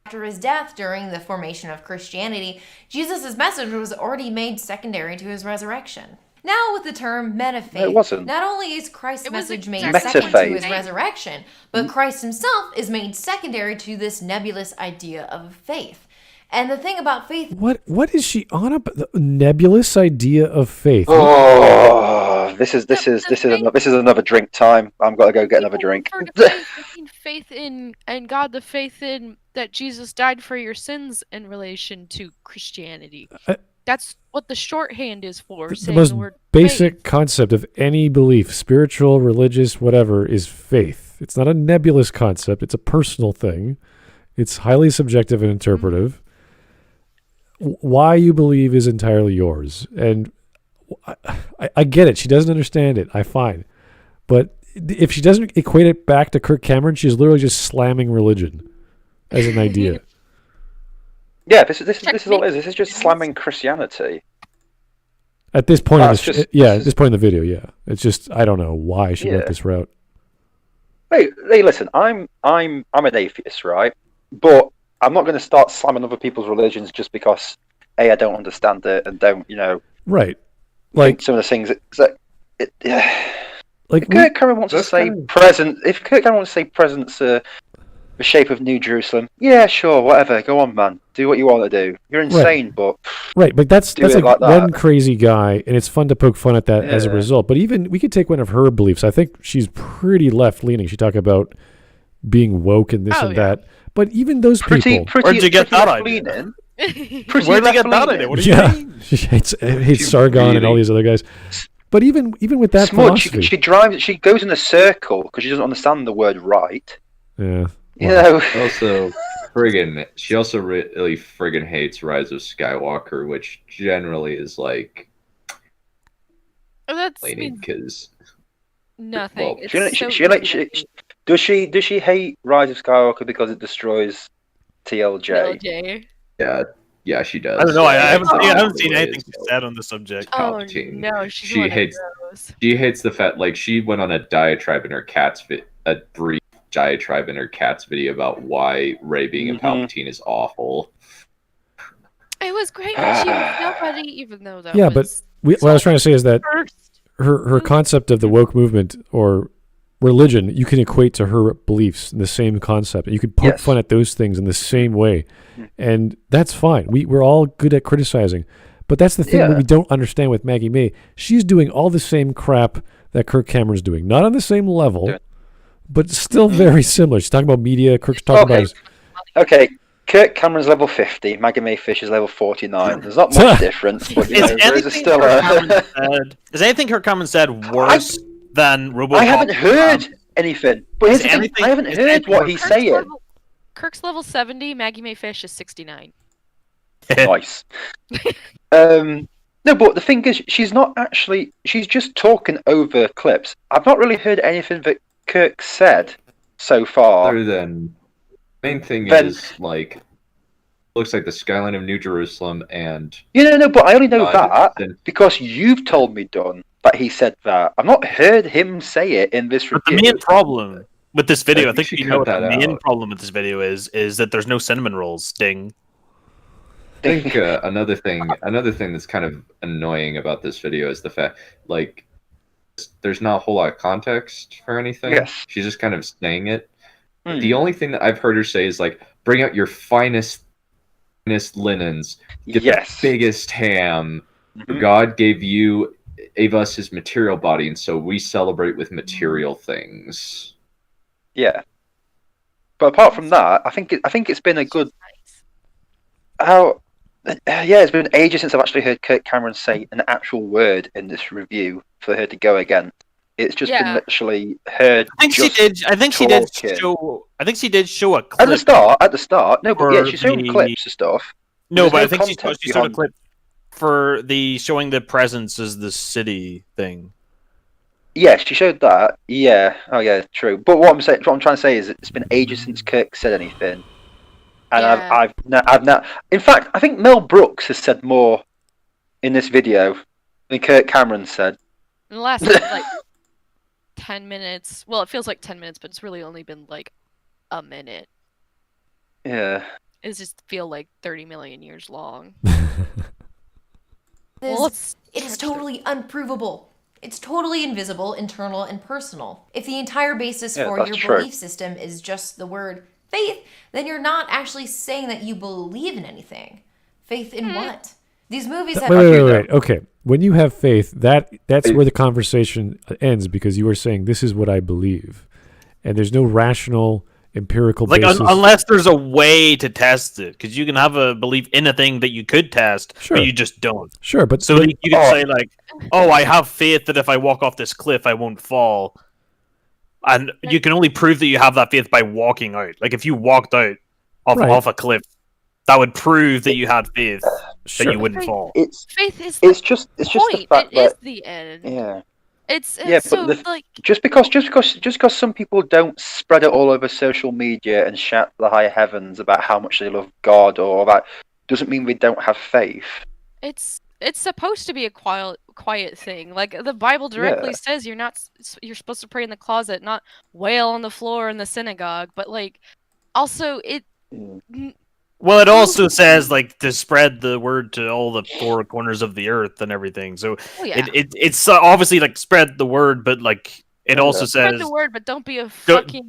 After his death during the formation of Christianity, Jesus' message was already made secondary to his resurrection. Now with the term metafaith, No, it wasn't. not only is Christ's message made Metafaith. second to his resurrection, but Christ himself is made secondary to this nebulous idea of faith. And the thing about faith... What is she on about? The nebulous idea of faith. Oh, this is another drink time. I'm got to go get another drink. Faith in and God, the faith in that Jesus died for your sins in relation to Christianity. That's what the shorthand is for. The saying most the word basic concept of any belief, spiritual, religious, whatever, is faith. It's not a nebulous concept. It's a personal thing. It's highly subjective and interpretive. Why you believe is entirely yours. And I get it. She doesn't understand it. fine. But if she doesn't equate it back to Kirk Cameron, she's literally just slamming religion as an idea. Yeah, this is all it is. This is just slamming Christianity. At this point, That's at this point in the video, yeah. It's just, I don't know why she went this route. Hey, listen. I'm an atheist, right? But I'm not going to start slamming other people's religions just because A, I don't understand it, and don't, right. Like some of the things. Like if Kirk Cameron wants to say present, if Kirk Cameron wants to say presents the shape of New Jerusalem, yeah, sure, whatever. Go on, man. Do what you want to do. You're insane, but but that's like that. One crazy guy, and it's fun to poke fun at that as a result. But even we could take one of her beliefs. I think she's pretty left leaning. She talked about being woke and this and that. But even those people, where'd you get that idea? Where'd you get that idea? What do you mean? She hates Sargon and all these other guys. But even with that philosophy, she goes in a circle because she doesn't understand the word right. Yeah. Also, she also really friggin' hates Rise of Skywalker, which generally is like. That's because nothing. Does she hate Rise of Skywalker because it destroys TLJ? Yeah, she does. I don't know. I haven't seen anything she said on the subject. Oh no, she hates the fact she went on a diatribe in her a brief diatribe in her Cats video about why Rey being a Palpatine is awful. It was great when she was nobody, even though that. Yeah, but what I was trying to say is that her concept of the woke movement or religion, you can equate to her beliefs in the same concept. You can poke fun at those things in the same way, and that's fine. We're all good at criticizing, but that's the thing that we don't understand with Maggie Mae. She's doing all the same crap that Kirk Cameron's doing, not on the same level, but still very similar. She's talking about media. Kirk's talking about his... Okay, Kirk Cameron's level 50. Maggie Mae Fish is level 49. There's not much difference. But, is anything Kirk Cameron said worse than RoboCop? I haven't heard anything. But here's the thing, I haven't heard what he's saying. Kirk's level 70. Maggie Mae Fish is 69. Nice. No, but the thing is, she's just talking over clips. I've not really heard anything that Kirk said so far. Other than main thing is looks like the skyline of New Jerusalem and no, but I only know that because you've told me, Dunn, that he said that. I've not heard him say it in this review. But the main problem with this video, I think you know what the main problem with this video is that there's no cinnamon rolls. Ding. I think another thing that's kind of annoying about this video is the fact there's not a whole lot of context for anything. Yes. She's just kind of saying it. The only thing that I've heard her say is bring out your finest linens, get the biggest ham. God gave us his material body, and so we celebrate with material things. Yeah. But apart from that, I think it's been a good it's been ages since I've actually heard Kirk Cameron say an actual word in this review for her to go again. It's just been literally heard. I think she did show a clip at the start. No, but she's showing clips of stuff. No, but I think she showed a clip for the showing the presence as the city thing. Yeah, she showed that. Yeah. Oh, yeah, true. But what I'm trying to say is it's been ages since Kirk said anything. And I've not. In fact, I think Mel Brooks has said more in this video than Kirk Cameron said. In the last 10 minutes. Well, it feels like 10 minutes, but it's really only been a minute. Yeah. It just feel like 30 million years long. It is totally unprovable. It's totally invisible, internal, and personal. If the entire basis for your belief system is just the word faith, then you're not actually saying that you believe in anything. Faith in what? These movies have... Wait. Okay. When you have faith, that's where the conversation ends, because you are saying, this is what I believe. And there's no rational, empirical basis. Unless there's a way to test it. Because you can have a belief in a thing that you could test, but you just don't. Sure, but... So you can say, I have faith that if I walk off this cliff, I won't fall. And you can only prove that you have that faith by walking out. If you walked out off a cliff, that would prove that you had faith that you wouldn't fall. Faith is just the fact that is the end. Yeah. It's so just because some people don't spread it all over social media and shout to the high heavens about how much they love God or about doesn't mean we don't have faith. It's supposed to be a quiet thing. Like the Bible directly says you're supposed to pray in the closet, not wail on the floor in the synagogue. But like, also it. Well, it also says like to spread the word to all the four corners of the earth and everything. So it's obviously like spread the word, but like it also says spread the word, but don't be a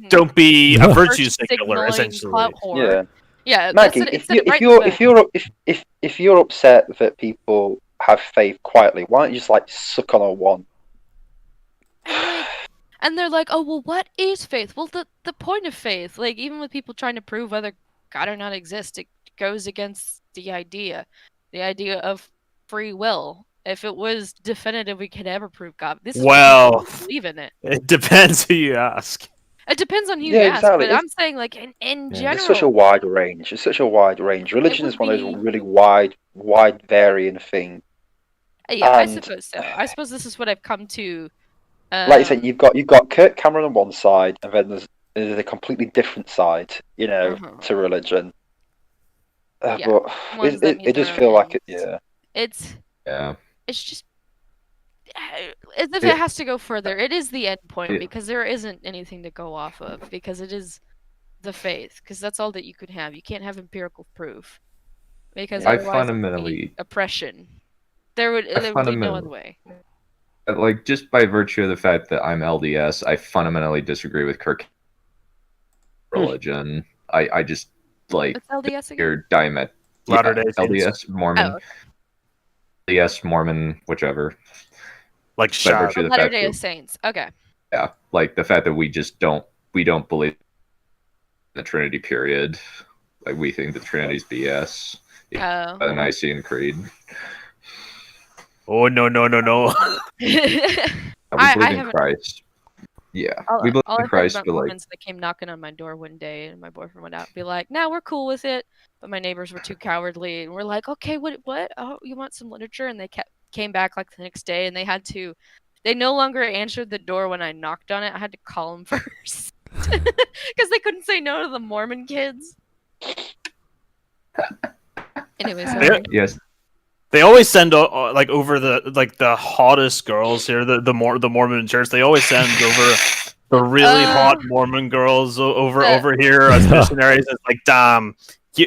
don't be a virtue signaler, essentially. Yeah, Maggie, if you're upset that people have faith quietly, why don't you just like suck on a one? And they're like, oh well, what is faith? Well, the point of faith, like even with people trying to prove whether God or not exists, it goes against the idea of free will. If it was definitive, we could ever prove God. This is what people believe in it. It depends who you ask. It depends on who you ask, but I'm saying like in general. It's such a wide range. Religion is one of those really wide varying thing. Yeah, I suppose so. I suppose this is what I've come to. Like you said, you've got Kirk Cameron on one side, and then there's a completely different side, to religion. But it does feel like it. Yeah. It's just as if it has to go further. It is the end point because there isn't anything to go off of because it is the faith because that's all that you could have. You can't have empirical proof because otherwise it would be oppression. There would be no other way. Like just by virtue of the fact that I'm LDS, I fundamentally disagree with Kirk. Religion. I just like your diamet. Latter-day LDS Mormon. LDS Mormon, whichever. Like Latter-day Saints. Okay. Yeah, like the fact that we don't believe in the Trinity. Period. Like we think the Trinity's BS. By the Nicene Creed. Oh no! We believe in Christ. Yeah, we believe in Christ. But Mormons that came knocking on my door one day, and my boyfriend went out and be like, "Nah, we're cool with it." But my neighbors were too cowardly, and we're like, "Okay, what? Oh, you want some literature?" And they came back like the next day, and they no longer answered the door when I knocked on it. I had to call them first because they couldn't say no to the Mormon kids. Anyways, yes. They always send like over the hottest girls here, the Mormon church. They always send over the really hot Mormon girls over here as missionaries. It's like, damn, you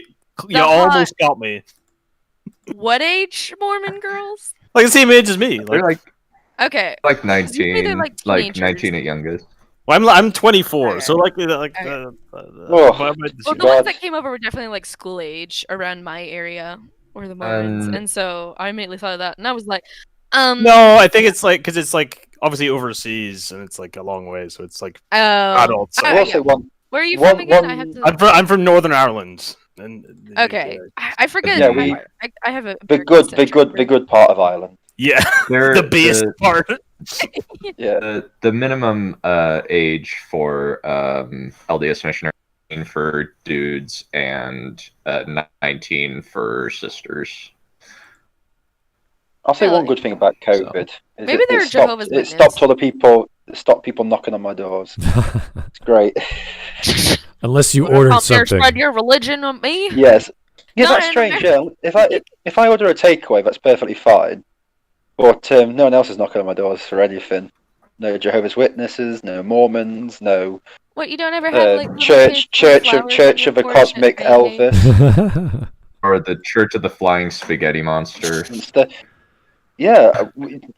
almost got me. What age Mormon girls? Like the same age as me. They're like okay, like 19, like 19 at youngest. Well, I'm 24, so like well, the ones that came over were definitely like school age around my area. Or the Mormons, and so I immediately thought of that, and I was like, No, I think it's like because it's like obviously overseas, and it's like a long way, so it's like adults. So. Where are you from again? I'm from Northern Ireland. Okay, I forget. Yeah, I have a the good part of Ireland. Yeah, the best part. Yeah, the minimum age for LDS missionary for dudes and 19 for sisters. I'll say one good thing about COVID. Maybe they're Jehovah's Witness. It stopped people knocking on my doors. It's great. Unless you ordered something. Spread your religion on me. Yes. Yeah, that's strange. Yeah, if I order a takeaway, that's perfectly fine. But no one else is knocking on my doors for anything. No Jehovah's Witnesses, no Mormons, no. What, you don't ever have like Church of the Cosmic Elvis, or the Church of the Flying Spaghetti Monster. Yeah,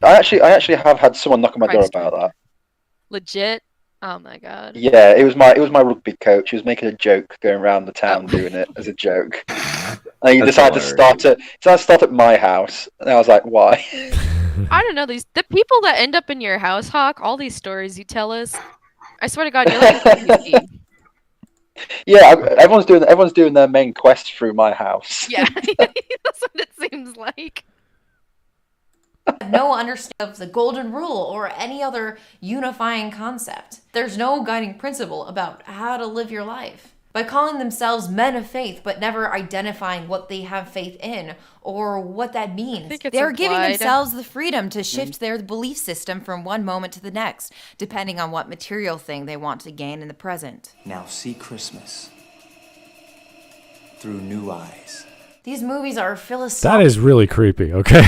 I actually have had someone knock on my door about that. Legit. Oh my god. Yeah, it was my rugby coach. He was making a joke going around the town doing it as a joke. And he decided to start at my house, and I was like, why? I don't know, the people that end up in your house, Hawk, all these stories you tell us, I swear to God, you're like a Yeah, everyone's doing their main quest through my house. Yeah, that's what it seems like. No understanding of the golden rule or any other unifying concept. There's no guiding principle about how to live your life. By calling themselves men of faith, but never identifying what they have faith in or what that means, they're giving themselves the freedom to shift their belief system from one moment to the next, depending on what material thing they want to gain in the present. Now see Christmas through new eyes. These movies are philosophical. That is really creepy. Okay.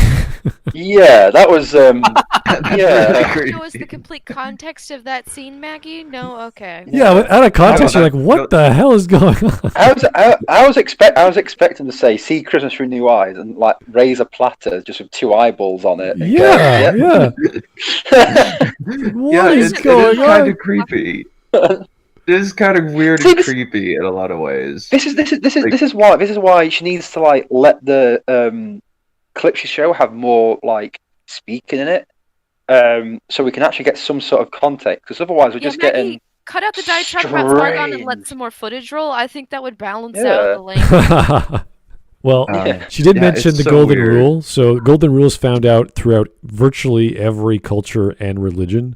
Yeah, that was yeah. Show us the complete context of that scene, Maggie. No, okay. Yeah, but out of context, you're like, what the hell is going on? I was expecting to say, "See Christmas through new eyes," and like raise a platter just with 2 eyeballs on it. Yeah. What is going on? Kind of creepy. It is kind of weird and creepy in a lot of ways. This is why she needs to like let the clips she show have more like speaking in it, so we can actually get some sort of context. Because otherwise, we're just Maggie, getting cut out the diatribe about Sargon and let some more footage roll. I think that would balance out the length. Well, she did mention the golden rule. So golden rule is found out throughout virtually every culture and religion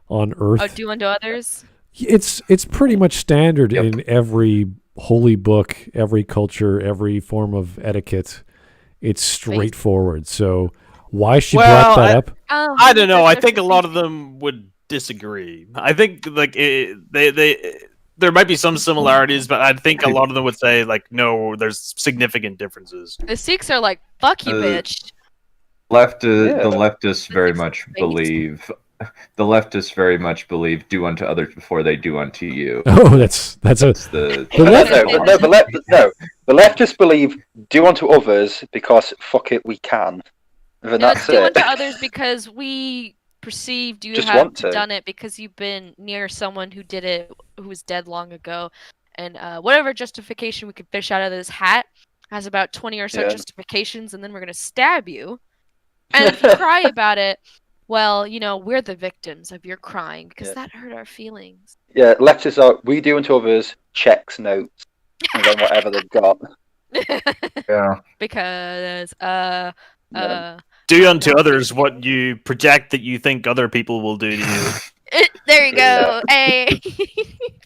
on Earth. Oh, do unto others. It's pretty much standard in every holy book, every culture, every form of etiquette. It's straightforward. So why she brought that up? I don't know. I think a lot of them would disagree. I think like there might be some similarities, but I think a lot of them would say like, no, there's significant differences. The Sikhs are like, fuck you, bitch. The leftists very much believe. The leftists very much believe do unto others before they do unto you. Oh, that's the leftists believe do unto others because fuck it, we can. And that's do it. unto others because we perceived you Just have want to. done it because you've been near someone who did it, who was dead long ago, and whatever justification we could fish out of this hat has about 20 or so justifications, and then we're gonna stab you. And if you cry about it, well, you know, we're the victims of your crying because that hurt our feelings. Yeah, leftists are we do unto others, checks, notes, and then whatever they've got. Yeah. Because do unto others what you project that you think other people will do to you. There you go. Hey,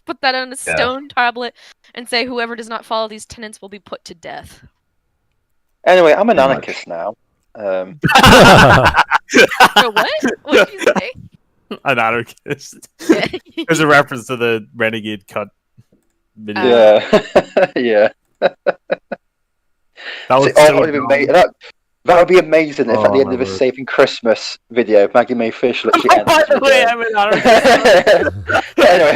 put that on a stone tablet and say whoever does not follow these tenets will be put to death. Anyway, I'm an anarchist now. So what? What did you say? An anarchist. There's a reference to the Renegade Cut video. Yeah. That was that would be amazing if at the end of a Saving Christmas video, Maggie Mae Fish literally ends. By the way, I'm an anarchist. anyway,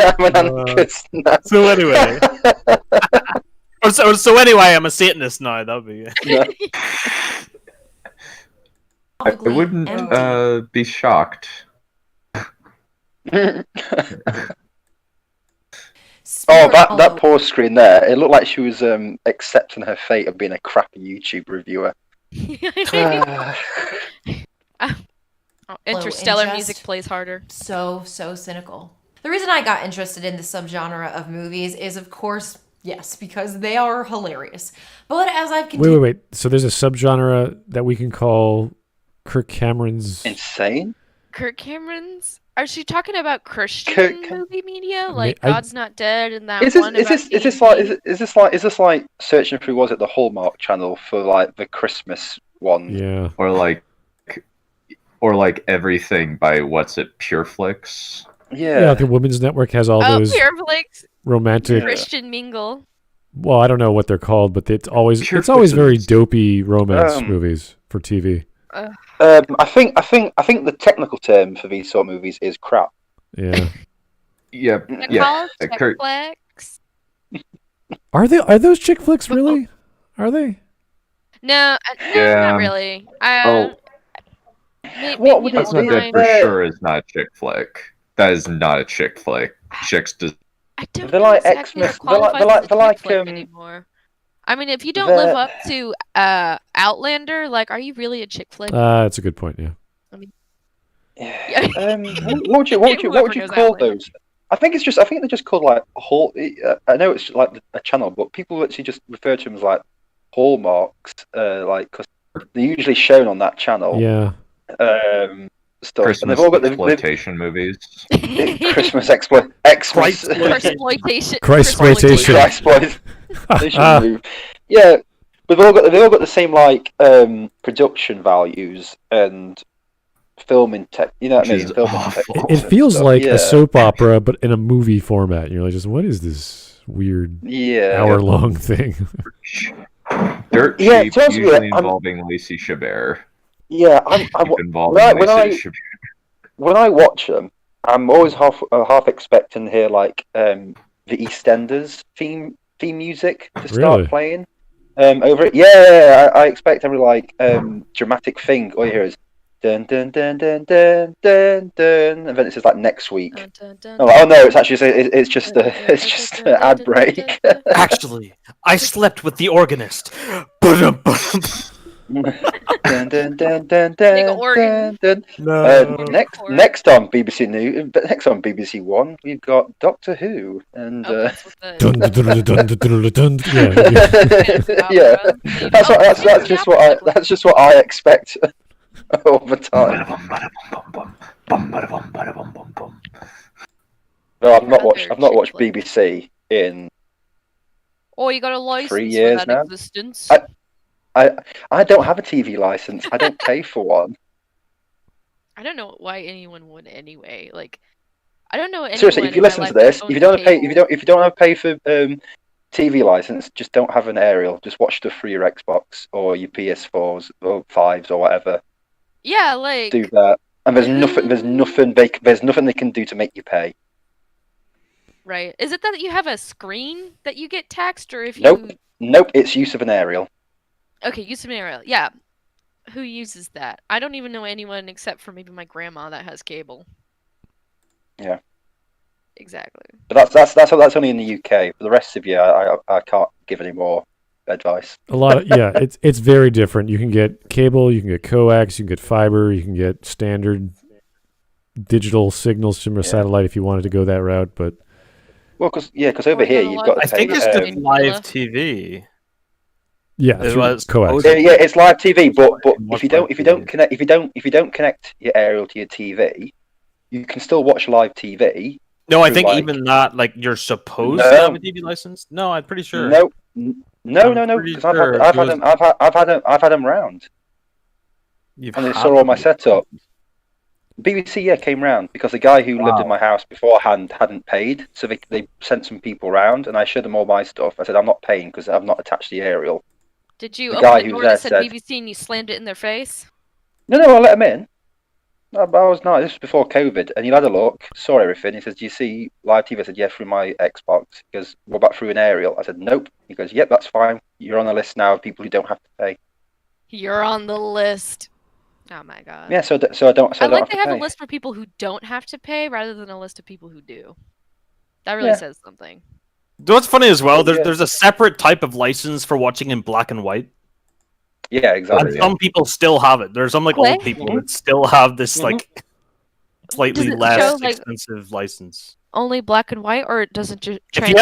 I'm an anarchist now. So anyway. So anyway, I'm a Satanist now. That would be good. I wouldn't be shocked. That pause screen there, it looked like she was accepting her fate of being a crappy YouTube reviewer. Interstellar music plays harder. So cynical. The reason I got interested in the subgenre of movies is, of course, yes, because they are hilarious. But as I've continued... Wait. So there's a subgenre that we can call Kirk Cameron's... Insane? Kirk Cameron's? Are she talking about Christian movie media, like God's Not Dead and that one? Is this like searching through? Was it the Hallmark Channel for like the Christmas one? Yeah, or like everything by Pureflix? Yeah. The Women's Network has all those Pureflix, romantic Christian mingle. Well, I don't know what they're called, but it's always very dopey romance movies for TV. I think the technical term for these sort of movies is crap. Yeah. Yeah. Chick flicks. Are those chick flicks really? Are they? No, not really. What would it be? For sure is not a chick flick. That is not a chick flick. Chicks just. They're like Xmas. They're like anymore. I mean, if you don't live up to Outlander, like, are you really a chick flick? That's a good point. Yeah. I mean, what would you call those? I think they're just called like I know it's like a channel, but people actually just refer to them as like hallmarks, like because they're usually shown on that channel. Yeah. Stuff. Christmas and they've all got exploitation movies. Christmas exploitation. Yeah, but they've all got the same like production values and filming tech. You know what I mean? It feels like a soap opera, but in a movie format. And you're like, what is this weird hour-long thing? Dirt cheap, usually involving Lacey Chabert. Yeah, when I watch them, I'm always half expecting to hear like the EastEnders theme music to start playing over it. Yeah, I expect every like dramatic thing. All you hear is dun dun dun dun dun dun dun, and then it says like next week. Oh no, it's actually it's just an ad break. Actually, I slept with the organist. Dun, dun, dun, dun, dun, dun, dun. Next on BBC News, next on BBC One, we've got Doctor Who, and yeah, that's just what I expect all the time. No, I've not watched BBC in you got a license 3 years for that now. existence. I don't have a TV license. I don't pay for one. I don't know why anyone would anyway. Like, I don't know anyone. Seriously, if you listen to this, if you don't pay, if you don't have to pay for TV license, just don't have an aerial. Just watch stuff through your Xbox or your PS4s or 5s or whatever. Yeah, like do that. And there's nothing they can do to make you pay. Right. Is it that you have a screen that you get taxed, or if Nope. It's use of an aerial. Okay, use of an aerial. Yeah. Who uses that? I don't even know anyone except for maybe my grandma that has cable. Yeah. Exactly. But that's only in the UK. For the rest of you, I can't give any more advice. It's very different. You can get cable, you can get coax, you can get fiber, you can get standard digital signals from a satellite if you wanted to go that route. But because over here you've got. I think it's just live TV. Yeah, coax. Yeah, it's live TV, but if you don't connect your aerial to your TV, you can still watch live TV. No, I think even that, like, you're supposed to have a TV license. No, I'm pretty sure. No, because I've had them round. And they saw all my setup. BBC came round because the guy who lived in my house beforehand hadn't paid, so they sent some people round, and I showed them all my stuff. I said I'm not paying because I've not attached the aerial. Did you open the door that said BBC and you slammed it in their face? No, I let him in. I was not. This was before COVID, and he had a look, saw everything. He says, "Do you see live TV?" I said, "Yeah, through my Xbox." He goes, "What about through an aerial?" I said, "Nope." He goes, "Yep, that's fine. You're on the list now of people who don't have to pay." You're on the list. Oh my god. Yeah, so I don't. I like they have a list for people who don't have to pay rather than a list of people who do. That really says something. What's funny as well, there's a separate type of license for watching in black and white. Yeah, exactly. And some people still have it. There's some old people that still have this slightly less expensive license. Only black and white, or does it just? If you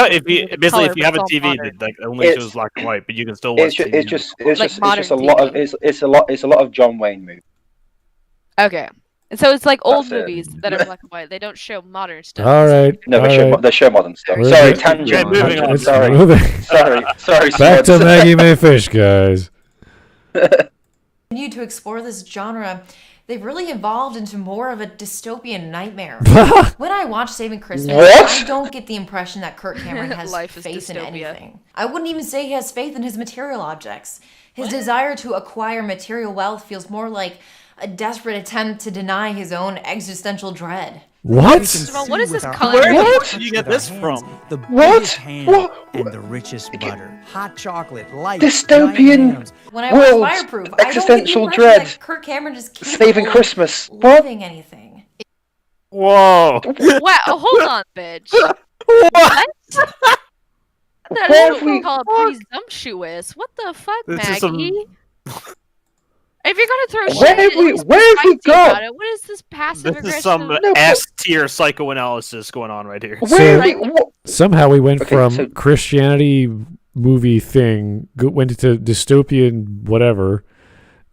have a TV that only shows black and white, but you can still watch. It's just a lot of John Wayne movies. Okay. And so it's like old movies that are black and white. They don't show modern stuff. All right. No, they show modern stuff. Sorry, tangent. Moving on. Sorry. Back to Maggie Mae Fish, guys. Continue to explore this genre. They've really evolved into more of a dystopian nightmare. When I watch Saving Christmas, I don't get the impression that Kirk Cameron has faith in anything. I wouldn't even say he has faith in his material objects. His desire to acquire material wealth feels more like a desperate attempt to deny his own existential dread. What? What is this color? Where did you get this from? The biggest ham and the richest butter, hot chocolate, lights, dystopian when I watch Fireproof, existential I don't get the dread. that Kirk Cameron just keeps Saving Christmas. Living anything. Whoa! Wow! Hold on, bitch. What? That is what we call presumptuous. What the fuck, Maggie? If you're gonna throw shit, where have we gone? What is this passive aggression? This is some S-tier psychoanalysis going on right here. Somehow we went from Christianity movie thing, went into dystopian whatever,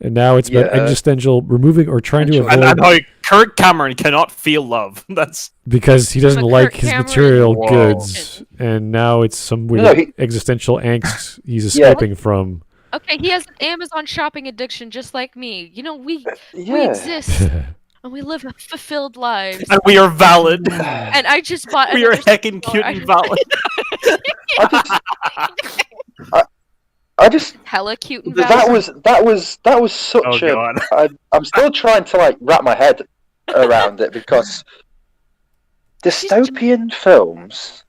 and now it's about existential, removing or trying to avoid. And how Kirk Cameron cannot feel love. That's because he doesn't like his material goods, and now it's some weird existential angst he's escaping from. Okay, he has an Amazon shopping addiction just like me. You know, we exist and we live fulfilled lives. And we are valid. And I just bought. We are heckin' cute and valid. hella cute and that was such I'm still trying to like wrap my head around it because dystopian films.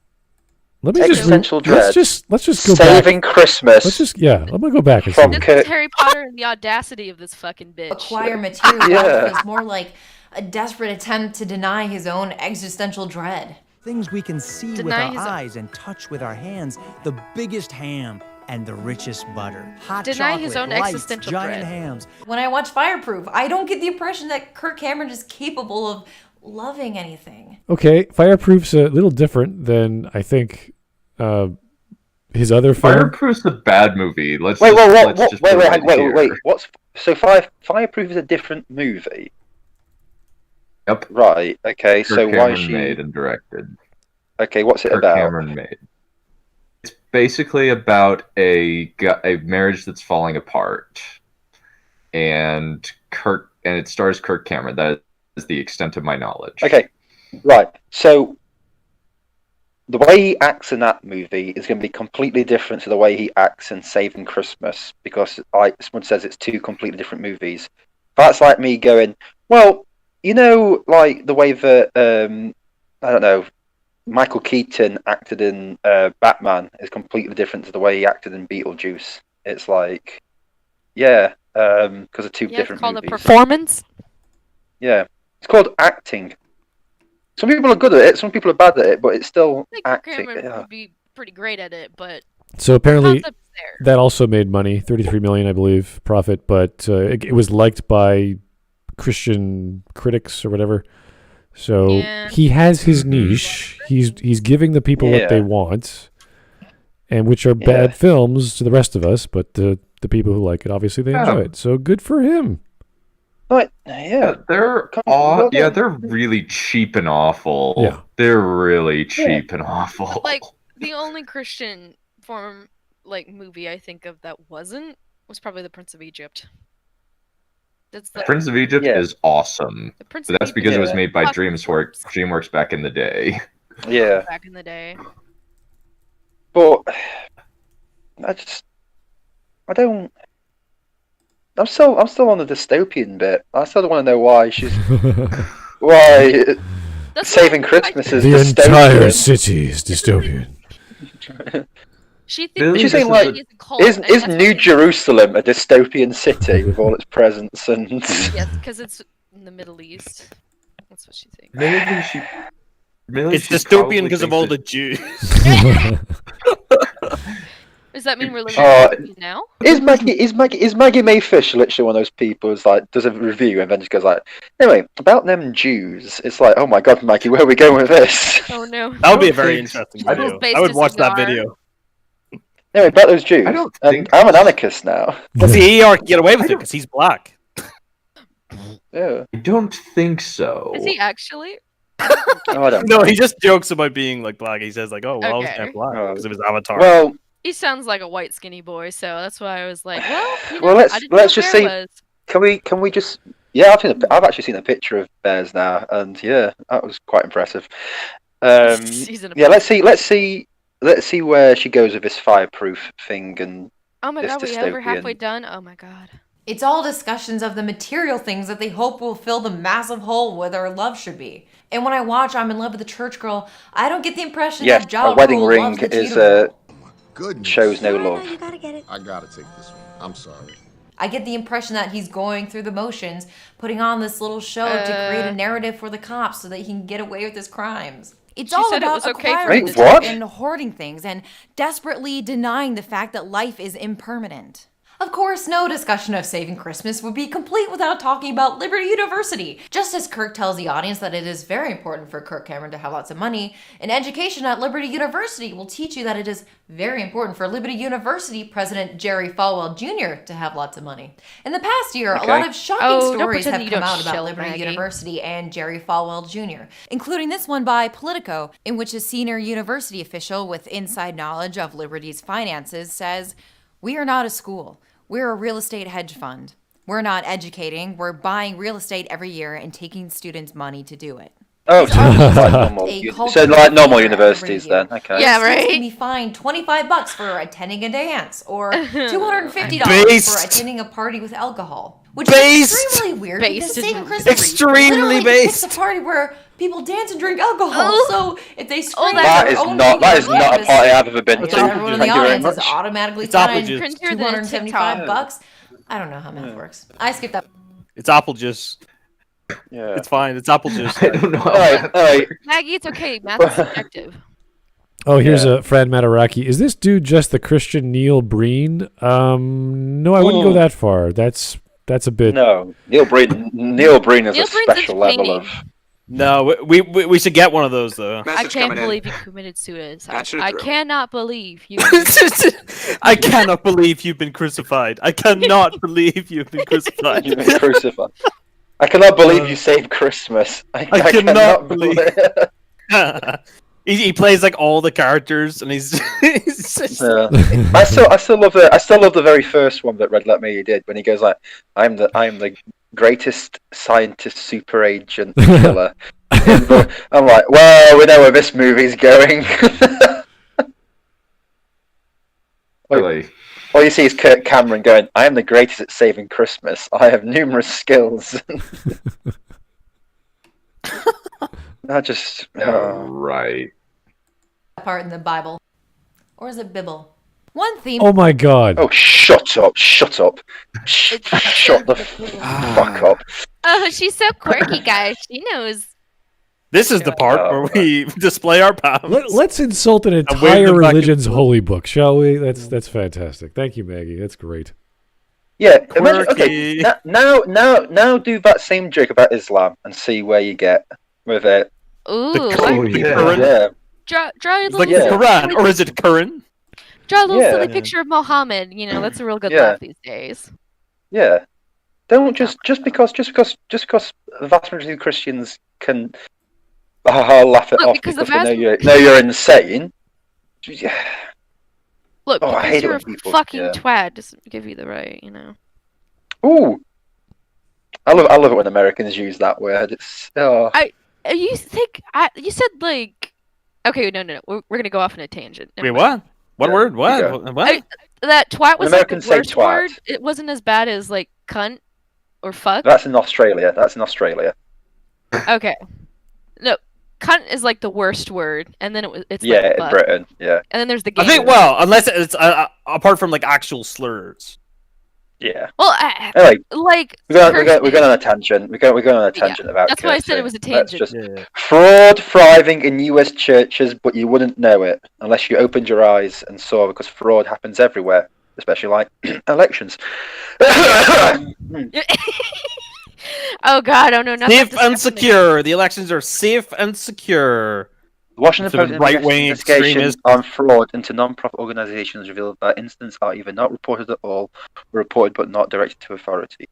Let me Existential dread. Let's just go Saving back. Christmas. I'm gonna go back and from see This is Harry Potter and the audacity of this fucking bitch. Acquire material is more like a desperate attempt to deny his own existential dread. Things we can see with our eyes and touch with our hands. The biggest ham and the richest butter. Hot Deny chocolate, his own lights, existential giant dread. hams. When I watch Fireproof, I don't get the impression that Kirk Cameron is capable of loving anything. Okay, Fireproof's a little different than I think his other film. Fireproof's a bad movie. Wait. What's so Fireproof is a different movie? Yep. Right. Okay. So Kirk why is Cameron she made and directed? Okay. What's it Kirk about? Cameron made. It's basically about a marriage that's falling apart, and it stars Kirk Cameron. That is the extent of my knowledge. Okay. Right. So the way he acts in that movie is going to be completely different to the way he acts in Saving Christmas because someone says it's two completely different movies. That's like me going, well, you know, like the way that I don't know, Michael Keaton acted in Batman is completely different to the way he acted in Beetlejuice. It's like, because of two different it's called movies. a performance. Yeah, it's called acting. Some people are good at it, some people are bad at it, but it's still acting. Cameron would be pretty great at it, but so apparently that also made money, 33 million, I believe, profit, but it was liked by Christian critics or whatever. So he has his niche. He's giving the people what they want, and which are bad films to the rest of us, but the people who like it, obviously they enjoy it. So good for him. But they're really cheap and awful. Yeah. They're really cheap and awful. But, like, the only Christian form movie I think of that was probably The Prince of Egypt. Prince of Egypt is awesome. But that's because it was made by DreamWorks back in the day. Yeah. Back in the day. But I'm still on the dystopian bit. I still want to know why Saving Christmas is the dystopian. entire city is dystopian. She's saying is New Jerusalem a dystopian city with all its presents and? Yes, because it's in the Middle East. That's what she thinks. It's dystopian because of all the Jews. Does that mean we're living in now? Is Maggie Mae Fish literally one of those people who's like does a review and then just goes like, anyway, about them Jews? It's like, oh my god, Maggie, where are we going with this? Oh no. That would be a very interesting video. I would watch that video. Anyway, about those Jews. I'm an anarchist now. Well, see, he can get away with it because he's black. Yeah. I don't think so. Is he actually? No, I don't. No, he just jokes about being like black. He says like, "Oh, well, I was kind of black because of his avatar." Well, he sounds like a white skinny boy, so that's why I was like, well, let's just see. Can we just? Yeah, I've actually seen a picture of Bears now, and that was quite impressive. Let's see where she goes with this fireproof thing and. Oh my god, we're halfway done. Oh my god. It's all discussions of the material things that they hope will fill the massive hole where their love should be. And when I watch I'm in Love with a Church Girl, I don't get the impression that Ja a wedding Rule ring loves the is Cheetah shows no love. You gotta get it. I gotta take this one. I'm sorry. I get the impression that he's going through the motions, putting on this little show to create a narrative for the cops so that he can get away with his crimes. It's all about acquiring stuff and hoarding things and desperately denying the fact that life is impermanent. Of course, no discussion of Saving Christmas would be complete without talking about Liberty University. Just as Kirk tells the audience that it is very important for Kirk Cameron to have lots of money, an education at Liberty University will teach you that it is very important for Liberty University President Jerry Falwell Jr. to have lots of money. In the past year, a lot of shocking stories have come out about Liberty University and Jerry Falwell Jr., including this one by Politico, in which a senior university official with inside knowledge of Liberty's finances says, "We are not a school. We're a real estate hedge fund. We're not educating. We're buying real estate every year and taking students' money to do it." Oh, so like normal universities then. Okay. Yeah, right. Can be fined $25 for attending a dance, or $250 for attending a party with alcohol. Which is extremely weird because Saving Christmas extremely based. It's a party where people dance and drink alcohol. So if they scream that is not a party I've ever been to. Everyone in the audience is automatically fined Printer the $275. I don't know how math works. I skipped that. It's apple juice. Yeah. It's fine. It's apple juice. I don't know. All right. Maggie, it's okay. Math is subjective. Oh, here's a Fran Mataraki. Is this dude just the Christian Neil Breen? No, I wouldn't go that far. That's a bit. No, Neil Breen is a special level of. No, we should get one of those though. I can't believe you committed suicide. I cannot believe you. I cannot believe you've been crucified. I cannot believe you've been crucified. You've been crucified. I cannot believe you saved Christmas. I cannot believe. He plays like all the characters, and he's. I still love the very first one that Red Let Me did when he goes like, "I'm the greatest scientist, super agent, killer." I'm like, well, we know where this movie's going. Really? All you see is Kirk Cameron going, "I am the greatest at saving Christmas. I have numerous skills." I just right. Part in the Bible, or is it Bible? One theme. Oh my God! Oh, shut up! Shut the fuck up! Oh, she's so quirky, guys. She knows. This is the part where we display our powers. Let's insult an entire religion's holy book, shall we? That's fantastic. Thank you, Maggie. That's great. Yeah. Imagine, okay. Now do that same joke about Islam and see where you get with it. Ooh. Yeah. Draw a little like the Quran, or is it Quran? Draw a little silly picture of Muhammad. You know, that's a real good laugh these days. Yeah. Don't just because the vast majority of Christians can laugh it off because they know you're insane. Look, I hate you're it when people, fucking twat doesn't give you the right, you know. Ooh. I love it when Americans use that word. It's you think you said like okay, no. We're gonna go off on a tangent. Wait, what? What word? What? That twat was like the Americans say worst twat. word. It wasn't as bad as like cunt or fuck. That's in Australia. Okay. No, cunt is like the worst word, and then it's yeah, like in fuck. Britain, yeah. And then there's the gay I think word. unless it's apart from like actual slurs. Yeah. Well, anyway, like we're going on a tangent. We're going on a tangent about. That's why I said it was a tangent. Fraud thriving in U.S. churches, but you wouldn't know it unless you opened your eyes and saw, because fraud happens everywhere, especially like elections. Oh God! Oh no! Safe and secure. The elections are safe and secure. The Washington Post right-wing investigation on fraud into non-profit organizations revealed that incidents are either not reported at all, or reported but not directed to authority.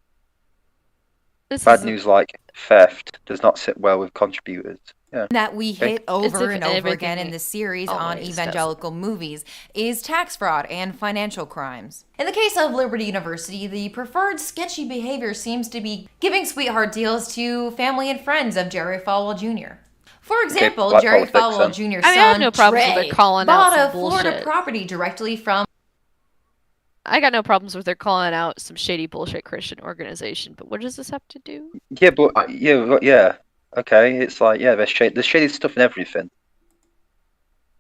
Bad news like theft does not sit well with contributors. Yeah. That we hit over and over again in the series on evangelical movies is tax fraud and financial crimes. In the case of Liberty University, the preferred sketchy behavior seems to be giving sweetheart deals to family and friends of Jerry Falwell Jr. For example, Jerry Falwell Jr.'s son, I have no problem with Trey, their calling bought out a some Florida bullshit. property directly from. I got no problems with their calling out some shady bullshit Christian organization, but what does this have to do? Yeah, but okay, it's like there's shady stuff in everything.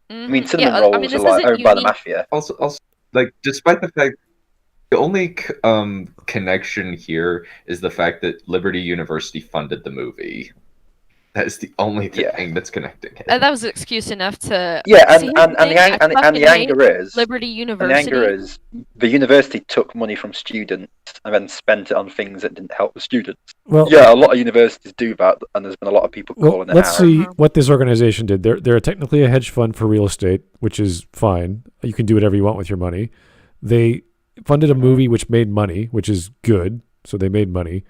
I mean, cinnamon rolls are like owned by the mafia. Also, like, despite the fact, the only connection here is the fact that Liberty University funded the movie. That is the only thing that's connecting it. That was excuse enough to. And the anger is Liberty University. And the anger is the university took money from students and then spent it on things that didn't help the students. Well, a lot of universities do that, and there's been a lot of people calling it out. Let's see what this organization did. They're technically a hedge fund for real estate, which is fine. You can do whatever you want with your money. They funded a movie which made money, which is good. So they made money.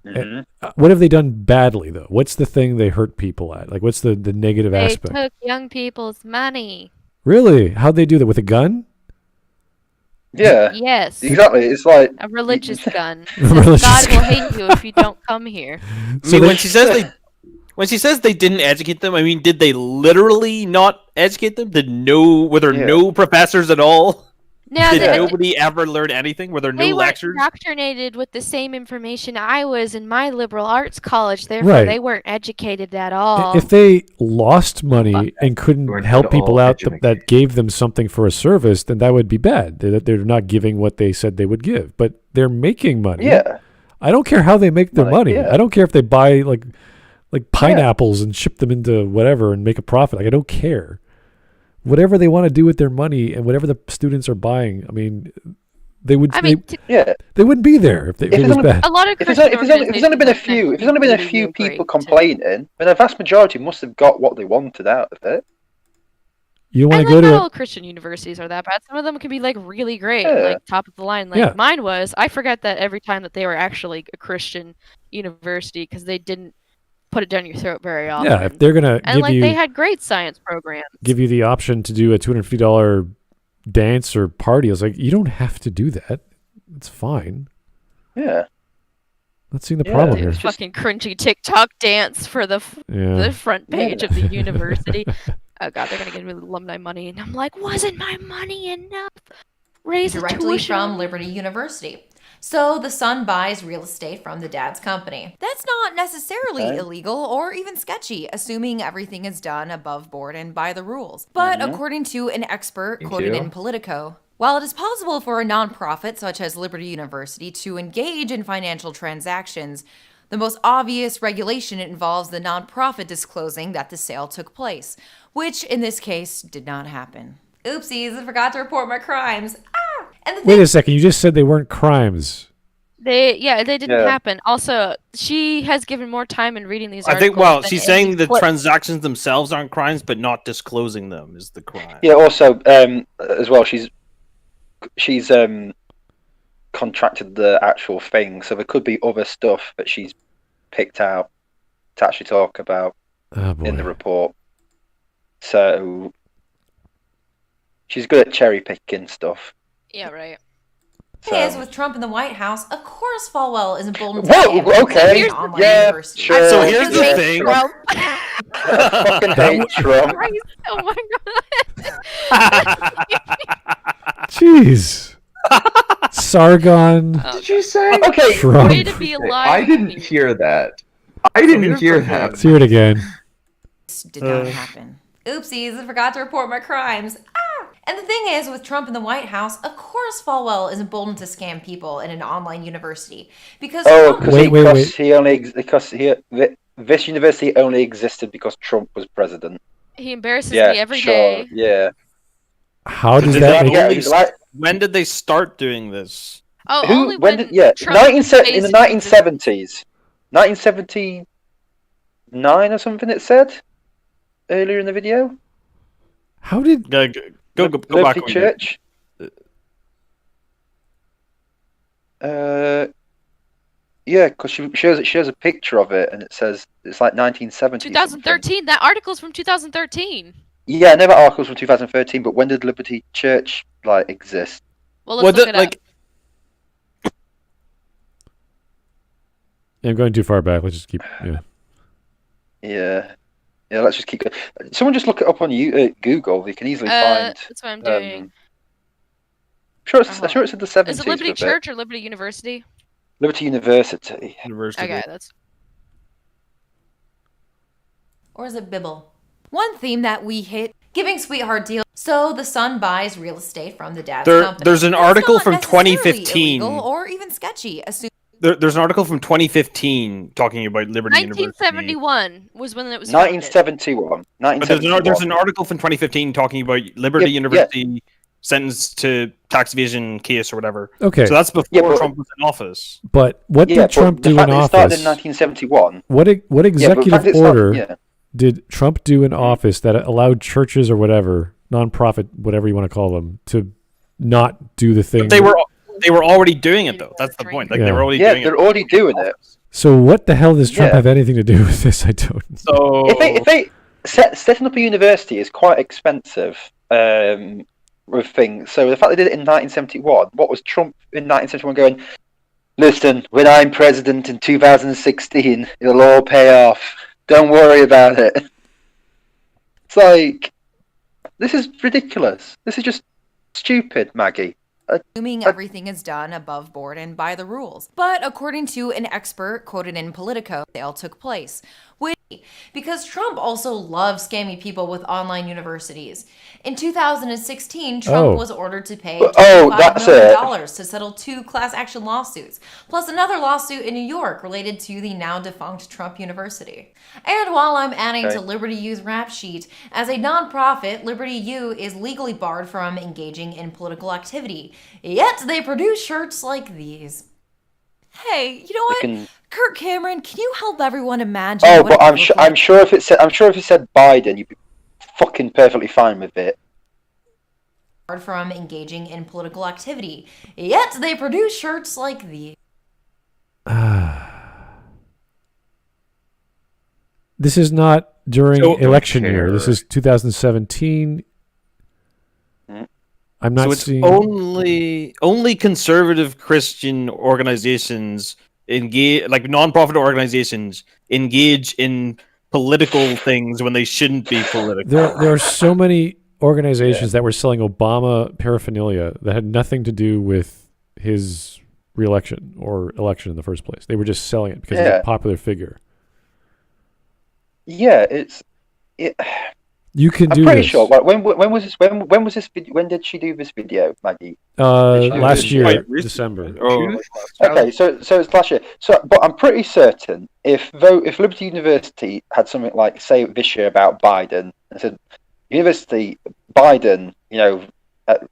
Mm-hmm. What have they done badly, though? What's the thing they hurt people at? Like, what's the negative aspect? They took young people's money. Really? How'd they do that? With a gun? Yeah. Yes. Exactly. It's like a religious gun. God will hate you if you don't come here. So when she says When she says they didn't educate them, I mean, did they literally not educate them? Were there no professors at all? No, Did nobody ever learn anything? Were there no lectures? They weren't indoctrinated with the same information I was in my liberal arts college. Therefore, they weren't educated at all. If they lost money and couldn't help people out that gave them something for a service, then that would be bad. They're not giving what they said they would give. But they're making money. Yeah. I don't care how they make their money. Yeah. I don't care if they buy like pineapples and ship them into whatever and make a profit. Like, I don't care. Whatever they want to do with their money and whatever the students are buying, I mean, they would. They wouldn't be there if it was bad. A lot of if there's only been a few people complaining, then a vast majority must have got what they wanted out of it. You want to go to not all Christian universities are that bad. Some of them can be like really great, like top of the line. Like mine was. I forget that every time that they were actually a Christian university because they didn't put it down your throat very often. Yeah, if they're gonna give you, they had great science programs. Give you the option to do a $250 dance or party. I was like, you don't have to do that. It's fine. Yeah. Let's see the problem here. Fucking cringy TikTok dance for the front page of the university. Oh god, they're gonna give me alumni money, and I'm like, wasn't my money enough? Raise directly from Liberty University. So the son buys real estate from the dad's company. That's not necessarily illegal or even sketchy, assuming everything is done above board and by the rules. But according to an expert quoted in Politico, while it is possible for a nonprofit such as Liberty University to engage in financial transactions, the most obvious regulation involves the nonprofit disclosing that the sale took place, which in this case did not happen. Oopsies, I forgot to report my crimes. Wait a second, you just said they weren't crimes. They didn't happen. Also, she has given more time in reading these articles. I think, she's saying the transactions themselves aren't crimes, but not disclosing them is the crime. Yeah, also, as well, she's contracted the actual thing, so there could be other stuff that she's picked out to actually talk about in the report. So she's good at cherry picking stuff. Yeah, right. Is with Trump in the White House, of course Falwell is emboldened to okay. Yeah, sure. So here's the thing. I fucking hate Trump. Oh my god. Jeez. Sargon. Did you say? Okay. Trump. Way to be alive. I didn't hear that. I didn't hear that. Let's hear it again. This did not happen. Oopsies, I forgot to report my crimes. And the thing is, with Trump in the White House, of course Falwell is emboldened to scam people in an online university. Because this university only existed because Trump was president. He embarrasses me every day. Yeah. How does that when did they start doing this? Oh, only when Trump in the 1970s. 1979 or something it said earlier in the video. How did Go back on Church. Yeah, because she shows a picture of it, and it says it's like 1970. 2013. That article's from 2013. Yeah, I know that article's from 2013, but when did Liberty Church exist? Well, let's look it up. Yeah, I'm going too far back. Let's just keep. Yeah, let's just keep going. Someone just look it up on Google. You can easily find. That's what I'm doing. I'm sure it's in the 70s. Is it Liberty Church or Liberty University? Liberty University. Okay, that's. Or is it Bibble? One theme that we hit, giving sweetheart deals. So the son buys real estate from the dad's company. There's an article from 2015. Or even sketchy. There's an article from 2015 talking about Liberty University. 1971 was when it was 1971. But there's an article from 2015 talking about Liberty University sentenced to tax evasion case or whatever. Okay. So that's before Trump was in office. But what did Trump do in office? It started in 1971. What executive order did Trump do in office that allowed churches or whatever, nonprofit, whatever you want to call them, to not do the thing? But they were already doing it though. That's the point. They were already doing it. They're already doing it. So what the hell does Trump have anything to do with this? I don't know. So if they setting up a university is quite expensive with things. So the fact they did it in 1971, what was Trump in 1971 going, listen, when I'm president in 2016, it'll all pay off. Don't worry about it. It's like, this is ridiculous. This is just stupid, Maggie. Assuming everything is done above board and by the rules. But according to an expert quoted in Politico, the sale took place. Because Trump also loves scamming people with online universities. In 2016, Trump was ordered to pay $25 million to settle 2 class action lawsuits, plus another lawsuit in New York related to the now defunct Trump University. And while I'm adding to Liberty U's rap sheet, as a nonprofit, Liberty U is legally barred from engaging in political activity. Yet they produce shirts like these. Hey, you know what? Kirk Cameron, can you help everyone imagine? Oh, but I'm sure if it said Biden, you'd be fucking perfectly fine with it. From engaging in political activity, yet they produce shirts like these. This is not during election year. This is 2017. I'm not seeing only conservative Christian organizations engage, like nonprofit organizations, engage in political things when they shouldn't be political. There are so many organizations that were selling Obama paraphernalia that had nothing to do with his re-election or election in the first place. They were just selling it because he's a popular figure. Yeah, you can do. I'm pretty sure. When was this? When was this video? When did she do this video, Maggie? Last year, December. Okay, so it's last year. But I'm pretty certain if Liberty University had something like say this year about Biden and said, University Biden,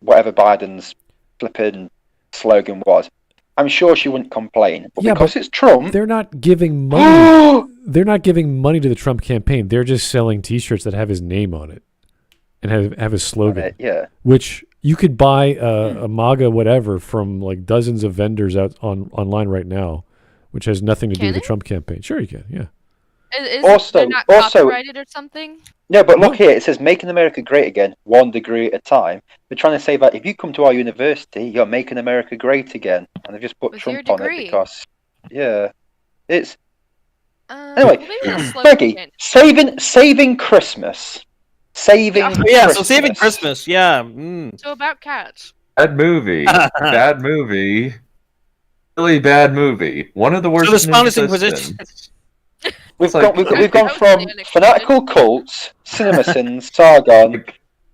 whatever Biden's flipping slogan was, I'm sure she wouldn't complain. But because it's Trump, they're not giving money. They're not giving money to the Trump campaign. They're just selling T-shirts that have his name on it and have his slogan. Which you could buy a MAGA whatever from like dozens of vendors out online right now, which has nothing to do with the Trump campaign. Sure, you can. Yeah. They're not copyrighted or something? No, but look here. It says "Making America Great Again, 1 degree at a time." They're trying to say that if you come to our university, you're making America great again, and they've just put Trump on it because, it's. Anyway, Maggie, saving Christmas, saving. So saving Christmas, So about cats. Bad movie, bad movie, really bad movie. One of the worst. So the Spanish Inquisition. We've gone from fanatical cults, CinemaSins, Sargon,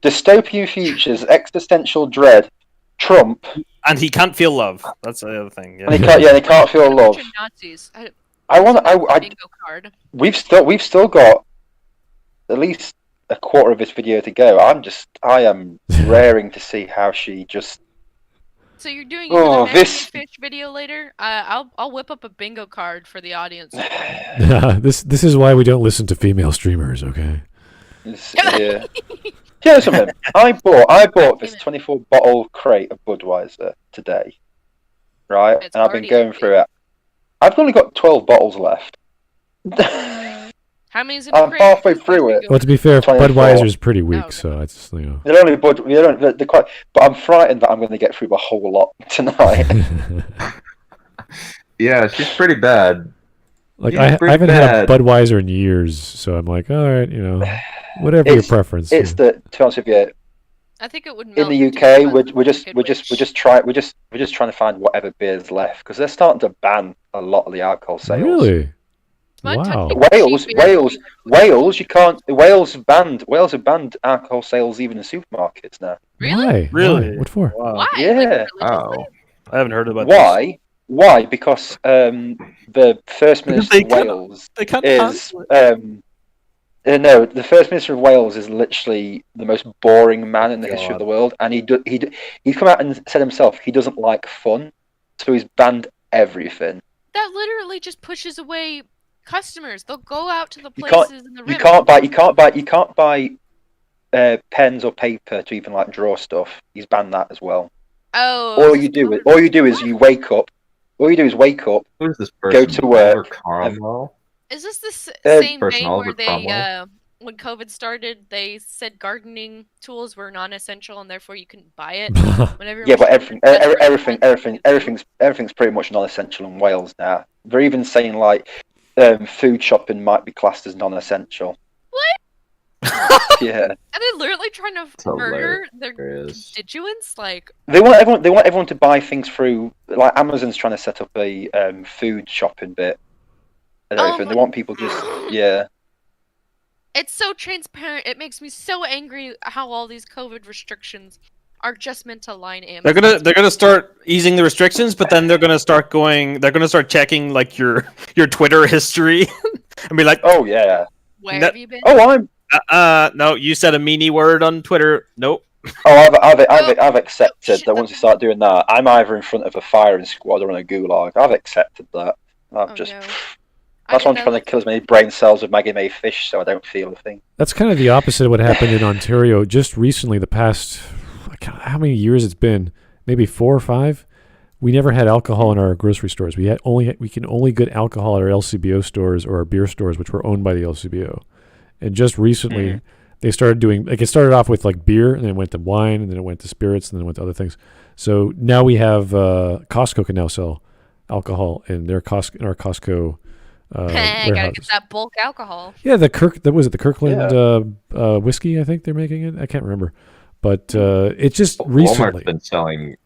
dystopian futures, existential dread, Trump, and he can't feel love. That's the other thing. And he can't feel love. Nazis. We've still got at least a quarter of this video to go. I am raring to see how she just. So you're doing a Maggie Mae Fish video later? I'll whip up a bingo card for the audience. This is why we don't listen to female streamers, okay? Yeah. Here's something. I bought this 24 bottle crate of Budweiser today, right? And I've been going through it. I've only got 12 bottles left. How many is it? I'm halfway through it. Well, to be fair, Budweiser's pretty weak, so it's They're only they're quite. But I'm frightened that I'm going to get through the whole lot tonight. Yeah, she's pretty bad. Like I haven't had a Budweiser in years, so I'm like, all right, whatever your preference. It's to be honest with you. I think it would. In the UK, we're just trying to find whatever beers left because they're starting to ban a lot of the alcohol sales. Really? Wow. Wales, you can't. Wales have banned alcohol sales even in supermarkets now. Why? Really? What for? Wow. Why? Yeah. I haven't heard about this. Why? Because the First Minister of Wales is the First Minister of Wales is literally the most boring man in the history of the world, and he's come out and said himself he doesn't like fun, so he's banned everything. That literally just pushes away customers. They'll go out to the places in the river. You can't buy pens or paper to even like draw stuff. He's banned that as well. Oh. All you do is you wake up. All you do is wake up, Who's this go to work. Is this the same day where they, when COVID started, they said gardening tools were non-essential and therefore you couldn't buy it? But everything's pretty much non-essential in Wales now. They're even saying like food shopping might be classed as non-essential. What? Yeah. And they're literally trying to murder their constituents. Like They want everyone to buy things through. Like Amazon's trying to set up a food shopping bit and everything. They want people just It's so transparent. It makes me so angry how all these COVID restrictions are just meant to line Amazon. They're gonna start easing the restrictions, but then they're gonna start checking like your Twitter history and be like, oh yeah, where have you been? Oh, I'm no, you said a meanie word on Twitter. Nope. Oh, I've accepted that once you start doing that, I'm either in front of a firing squad or in a gulag. I've accepted that. That's why I'm trying to kill as many brain cells of Maggie Mae Fish so I don't feel a thing. That's kind of the opposite of what happened in Ontario just recently. The past, how many years it's been? Maybe 4 or 5. We never had alcohol in our grocery stores. We can only get alcohol at our LCBO stores or our beer stores, which were owned by the LCBO. And just recently, they started doing, like, it started off with like beer, and then it went to wine, and then it went to spirits, and then it went to other things. So now we have Costco can now sell alcohol in our Costco. I gotta get that bulk alcohol. Yeah, the Kirkland whiskey. I think they're making it. I can't remember, but it's just recently Walmart's been selling.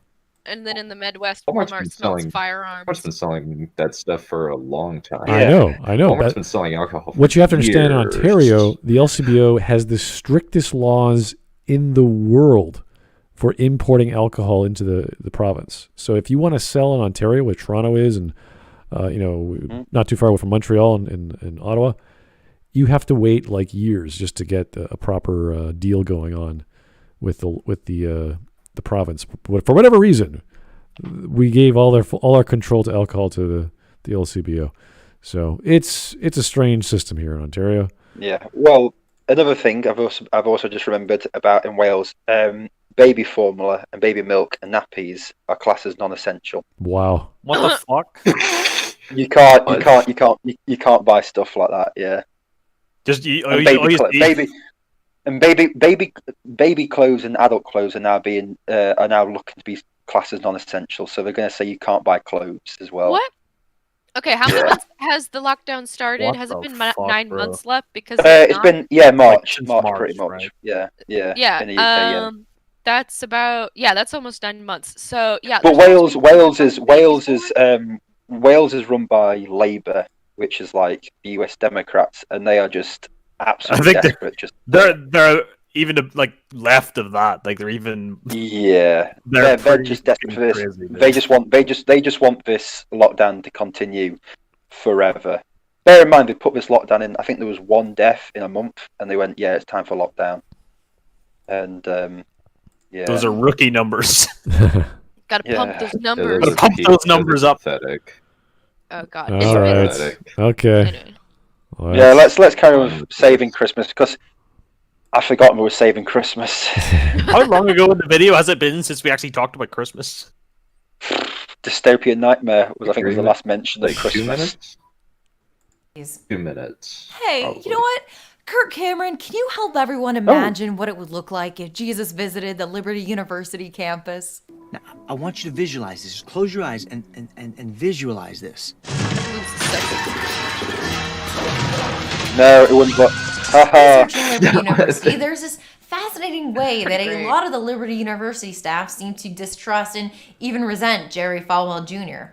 And then in the Midwest, Walmart sells firearms. Walmart's been selling that stuff for a long time. I know. Walmart's been selling alcohol. What you have to understand in Ontario, the LCBO has the strictest laws in the world for importing alcohol into the province. So if you want to sell in Ontario, where Toronto is, and not too far away from Montreal and Ottawa, you have to wait like years just to get a proper deal going on with the province. But for whatever reason, we gave all our control to alcohol to the LCBO. So it's a strange system here in Ontario. Yeah. Well, another thing I've also just remembered about in Wales, baby formula and baby milk and nappies are classed as non-essential. Wow. What the fuck? You can't buy stuff like that. Yeah. Just baby clothes and adult clothes are now looking to be classed as non-essential. So they're going to say you can't buy clothes as well. What? Okay, how many months has the lockdown started? Has it been 9 months left? Because it's been March pretty much. Right? Yeah. Yeah. In the UK, that's about that's almost 9 months. So yeah. But Wales is run by Labour, which is like the US Democrats, and they are just absolutely desperate. They're even like left of that. Like they're even they're just desperate for this. Crazy, they just want this lockdown to continue forever. Bear in mind they put this lockdown in. I think there was 1 death in a month, and they went, "Yeah, it's time for lockdown." And those are rookie numbers. Gotta pump those numbers. Gotta pump those numbers up. Pathetic. Oh god. All right. Okay. Anyway. Right. Yeah, let's carry on with saving Christmas, because I've forgotten we were saving Christmas. How long ago in the video has it been since we actually talked about Christmas? Dystopian Nightmare was the last mention of Christmas. 2 minutes. Hey, probably. You know what? Kirk Cameron, can you help everyone imagine what it would look like if Jesus visited the Liberty University campus? Now, I want you to visualize this. Just close your eyes and visualize this. No, it wouldn't look. University, there's this fascinating way that a lot of the Liberty University staff seem to distrust and even resent Jerry Falwell Jr.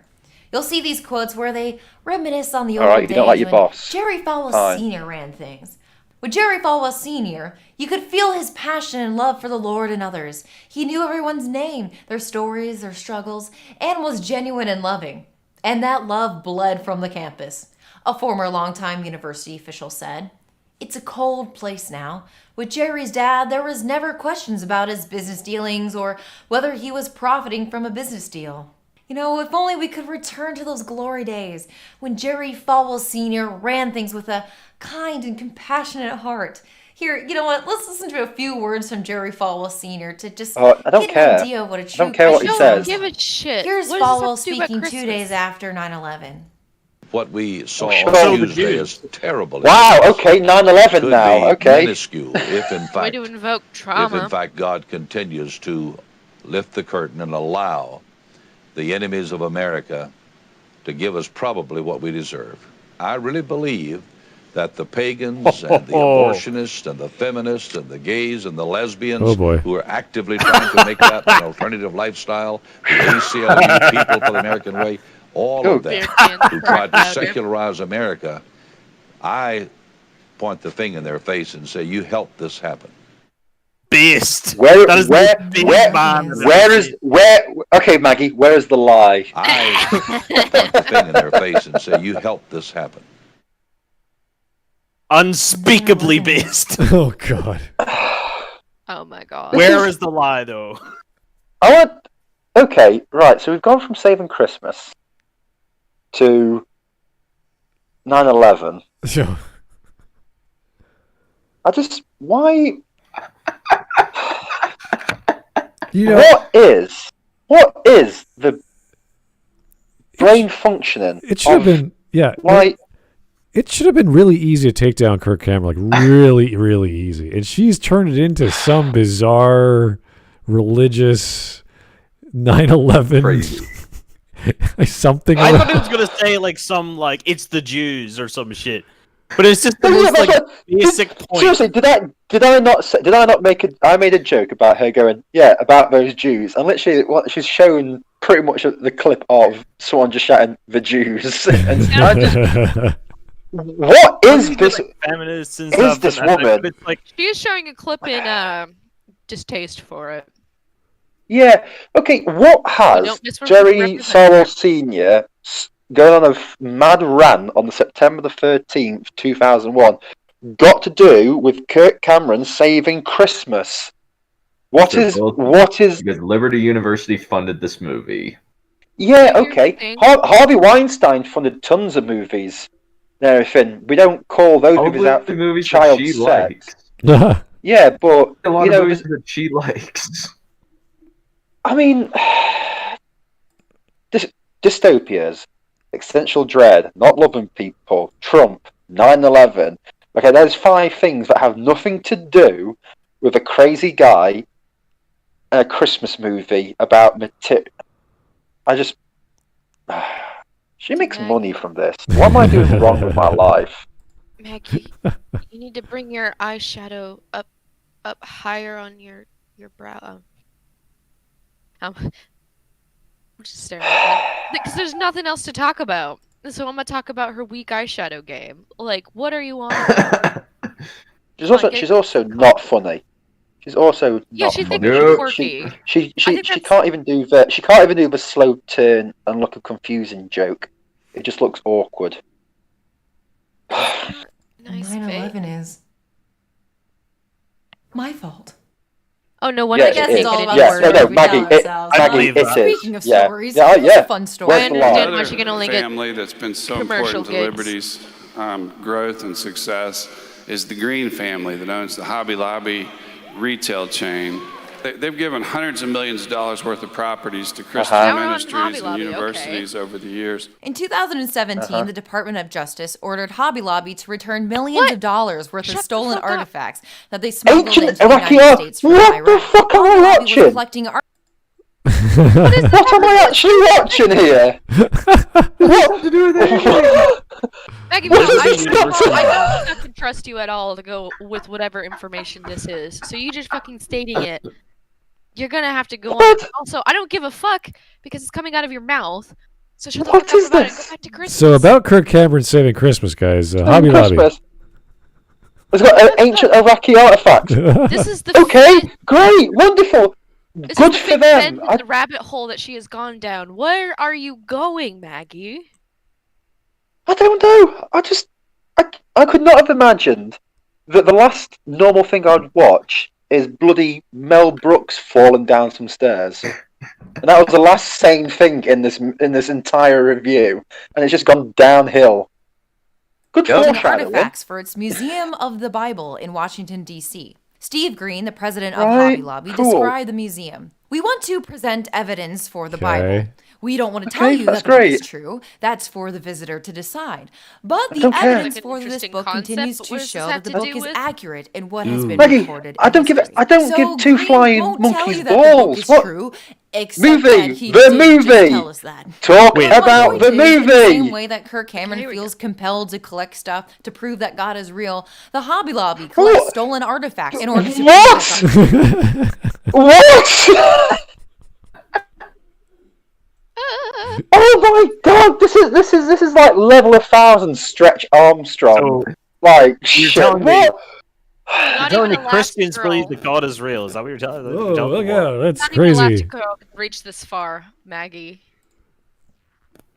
You'll see these quotes where they reminisce on the old days when Jerry Falwell Sr. ran things. With Jerry Falwell Sr., you could feel his passion and love for the Lord and others. He knew everyone's name, their stories, their struggles, and was genuine and loving. And that love bled from the campus. A former longtime university official said, "It's a cold place now. With Jerry's dad, there was never questions about his business dealings or whether he was profiting from a business deal." You know, if only we could return to those glory days when Jerry Falwell Sr. ran things with a kind and compassionate heart. Here, you know what? Let's listen to a few words from Jerry Falwell Sr. to just get an idea of what a true I don't care what he says. Give a shit. Here's Falwell speaking 2 days after 9/11. What we saw on Tuesday is terrible. Wow, okay, 9/11 now, okay. Minuscule, if in fact, way to invoke trauma. If in fact God continues to lift the curtain and allow the enemies of America to give us probably what we deserve. I really believe that the pagans and the abortionists and the feminists and the gays and the lesbians who are actively trying to make that an alternative lifestyle, the ACLU people for the American way, all of them who tried to secularize America, I point the thing in their face and say, you helped this happen. Beast. Okay, Maggie, where is the lie? I point the thing in their face and say, you helped this happen. Unspeakably beast. Oh, God. Oh, my God. Where is the lie, though? Okay, right, so we've gone from Saving Christmas to 9/11. Why... What is the brain functioning? It should have been, it should have been really easy to take down Kirk Cameron, like really, really easy. And she's turned it into some bizarre religious 9/11 something. I thought it was gonna say like some it's the Jews or some shit. But it's just the most basic point. Seriously, did I not make I made a joke about her going, about those Jews, and literally what she's shown pretty much the clip of someone just shouting the Jews. And I just, what is this? Feminists and is this woman? It's like she is showing a clip in distaste for it. Yeah. Okay. What has Jerry Sorrell Sr. going on a mad rant on September the 13th, 2001, got to do with Kirk Cameron saving Christmas? What is? Because Liberty University funded this movie. Yeah, okay. Harvey Weinstein funded tons of movies and everything. We don't call those movies out for movies child she sex. likes. Yeah, but a lot of movies that she likes. I mean, dystopias. Existential dread, not loving people, Trump, 9/11. Okay, there's 5 things that have nothing to do with a crazy guy and a Christmas movie about she makes money from this. What am I doing wrong with my life? Maggie, you need to bring your eyeshadow up higher on your brow. I'm just staring at that. Because there's nothing else to talk about. So I'm going to talk about her weak eyeshadow game. Like, what are you on about? She's also not funny. She's also not she's funny. quirky. She can't even do the slow turn and look a confusing joke. It just looks awkward. 9/11 is my fault. Oh no wonder it's all about Maggie, it is. Speaking of stories, it's a fun story. I understand why she can only get family that's been so commercial important to gigs. Liberty's growth and success is the Green family that owns the Hobby Lobby retail chain. They've given hundreds of millions of dollars worth of properties to Christian ministries and universities over the years. In 2017, the Department of Justice ordered Hobby Lobby to return millions of dollars worth of stolen artifacts that they smuggled into the United States from Iraq. What the fuck am I watching? What am I actually watching here? What to do with anything? Maggie, I don't fucking trust you at all to go with whatever information this is. So you just fucking stating it. You're gonna have to go on. Also, I don't give a fuck because it's coming out of your mouth. So shut the fuck up about it. Go back to Christmas. So about Kirk Cameron saving Christmas, guys. Hobby Lobby. It's got an ancient Iraqi artifact. This is the great, wonderful. Good for them. The rabbit hole that she has gone down. Where are you going, Maggie? I don't know. I could not have imagined that the last normal thing I'd watch is bloody Mel Brooks falling down some stairs. And that was the last sane thing in this entire review. And it's just gone downhill. Good foreshadowing. Artifacts for its Museum of the Bible in Washington, D.C. Steve Green, the president of Hobby Lobby, described the museum. We want to present evidence for the Bible. We don't want to tell you that it's true. That's for the visitor to decide. But the evidence for this book continues to show that the book is accurate in what has been recorded. I don't give two flying monkeys balls. True, Except movie, that he the did movie. Just tell us that. Talk about the movie. In the same way that Kirk Cameron feels compelled to collect stuff to prove that God is real, the Hobby Lobby collects stolen artifacts in order to What? What? Oh my God! This is like level 1,000 Stretch Armstrong. So, like shit. What? You're telling me Christians believe that God is real? Is that what you're telling me? Oh, look out! That's Not crazy. even the last girl could reach this far, Maggie.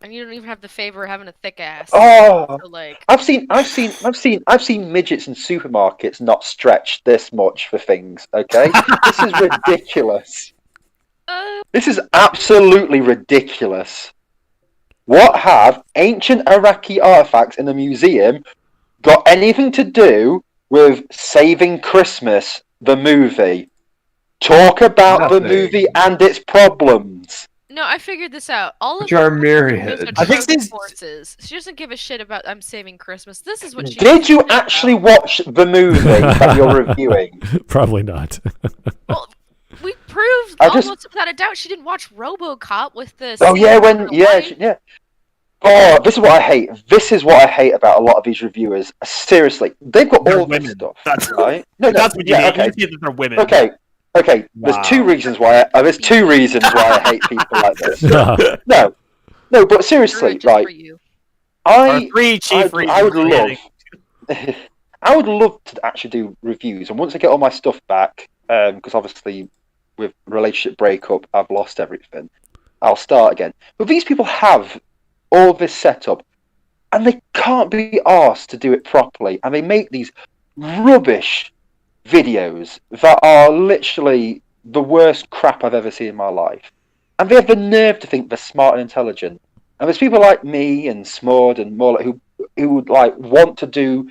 And you don't even have the favor of having a thick ass. Oh, So, like... I've seen midgets in supermarkets not stretched this much for things. Okay, this is ridiculous. This is absolutely ridiculous. What have ancient Iraqi artifacts in a museum got anything to do with Saving Christmas, the movie? Talk about the movie and its problems. No, I figured this out. All of myriad. I think these forces. She doesn't give a shit about I'm Saving Christmas. This is what she. Did you actually watch the movie that you're reviewing? Probably not. Well, we proved almost without a doubt she didn't watch RoboCop with this. Oh yeah, yeah. Oh, this is what I hate. This is what I hate about a lot of these reviewers. Seriously, they've got all this stuff. That's right. That's what you mean. Okay. You see that they're women. Okay. Wow. There's two reasons why I hate people like this. No, but seriously, like I would love I would love to actually do reviews, and once I get all my stuff back, because obviously with relationship breakup, I've lost everything. I'll start again. But these people have all this setup, and they can't be asked to do it properly, and they make these rubbish videos that are literally the worst crap I've ever seen in my life. And they have the nerve to think they're smart and intelligent. And there's people like me and Smud and Mullet who would like want to do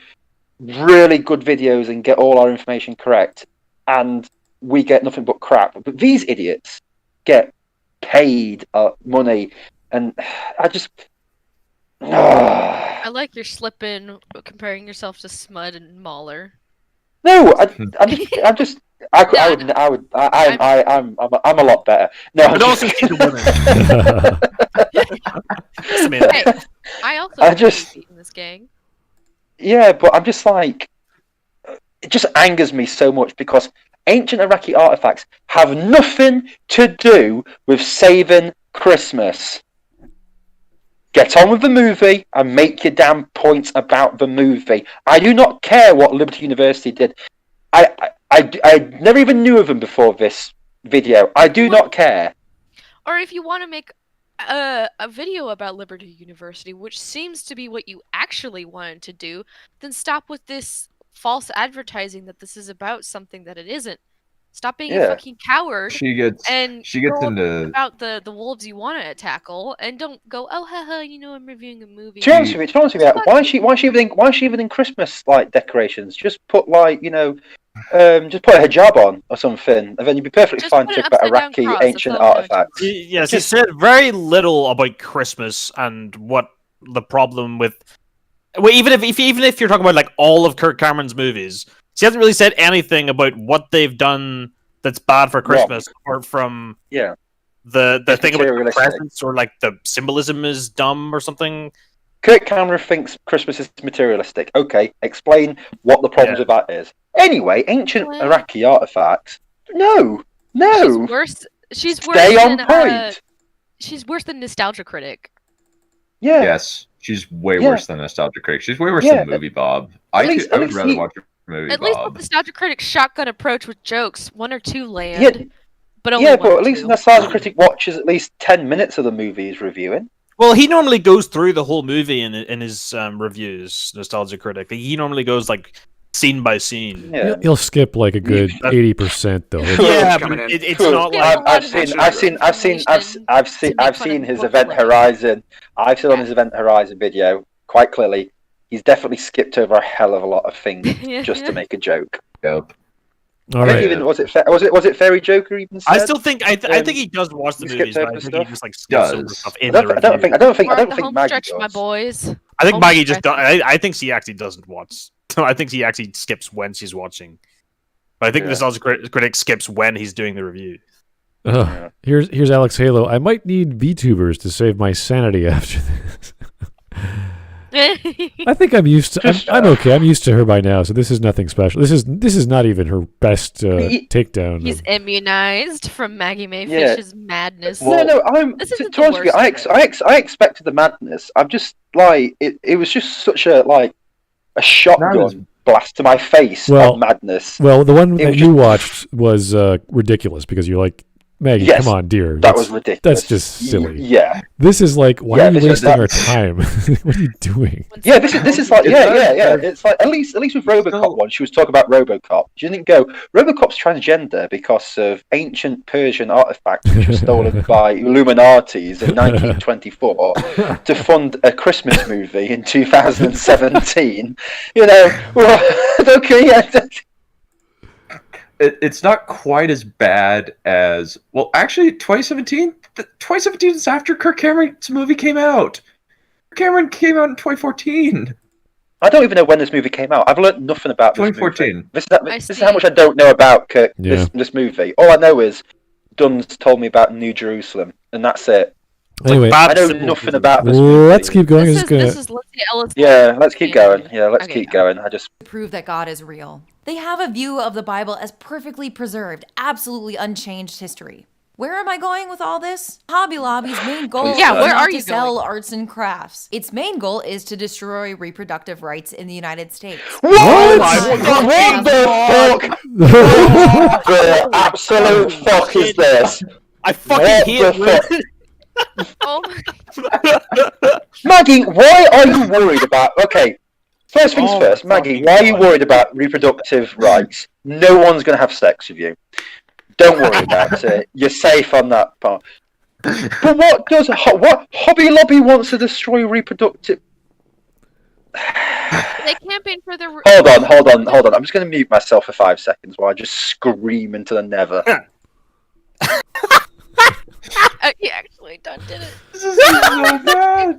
really good videos and get all our information correct, and we get nothing but crap. But these idiots get paid money, and I just I like your slip in comparing yourself to Smud and Mahler. No, I'm a lot better. No, but also see the women. Hey, I also in this gang. Yeah, but I'm just like, it just angers me so much because ancient Iraqi artifacts have nothing to do with saving Christmas. Get on with the movie and make your damn points about the movie. I do not care what Liberty University did. I never even knew of them before this video. I do not care. Or if you want to make a video about Liberty University, which seems to be what you actually wanted to do, then stop with this false advertising that this is about something that it isn't. Stop being a fucking coward. She gets into about the wolves you want to tackle, and don't go, oh haha, I'm reviewing a movie. To be honest with you, why is she even in Christmas like decorations? Just put like just put a hijab on or something, and then you'd be perfectly fine to talk about Iraqi ancient artifacts. Yes, he said very little about Christmas and what the problem with. Well, even if you're talking about like all of Kirk Cameron's movies. She hasn't really said anything about what they've done that's bad for Christmas, apart from the thing about the presents or like the symbolism is dumb or something. Kirk Cameron thinks Christmas is materialistic. Okay, explain what the problem with that is. Anyway, ancient Iraqi artifacts. No. She's worse. Stay on point. She's worse than Nostalgia Critic. Yeah. Yes, she's way worse than Nostalgia Critic. She's way worse than Movie Bob. I would rather watch her. At least with Nostalgia Critic's shotgun approach with jokes, one or two land. But only but at least Nostalgia Critic watches at least 10 minutes of the movie he's reviewing. Well, he normally goes through the whole movie in his reviews, Nostalgia Critic. He normally goes like scene by scene. Yeah. He'll skip like a good 80% though. Yeah, but it's not like I've seen his Event Horizon. I've seen on his Event Horizon video quite clearly. He's definitely skipped over a hell of a lot of things just to make a joke. Yep. All right. Even was it Fairy Joker even said? I still think I think he does watch the movies, but I think he just like skips over stuff in the review. I don't think Maggie does. My boys. I think Maggie just I think she actually doesn't watch. I think she actually skips when she's watching. But I think Nostalgia Critic skips when he's doing the review. Here's Alex Halo. I might need VTubers to save my sanity after this. I think I'm used to. I'm okay. I'm used to her by now, so this is nothing special. This is not even her best takedown. He's immunized from Maggie Mae Fish's madness. No, to honest with you, I expected the madness. I'm just like it was just such a shotgun blast to my face of madness. Well, the one that you watched was ridiculous because you're like, Maggie, come on, dear. That was ridiculous. That's just silly. Yeah. This is like, why are you wasting our time? What are you doing? Yeah, this is like, It's like at least with RoboCop one, she was talking about RoboCop. She didn't go, RoboCop's transgender because of ancient Persian artifacts which were stolen by Illuminatis in 1924 to fund a Christmas movie in 2017. Okay, It's not quite as bad as... Well, actually, 2017? 2017 is after Kirk Cameron's movie came out. Kirk Cameron came out in 2014. I don't even know when this movie came out. I've learned nothing about this 2014. movie. This is how much I don't know about this movie. All I know is Dunn's told me about New Jerusalem, and that's it. Anyway, I know nothing about this movie. Let's keep going. This is Lindsay Ellis. Yeah, let's keep going. Yeah, let's keep going. Prove that God is real. They have a view of the Bible as perfectly preserved, absolutely unchanged history. Where am I going with all this? Hobby Lobby's main goal is not to sell arts and crafts. Its main goal is to destroy reproductive rights in the United States. What the fuck? What the absolute fuck is this? I fucking hate it. Oh Maggie, why are you worried about... Okay, first things first, Maggie, why are you worried about reproductive rights? No one's going to have sex with you. Don't worry about it. You're safe on that part. But what Hobby Lobby wants to destroy reproductive... They campaign for the... Hold on. I'm just going to mute myself for 5 seconds while I just scream into the nether. He actually Dunn did it. This is so bad.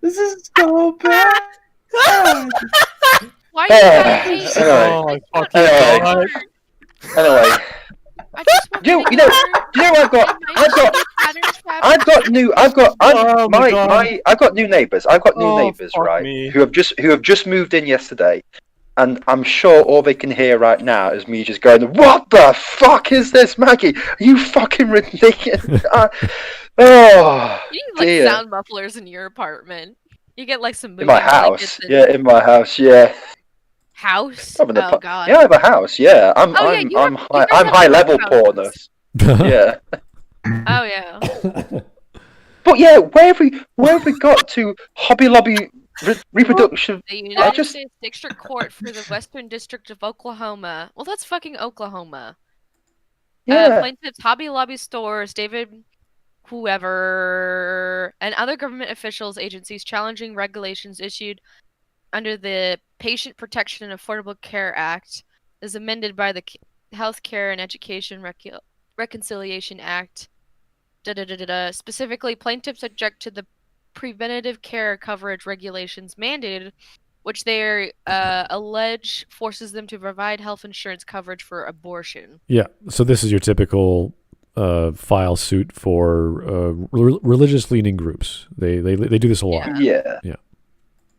This is so bad. Why are you Anyway. You know I've got new neighbours. I've got new neighbours, right? Who have just moved in yesterday. And I'm sure all they can hear right now is me just going, "What the fuck is this, Maggie? Are you fucking ridiculous?" You need sound mufflers in your apartment. You get some in my house. Yeah, in my house. Yeah. House? Oh god. Yeah, I have a house. Yeah, I'm high level porners. Yeah. Oh yeah. But yeah, where have we got to? Hobby Lobby. Reproduction. The United States District Court for the Western District of Oklahoma. Well, that's fucking Oklahoma. Yeah. Plaintiffs, Hobby Lobby stores, David, whoever, and other government officials, agencies challenging regulations issued under the Patient Protection and Affordable Care Act, as amended by the Healthcare and Education Reconciliation Act. Specifically, plaintiffs object to the preventative care coverage regulations mandated, which they allege forces them to provide health insurance coverage for abortion. Yeah, so this is your typical file suit for religious leaning groups. They do this a lot. Yeah.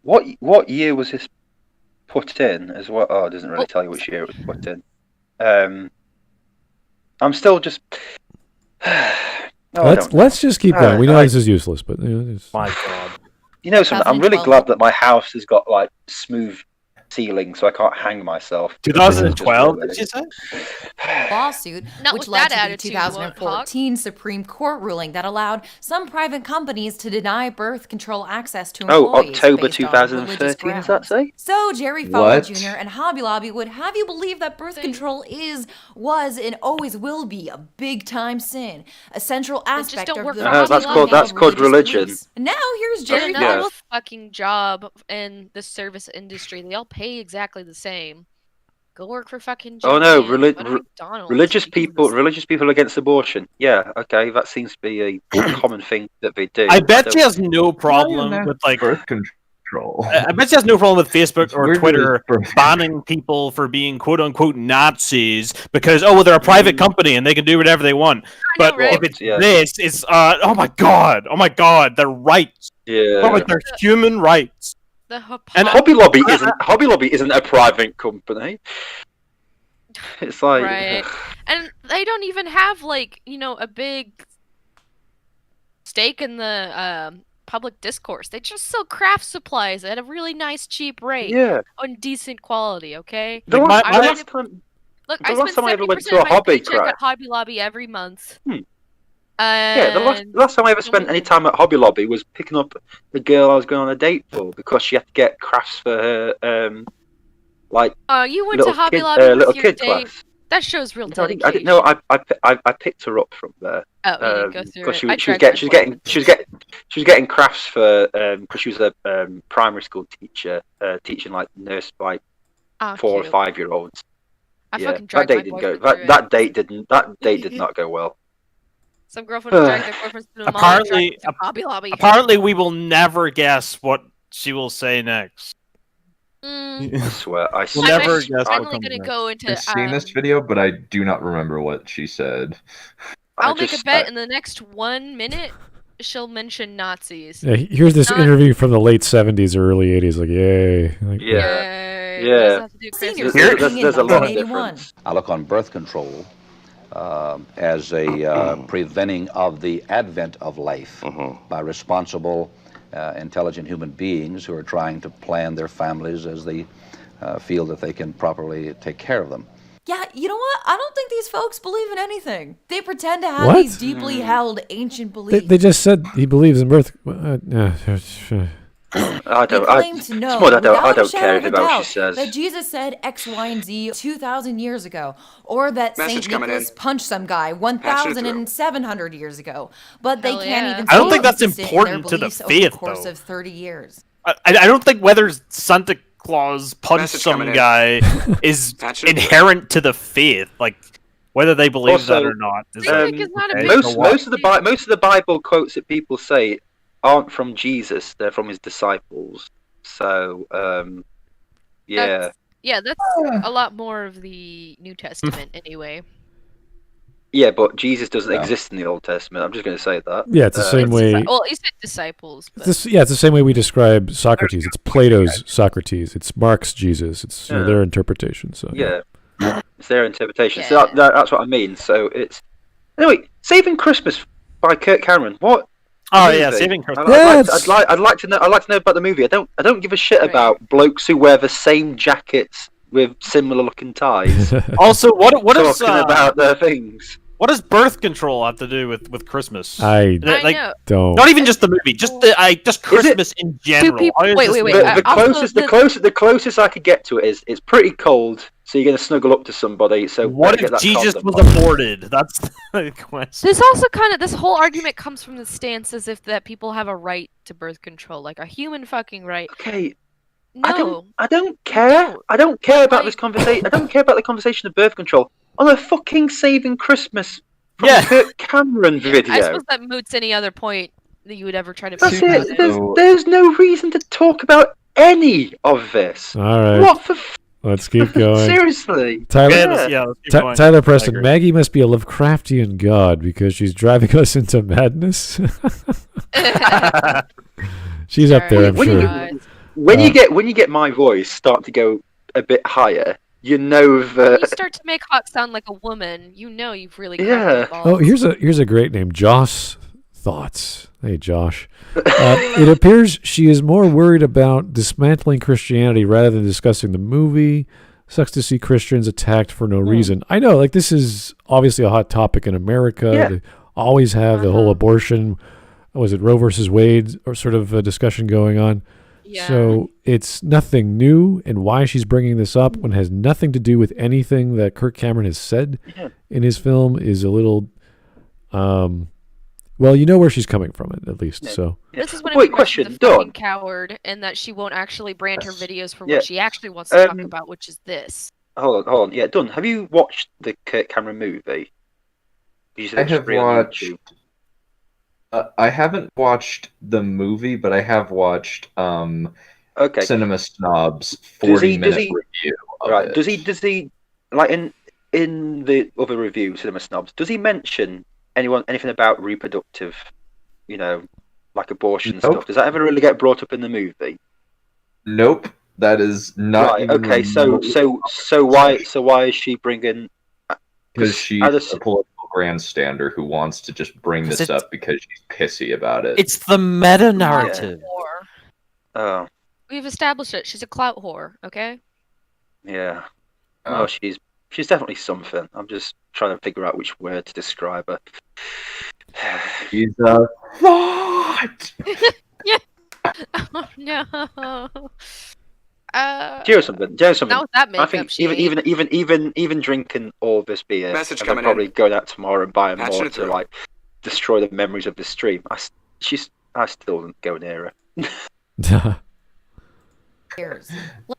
What year was this put in as well? Oh, it doesn't really tell you which year it was put in. I'm still just. Let's just keep going. We know this is useless, but my God. You know something? I'm really glad that my house has got smooth ceiling, so I can't hang myself. 2012, did you say? Lawsuit, which led to the 2014 Supreme Court ruling that allowed some private companies to deny birth control access to employees. October 2013, does that say? So Jerry Fowler Jr. and Hobby Lobby would have you believe that birth control was, and always will be a big-time sin, a central aspect of the that's called religion. Now here's Jerry Fowler's fucking job in the service industry. They all pay exactly the same. Go work for fucking Oh no, religious people against abortion. Yeah, okay, that seems to be a common thing that they do. I bet she has no problem with birth control. control. I bet she has no problem with Facebook or Twitter banning people for being quote unquote Nazis because they're a private company and they can do whatever they want. But if it's this, it's oh my god, their rights. Yeah, their human rights. And Hobby Lobby isn't a private company. It's like right, and they don't even have a big stake in the public discourse. They just sell craft supplies at a really nice, cheap rate. Yeah, on decent quality. Okay. The last time I ever went to a hobby craft at Hobby Lobby every month. The last time I ever spent any time at Hobby Lobby was picking up the girl I was going on a date for because she had to get crafts for her you went to Hobby Lobby with your date. Class. That shows real dedication. I didn't know. I picked her up from there. Oh, you didn't go through it. She was getting crafts for because she was a primary school teacher teaching nurse 4 or 5 year olds. That date didn't go. That date did not go well. Some girlfriend dragged their boyfriends to the mall to Hobby Lobby. Apparently, we will never guess what she will say next. I swear, we'll never guess. I'm only going to go into. I've seen this video, but I do not remember what she said. I'll make a bet in the next 1 minute she'll mention Nazis. Yeah, here's this interview from the late 70s or early 80s. Yay! There's a lot of difference. I look on birth control as a preventing of the advent of life by responsible, intelligent human beings who are trying to plan their families as they feel that they can properly take care of them. Yeah, you know what? I don't think these folks believe in anything. They pretend to have these deeply held ancient beliefs. They just said he believes in birth. I don't care if she says that Jesus said X, Y, and Z 2,000 years ago, or that Saint Nicholas punched some guy 1,700 years ago. But they can't even. I don't think that's important to the faith, over the course of 30 years. I don't think whether Santa Claus punched some guy is inherent to the faith. Whether they believe that or not. Most of the Bible quotes that people say aren't from Jesus; they're from his disciples. So, that's a lot more of the New Testament, anyway. Yeah, but Jesus doesn't exist in the Old Testament. I'm just going to say that. Yeah, it's the same way. Well, he said disciples. But... it's the same way we describe Socrates. It's Plato's Socrates. It's Marx's Jesus. It's their interpretation. So it's their interpretation. So that's what I mean. So it's anyway. Saving Christmas by Kirk Cameron. What? Oh yeah, Saving Christmas. I'd like to know about the movie. I don't give a shit about blokes who wear the same jackets with similar looking ties. Also, what is talking about their things? What does birth control have to do with Christmas? I don't. Not even just the movie, just Christmas in general. Wait. The closest I could get to it is it's pretty cold, so you're gonna snuggle up to somebody. So what if Jesus was aborted? That's the question. This whole argument comes from the stance as if that people have a right to birth control, like a human fucking right. Okay. No, I don't care. I don't care about this conversation. I don't care about the conversation of birth control on a fucking Saving Christmas from Kirk Cameron video. I suppose that moots any other point that you would ever try to. That's it. There's no reason to talk about any of this. All right. What the? Let's keep going. Seriously, Tyler, Tyler Preston. Maggie must be a Lovecraftian god because she's driving us into madness. She's up there, I'm sure. When you get my voice start to go a bit higher, you know that when you start to make Hawk sound like a woman, you know you've really Oh, here's a great name, Joss Thoughts. Hey, Josh. It appears she is more worried about dismantling Christianity rather than discussing the movie. Sucks to see Christians attacked for no reason. I know, this is obviously a hot topic in America. Yeah. They always have the whole abortion. Was it Roe versus Wade or sort of a discussion going on? Yeah. So it's nothing new, and why she's bringing this up when it has nothing to do with anything that Kirk Cameron has said in his film is a little, well, you know where she's coming from, at least. So this is when she's a fucking coward, and that she won't actually brand her videos for what she actually wants to talk about, which is this. Hold on. Yeah, Dunn, have you watched the Kirk Cameron movie? I have watched. I haven't watched the movie, but I have watched Okay. Cinema Snob's 40-minute review of right. it. Does he like in the other review, Cinema Snobs, does he mention anything about reproductive, like abortion stuff? Does that ever really get brought up in the movie? Nope. That is not right. even Okay. So why is she bringing? Because she's a political grandstander who wants to just bring this up because she's pissy about it. It's the meta narrative. Oh. We've established it. She's a clout whore. Okay. Yeah. Oh, she's definitely something. I'm just trying to figure out which word to describe her. She's a thought. Yeah. Oh no. Do you know something? Not with that makeup, I think even drinking all this beer, Message and coming then probably in. going out tomorrow and buying Patching more it to through. like destroy the memories of the stream. I still wouldn't go near her. That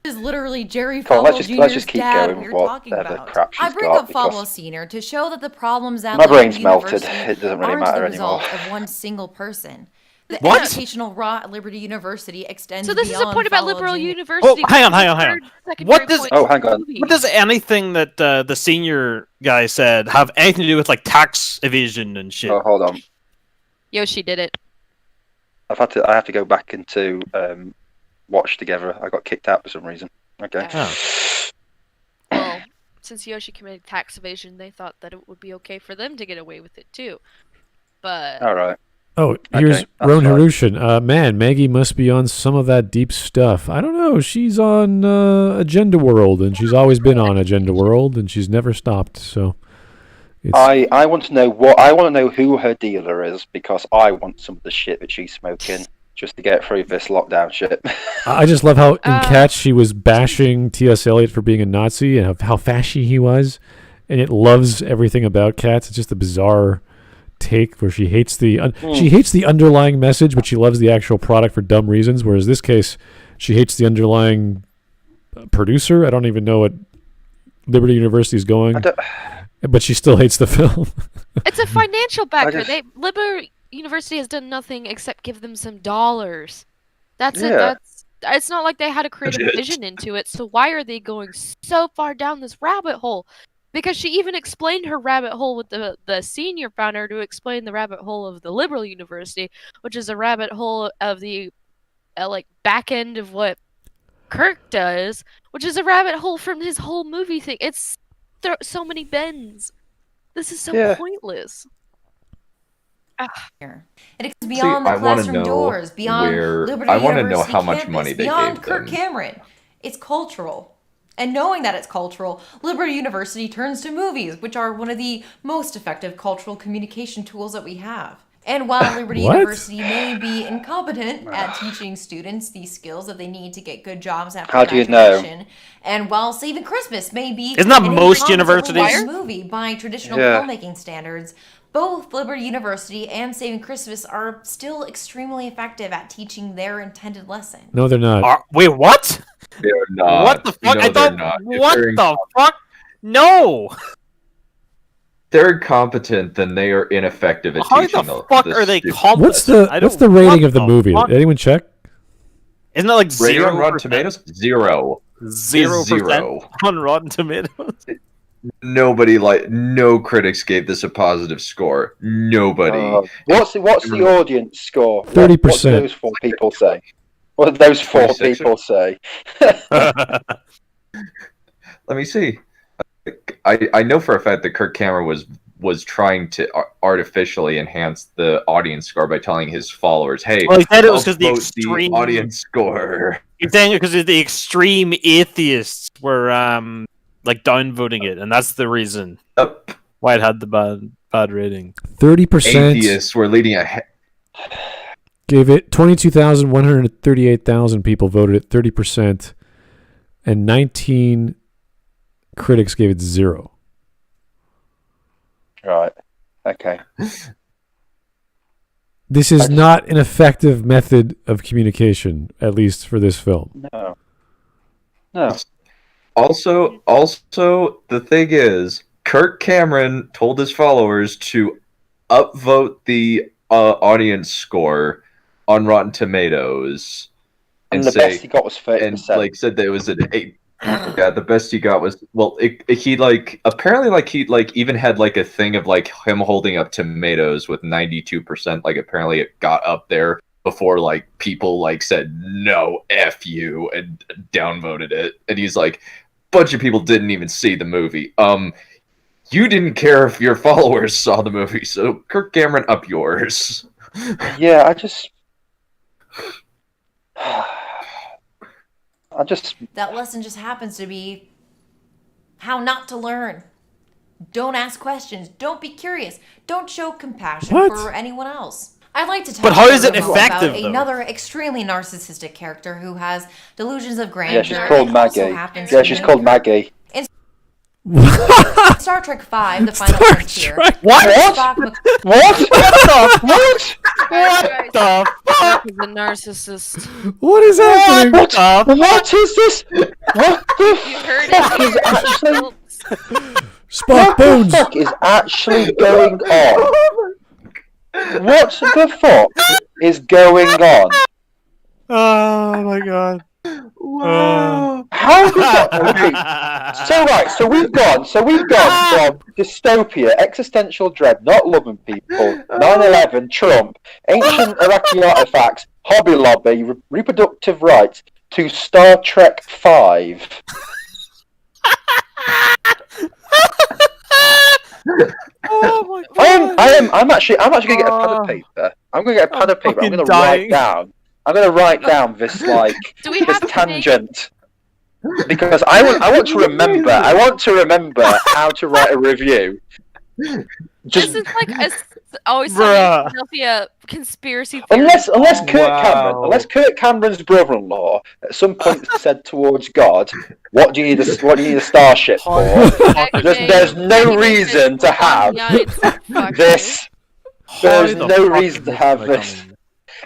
is literally Jerry Come on, Falwell let's Jr.'s just keep dad going we with were talking whatever about. crap she's I bring got up because Falwell Sr. to show that the problems at my Liberty brain's melted. University It doesn't really aren't matter the anymore. result of one single person. The What? educational raw at Liberty University extends So this is a beyond point about Falwell Liberal Jr. University. Hang on. What does? Oh, hang on. What does anything that the senior guy said have anything to do with like tax evasion and shit? Oh, hold on. Yoshi did it. I have to go back into watch together. I got kicked out for some reason. Okay. Well, since Yoshi committed tax evasion, they thought that it would be okay for them to get away with it too. But all right. Oh, here's Roan Harushan. Man, Maggie must be on some of that deep stuff. I don't know. She's on Agenda World, and she's always been on Agenda World, and she's never stopped. So, I want to know who her dealer is because I want some of the shit that she's smoking just to get through this lockdown shit. I just love how in Cats she was bashing T.S. Eliot for being a Nazi and how fashy he was, and it loves everything about Cats. It's just a bizarre take where she hates the underlying message, but she loves the actual product for dumb reasons. Whereas this case, she hates the underlying producer. I don't even know what Liberty University is going, but she still hates the film. it's a financial backer. Liberty University has done nothing except give them some dollars. That's it. It's not like they had a creative vision into it. So why are they going so far down this rabbit hole? Because she even explained her rabbit hole with the senior founder to explain the rabbit hole of the Liberal University, which is a rabbit hole of the like back end of what Kirk does, which is a rabbit hole from his whole movie thing. It's so many bends. This is so pointless. It extends beyond the classroom doors, beyond Liberty I want to University know how much campus, money they beyond gave Kirk them. Cameron. It's cultural. And knowing that it's cultural, Liberty University turns to movies, which are one of the most effective cultural communication tools that we have. And while Liberty University may be incompetent at teaching students these skills that they need to get good jobs after graduation, and while Saving Christmas may be isn't that most universities movie by traditional filmmaking standards, both Liberty University and Saving Christmas are still extremely effective at teaching their intended lesson. No, they're not. Wait, what? They're not. What the fuck? No, I thought. not. What the fuck? No. They're incompetent, then they are ineffective at How teaching the fuck are they competent? What's the rating of the movie? Did anyone check? Isn't that like rating 0%? on Rotten Tomatoes? 0. 0% on Rotten Tomatoes. No critics gave this a positive score. Nobody. What's the audience score? 30%. What do those four people say? What did those four people say? Let me see. I know for a fact that Kirk Cameron was trying to artificially enhance the audience score by telling his followers, "Hey, well, he said it was because the extreme audience score." He's saying it because the extreme atheists were like downvoting it, and that's the reason why it had the bad rating. 30% atheists were leading ahead. Gave it 22,138,000 people voted it 30%, and 19 critics gave it 0. Right. Okay. This is not an effective method of communication, at least for this film. No. Also, the thing is, Kirk Cameron told his followers to upvote the audience score on Rotten Tomatoes And the best he got was 30%. And like said that it was an 8. Yeah, the best he got was he like apparently like he like even had like a thing of like him holding up tomatoes with 92%. Like apparently it got up there before like people like said no F you and downvoted it. And he's like, bunch of people didn't even see the movie. You didn't care if your followers saw the movie, so Kirk Cameron, up yours. Yeah, I just That lesson just happens to be how not to learn. Don't ask questions. Don't be curious. Don't show compassion for anyone else. I'd like to talk how is it about effective, though? another extremely narcissistic character who has delusions of grandeur. Yeah, she's called and also Maggie. happens Yeah, to she's be- called Maggie. In Star Trek V, The Final Frontier. What? Spock What? What the fuck? He's a narcissist. What is happening? What is this? What the You heard fuck is it. actually? Spock What the Bones. fuck is actually going on? What the fuck is going on? Oh my god. How did that? Okay. So we've gone from dystopia, existential dread, not loving people, 9/11, Trump, ancient Iraqi artifacts, Hobby Lobby, reproductive rights, to Star Trek V. Oh my god. I'm actually gonna get a pen and paper. I'm gonna get a pen and paper. I'm gonna write down. I'm gonna write down this this tangent because I want to remember. I want to remember how to write a review. This is like always Philadelphia conspiracy theory. Unless Kirk Cameron's brother-in-law at some point said towards God, "What do you need a starship for?" There's no reason to have this. There's no reason to have this.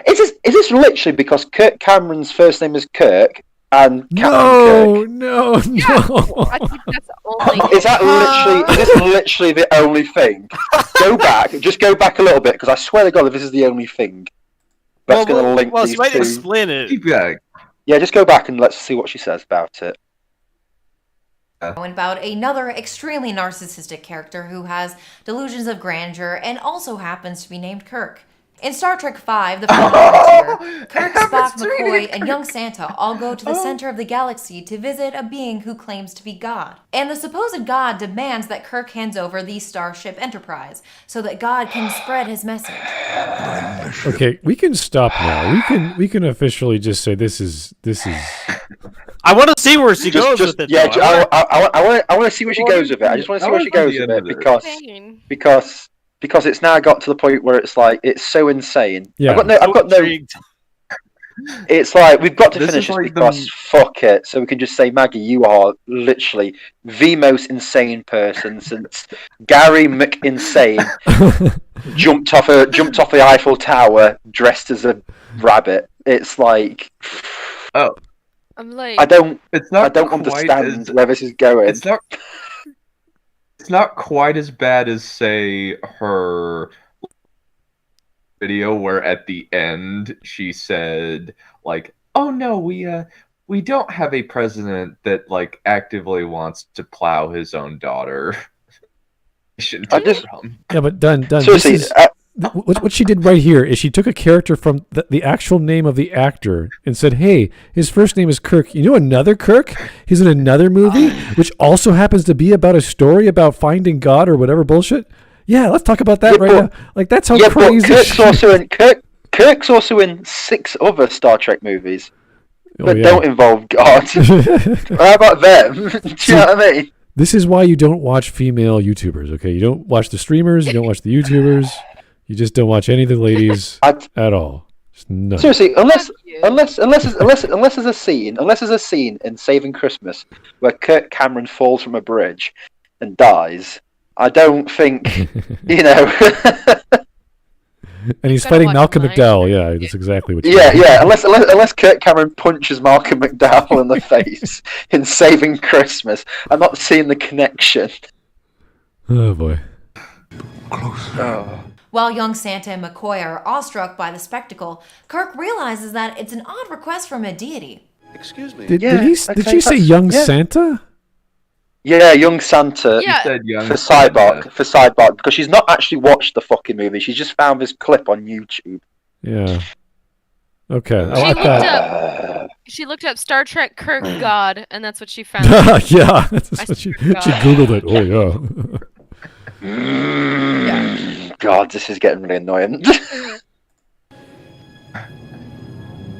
Is this literally because Kirk Cameron's first name is Kirk and Cameron No. I think that's only. Is this literally the only thing? Just go back a little bit, because I swear to God, if this is the only thing, that's going to link these two. Explain it. Yeah, just go back and let's see what she says about it. About another extremely narcissistic character who has delusions of grandeur and also happens to be named Kirk. In Star Trek V, The Final Frontier, Kirk, Spock, McCoy, and young Santa all go to the center of the galaxy to visit a being who claims to be God. And the supposed God demands that Kirk hands over the Starship Enterprise so that God can spread his message. Okay, we can stop now. We can officially just say this is. I want to see where she goes with it. Yeah, I want to see where she goes with it. I just want to see where she goes with it because it's now got to the point where it's like it's so insane. Yeah. I've got no. It's like we've got to finish this because fuck it. So we can just say, Maggie, you are literally the most insane person since Gary McInsane jumped off the Eiffel Tower dressed as a rabbit. It's like, I'm like, I don't understand where this is going. It's not quite as bad as, say, her video where at the end she said, like, "Oh no, we don't have a president that like actively wants to plow his own daughter." Yeah, but Dunn. Seriously, what she did right here is she took a character from the actual name of the actor and said, "Hey, his first name is Kirk. You know another Kirk? He's in another movie, which also happens to be about a story about finding God or whatever bullshit." Yeah, let's talk about that now. Like that's how crazy. But Kirk's also in 6 other Star Trek movies that don't involve God. How about them? Do you know what I mean? This is why you don't watch female YouTubers. Okay, you don't watch the streamers. You don't watch the YouTubers. You just don't watch any of the ladies at all. Seriously, unless there's a scene in Saving Christmas where Kirk Cameron falls from a bridge and dies, I don't think And he's fighting Malcolm McDowell. Yeah, that's exactly what. Unless Kirk Cameron punches Malcolm McDowell in the face in Saving Christmas, I'm not seeing the connection. Oh boy. While young Santa and McCoy are awestruck by the spectacle, Kirk realizes that it's an odd request from a deity. Excuse me. Did she say young Santa? Yeah, young Santa young for Cyborg, because she's not actually watched the fucking movie. She's just found this clip on YouTube. Yeah. Okay. She looked up Star Trek Kirk God, and that's what she found. Yeah, that's what she Googled it. Oh, yeah. God, this is getting really annoying.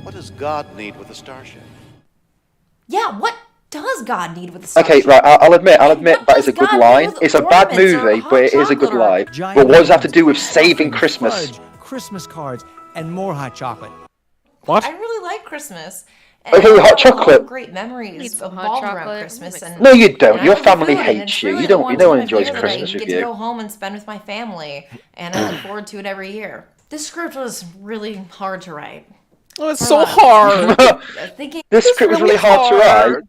What does God need with a starship? Yeah, what does God need with a starship? Okay, right, I'll admit that is a good line. It's a bad movie, but it is a good line. But what does that have to do with saving Christmas? Fudge, Christmas cards, and more hot chocolate. What? I really like Christmas. Okay, hot chocolate. Great memories evolved around Christmas. And no, you don't. Your family hates you. You don't. No one enjoys Christmas with you. I get to go home and spend with my family, and I look forward to it every year. This script was really hard to write. Oh, it's so hard. This script was really hard to write.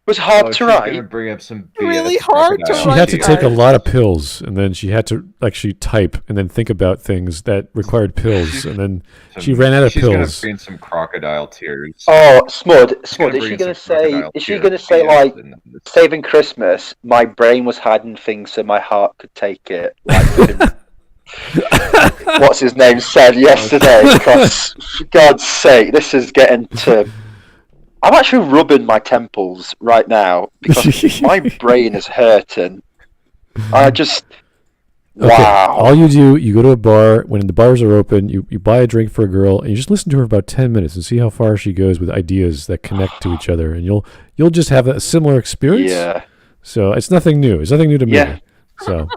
It was hard to write. Bring up some really hard to write. She had to take a lot of pills, and then she had to actually type and then think about things that required pills, and then she ran out of pills. She's gonna bring some crocodile tears. Oh, Smud, is she gonna say? Is she gonna say like saving Christmas? My brain was hiding things so my heart could take it. Like, what's his name said yesterday? Because for God's sake, this is getting to. I'm actually rubbing my temples right now because my brain is hurting. I just... Okay. Wow. All you do, you go to a bar, when the bars are open, you buy a drink for a girl, and you just listen to her for about 10 minutes and see how far she goes with ideas that connect to each other, and you'll just have a similar experience. Yeah. So it's nothing new. It's nothing new to me. Yeah. So...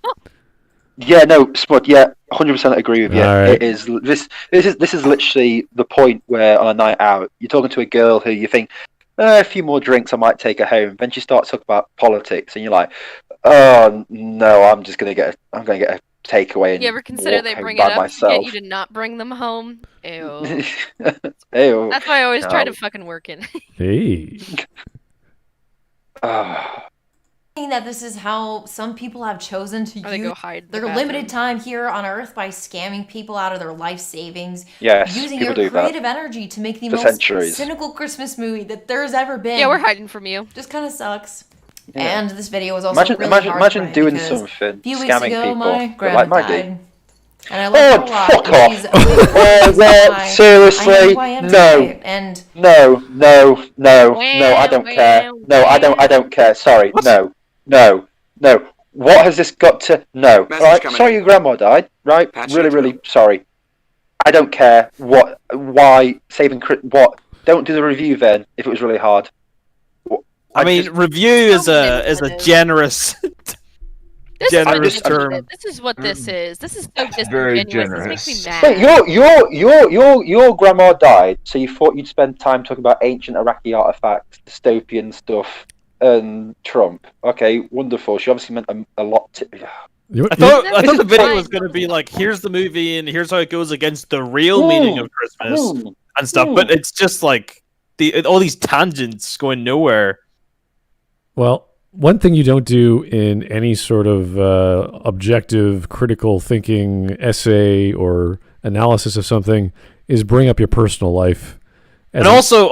Yeah, no, Spud, yeah, 100% agree with you. Right. It is this is literally the point where on a night out, you're talking to a girl who you think, a few more drinks, I might take her home. Then she starts talking about politics, and you're like, oh no, I'm gonna get a takeaway. And you ever consider they bring it up to get you to not bring them home? Ew. Ew. That's why I always try to fucking work it. Hey. That this is how some people have chosen to use their bathroom. limited time here on Earth by scamming people out of their life savings. Yes, using people your do that. creative energy to make the For most centuries. cynical Christmas movie that there's ever been. Yeah, we're hiding from you. Just kind of sucks. Yeah. And this video was also really hard to imagine write doing because something, a few weeks scamming ago, people, my but grandma like Maggie. died. And I love her a lot. Fuck and she's off! always Well, seriously, I know who I am today, and no, I don't care. No, I don't care. Sorry, no. What has this got to? No. Right? Sorry, your grandma died. Right? Really sorry. I don't care. What? Why saving? What? Don't do the review then. If it was really hard. I mean, review is a generous. Generous term. This is what this is. This is so disingenuous. Very This generous. makes me mad. Wait, your grandma died, so you thought you'd spend time talking about ancient Iraqi artifacts, dystopian stuff, and Trump. Okay, wonderful. She obviously meant a lot to. I thought the video was going to be like, here's the movie and here's how it goes against the real meaning of Christmas and stuff, but it's just like all these tangents going nowhere. Well, one thing you don't do in any sort of objective, critical thinking essay or analysis of something is bring up your personal life. And also,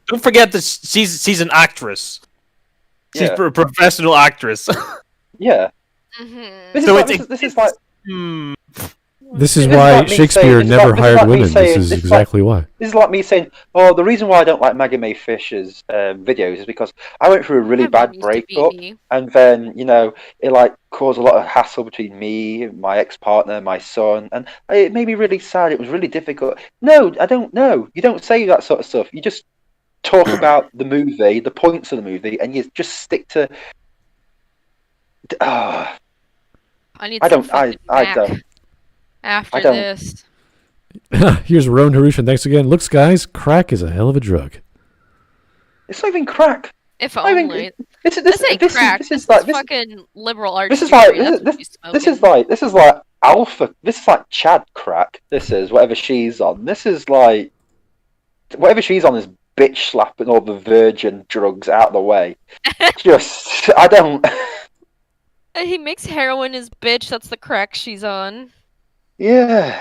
don't forget that she's an actress. She's a professional actress. Yeah. Mm-hmm. This is why Shakespeare never hired women. This is exactly why. This is like me saying, oh, the reason why I don't like Maggie Mae Fish's videos is because I went through a really bad breakup, and then, it like caused a lot of hassle between me, my ex-partner, my son, and it made me really sad. It was really difficult. No, I don't know. You don't say that sort of stuff. You just talk about the movie, the points of the movie, and you just stick to... I don't. After this. Here's Roan Harushan. Thanks again. Looks, guys, crack is a hell of a drug. It's not even crack. If only. This ain't crack. This is fucking liberal arts. This is like alpha. This is like Chad crack. This is whatever she's on. This is like whatever she's on is bitch slapping all the virgin drugs out of the way. I don't. He makes heroin his bitch. That's the crack she's on. Yeah.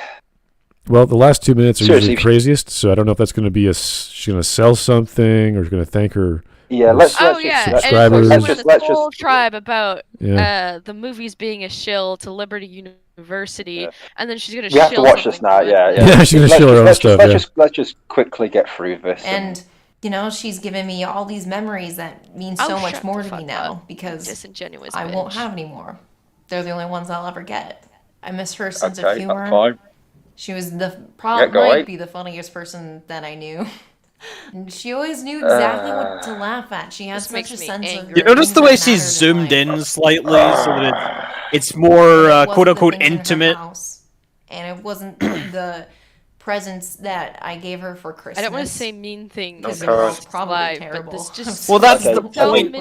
Well, the last 2 minutes are usually craziest, so I don't know if that's going to be she's going to sell something or she's going to thank her. Yeah, let's subscribers. And she went this whole tribe about the movies being a shill to Liberty University, and then she's going to shill. We have to watch this now. Yeah. Yeah, she's going to shill her own stuff. Let's just quickly get through this. And she's given me all these memories that mean so much more to me now because disingenuous I won't have any more. They're the only ones I'll ever get. I miss her sense of humor. That's fine. She was might be the funniest person that I knew. And she always knew exactly what to laugh at. She has such a sense of. You notice the way she's zoomed in slightly so that it's more quote unquote intimate. And it wasn't the presents that I gave her for Christmas. I don't want to say mean things because it's probably terrible. But this just well, that's the point.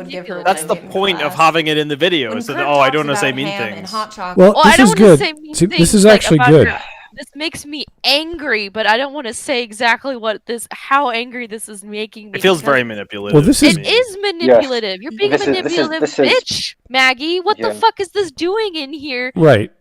That's the point of having it in the video. So that, I don't want to say mean things. Well, this is good. This is actually good. This makes me angry, but I don't want to say exactly how angry this is making me. It feels very manipulative. Well, this is manipulative. You're being manipulative, bitch, Maggie. What the fuck is this doing in here? Right.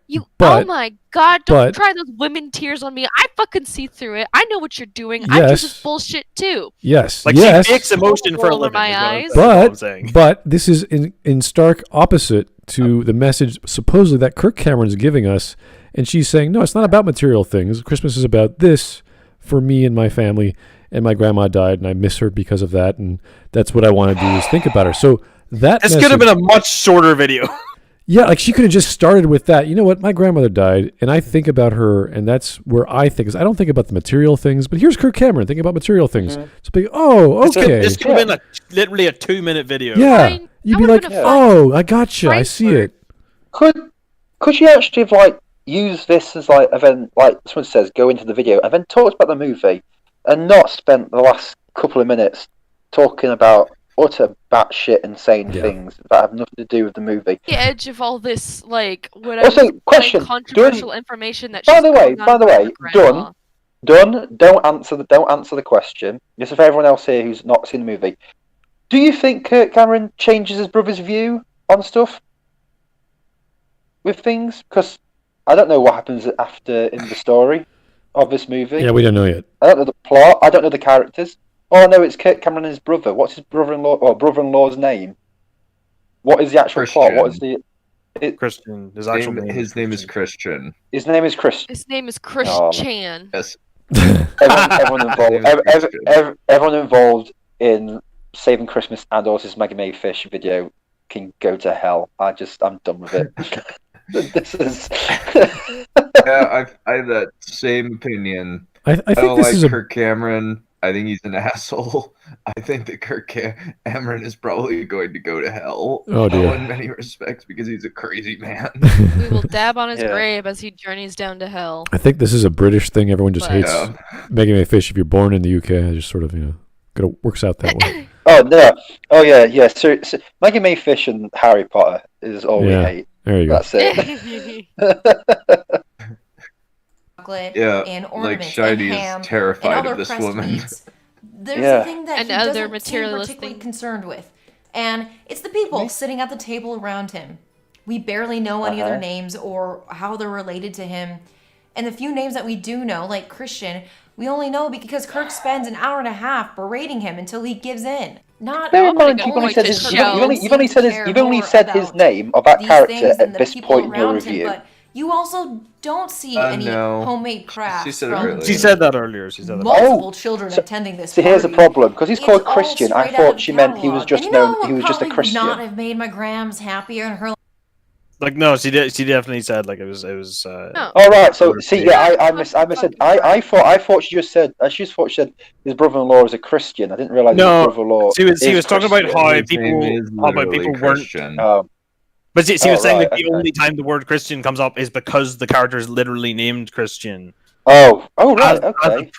Oh my god, don't try those women tears on me. I fucking see through it. I know what you're doing. I do this bullshit too. Yes. Like she makes emotion for a living. My eyes. But this is in stark opposite to the message supposedly that Kirk Cameron is giving us. And she's saying, no, it's not about material things. Christmas is about this for me and my family. And my grandma died, and I miss her because of that. And that's what I want to do is think about her. So this could have been a much shorter video. Yeah, like she could have just started with that. You know what? My grandmother died, and I think about her, and that's where I think. I don't think about the material things, but here's Kirk Cameron thinking about material things. Mm-hmm. So be, okay. This could have been literally a 2-minute video. Yeah, you'd be like, I gotcha. I see it. Could you actually have use this as event, like someone says, go into the video and then talk about the movie and not spent the last couple of minutes talking about utter batshit insane things that have nothing to do with the movie. The edge of all this, question, controversial information that. By the way, Dunn, don't answer the question. Just for everyone else here who's not seen the movie, do you think Kirk Cameron changes his brother's view on stuff with things? Because I don't know what happens after in the story of this movie. Yeah, we don't know yet. I don't know the plot. I don't know the characters. All I know it's Kirk Cameron and his brother. What's his brother-in-law's name? What is the actual plot? What is the Christian? His name is Christian. His name is Chris. His name is Christian. Yes. Everyone involved in Saving Christmas and also his Maggie Mae Fish video can go to hell. I'm done with it. This is. Yeah, I have that same opinion. I think don't this like is Kirk Cameron. I think he's an asshole. I think that Kirk Cameron is probably going to go to hell. Oh dear. In many respects, because he's a crazy man. We will dab on his grave as he journeys down to hell. I think this is a British thing. Everyone just hates Maggie Mae Fish. If you're born in the UK, it just sort of works out that way. Oh no! Oh yeah. So Maggie Mae Fish and Harry Potter is all we hate. There you go. That's it. Chocolate like and ornaments Shiny and ham is terrified and of this woman. Meats. There's a thing that and he other doesn't materialist seem particularly concerned with, and it's the people sitting at the table around him. We barely know any of their names or how they're related to him, and the few names that we do know, like Christian, we only know because Kirk spends an hour and a half berating him until he gives in. Not Bear in mind, you've only said his name of that character at this point in your review. But you also don't see any homemade crafts. She said it earlier. She said that earlier. Multiple children attending this. See, here's the problem because he's called Christian. I thought she meant he was just He was just a Christian. Not have made my grams happier in her. No, she did. She definitely said it was. No. All right. So see, I missaid. I thought she just said. She thought she said his brother-in-law is a Christian. I didn't realize his brother-in-law. She was talking about how people weren't. But she was saying that the only time the word Christian comes up is because the character is literally named Christian. Oh, right, okay.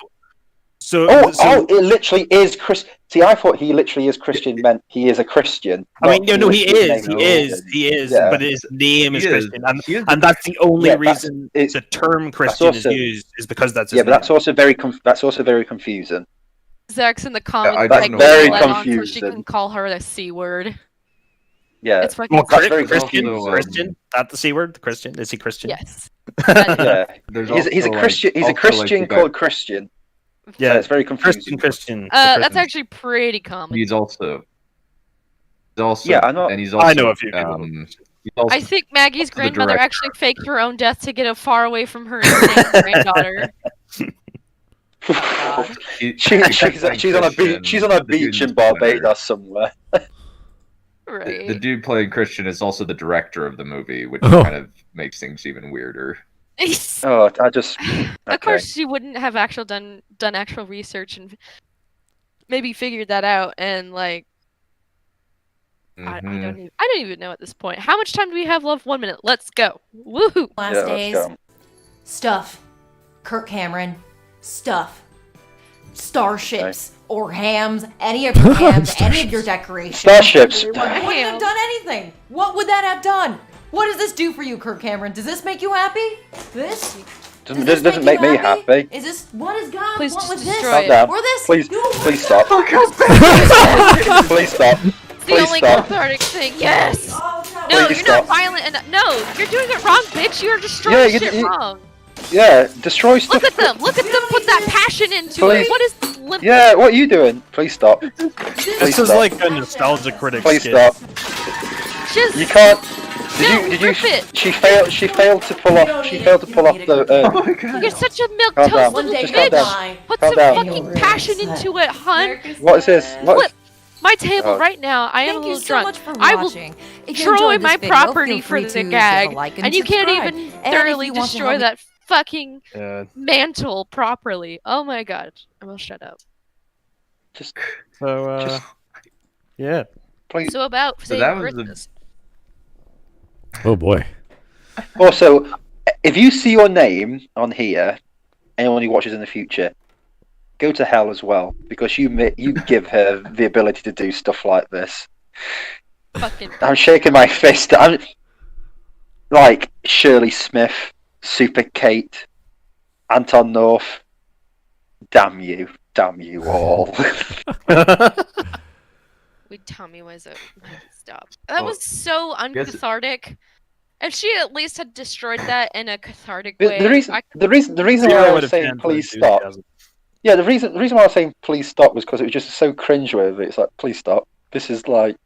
It literally is Chris. See, I thought he literally is Christian meant he is a Christian. I mean, no, he is, yeah. But his name is Christian, and that's the only reason the term Christian is used is because that's his name. But that's also very confusing. Zach's in the comments. That's very confusing. So she can call her the C word. Yeah, It's fucking Christian. Christian. That's the C word. Christian. Is he Christian? Yes. Yeah. He's a Christian. He's a Christian called Christian. Yeah, it's very confusing. Christian. That's actually pretty common. He's also. Yeah, I know. And he's also. I know a few people. I think Maggie's grandmother actually faked her own death to get her far away from her insane granddaughter. She's on a beach. She's on a beach in Barbados somewhere. Right. The dude playing Christian is also the director of the movie, which kind of makes things even weirder. Of course, she wouldn't have done actual research and maybe figured that out. And like, I don't even know at this point. How much time do we have left? 1 minute. Let's go. Woohoo! Last days. Stuff. Kirk Cameron. Stuff. Starships or hams. Any of your hams. Any of your decorations. Starships. Wouldn't have done anything. What would that have done? What does this do for you, Kirk Cameron? Does this make you happy? This? Doesn't make me happy. Is this what is God? Please what was just this? destroy it. Or this? Please stop. Please stop. The only cathartic thing. Yes. No, you're not violent enough. No, you're doing it wrong, bitch. You're destroying shit wrong. Yeah, destroy stuff. Look at them. Look at them. Put that passion into it. What is? Yeah, what are you doing? Please stop. This is like a nostalgia critic. Please skit. stop. You can't. Did you? She failed to pull off. She failed to pull off the. Oh my God. You're such a milquetoast little bitch. Put some fucking passion into it, hun. What is this? Flip my table right now. I am a little drunk. I will destroy my property for the gag, and you can't even thoroughly destroy that fucking mantle properly. Oh my God. I will shut up. Yeah. So about saying Christmas. Oh boy. Also, if you see your name on here, anyone who watches in the future, go to hell as well, because you give her the ability to do stuff like this. I'm shaking my fist. I'm like Shirley Smith, Super Kate, Anton North. Damn you all. Wait, Tommy was a stop. That was so uncathartic. If she at least had destroyed that in a cathartic way, the reason why I was saying please stop. Yeah, the reason why I was saying please stop was because it was just so cringeworthy. It's like please stop. This is like.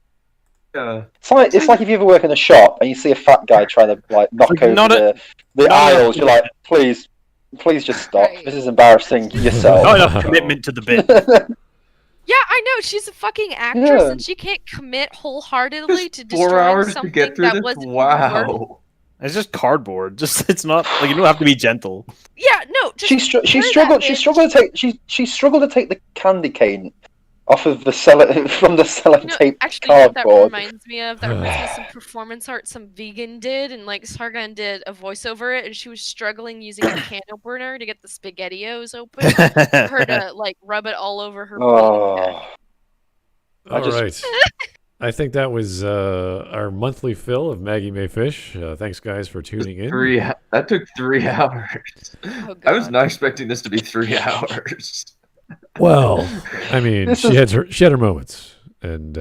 It's like if you ever work in a shop and you see a fat guy trying to like knock over the aisles. You're like, please just stop. Right. This is embarrassing yourself. Not enough commitment to the bit. Yeah, I know. She's a fucking actress and she can't commit wholeheartedly to destroying 4 hours something to get through that wasn't wow. It's just cardboard. It's not like you don't have to be gentle. Yeah, no. She struggled to take the candy cane off of the sellotape actually, cardboard. That reminds me of that was some performance art some vegan did, and like Sargon did a voice over it, and she was struggling using a can opener to get the SpaghettiOs open for her to like rub it all over her. All right. I think that was our monthly fill of Maggie Mae Fish. Thanks, guys, for tuning in. That took 3 hours. I was not expecting this to be 3 hours. Well, I mean, she had her moments, and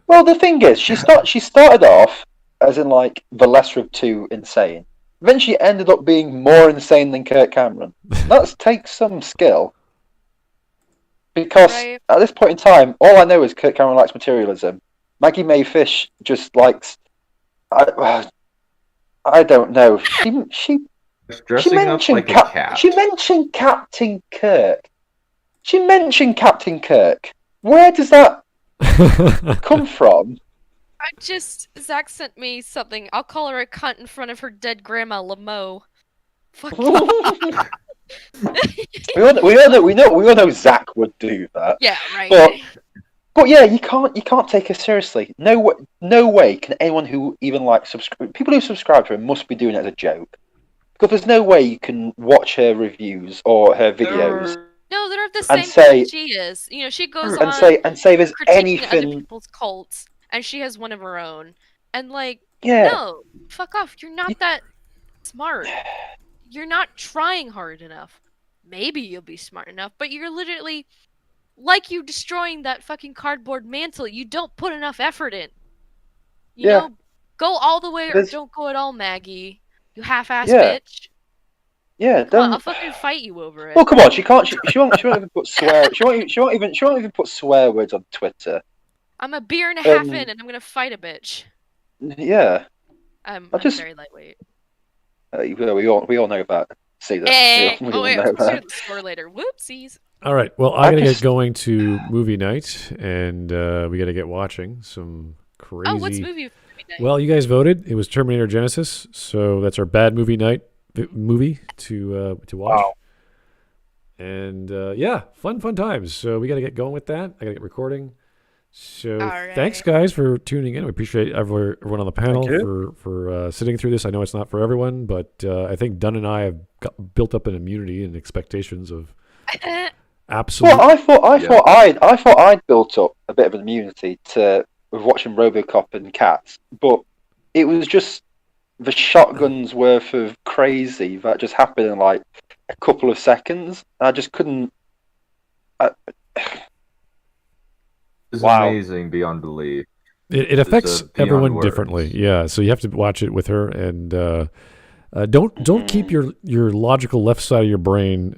well, the thing is, she started off as in like the lesser of two insane. Then she ended up being more insane than Kirk Cameron. That takes some skill, because at this point in time, all I know is Kirk Cameron likes materialism. Maggie Mae Fish just likes. I don't know. She mentioned She mentioned Captain Kirk. She mentioned Captain Kirk. Where does that come from? Zach sent me something. I'll call her a cunt in front of her dead grandma Lamo. Fuck. we all know Zach would do that. Yeah, right. But yeah, you can't take her seriously. No way can anyone who even people who subscribe to her must be doing it as a joke. Because there's no way you can watch her reviews or her videos. No, they're of the same thing she is. You know, she goes on and say there's anything other people's cults, and she has one of her own. And no, fuck off. You're not that smart. You're not trying hard enough. Maybe you'll be smart enough, but you're literally like you destroying that fucking cardboard mantle. You don't put enough effort in. You know, go all the way or don't go at all, Maggie. You half-ass bitch. Yeah, Come on, I'll fucking fight you over it. Well, come on, she can't. She won't even put swear. She won't even put swear words on Twitter. I'm a beer and a half in, and I'm gonna fight a bitch. Yeah. I'm very lightweight. We all know that. See that? Hey. We Oh all wait, know I'm supposed to that. do the score later. Whoopsies. All right. Well, I gotta get going to movie night, and we gotta get watching some crazy. Oh, what's movie night? Well, you guys voted. It was Terminator Genesis, so that's our bad movie night movie to watch. Wow. And yeah, fun times. So we got to get going with that. I got to get recording. So thanks, guys, for tuning in. We appreciate everyone on the panel for sitting through this. I know it's not for everyone, but I think Dunn and I have built up an immunity and expectations of absolute. Well, I thought I'd built up a bit of an immunity to watching RoboCop and Cats, but it was just the shotgun's worth of crazy that just happened in like a couple of seconds. I just couldn't. It's amazing beyond belief. It affects everyone differently. Yeah, so you have to watch it with her, and don't keep your logical left side of your brain,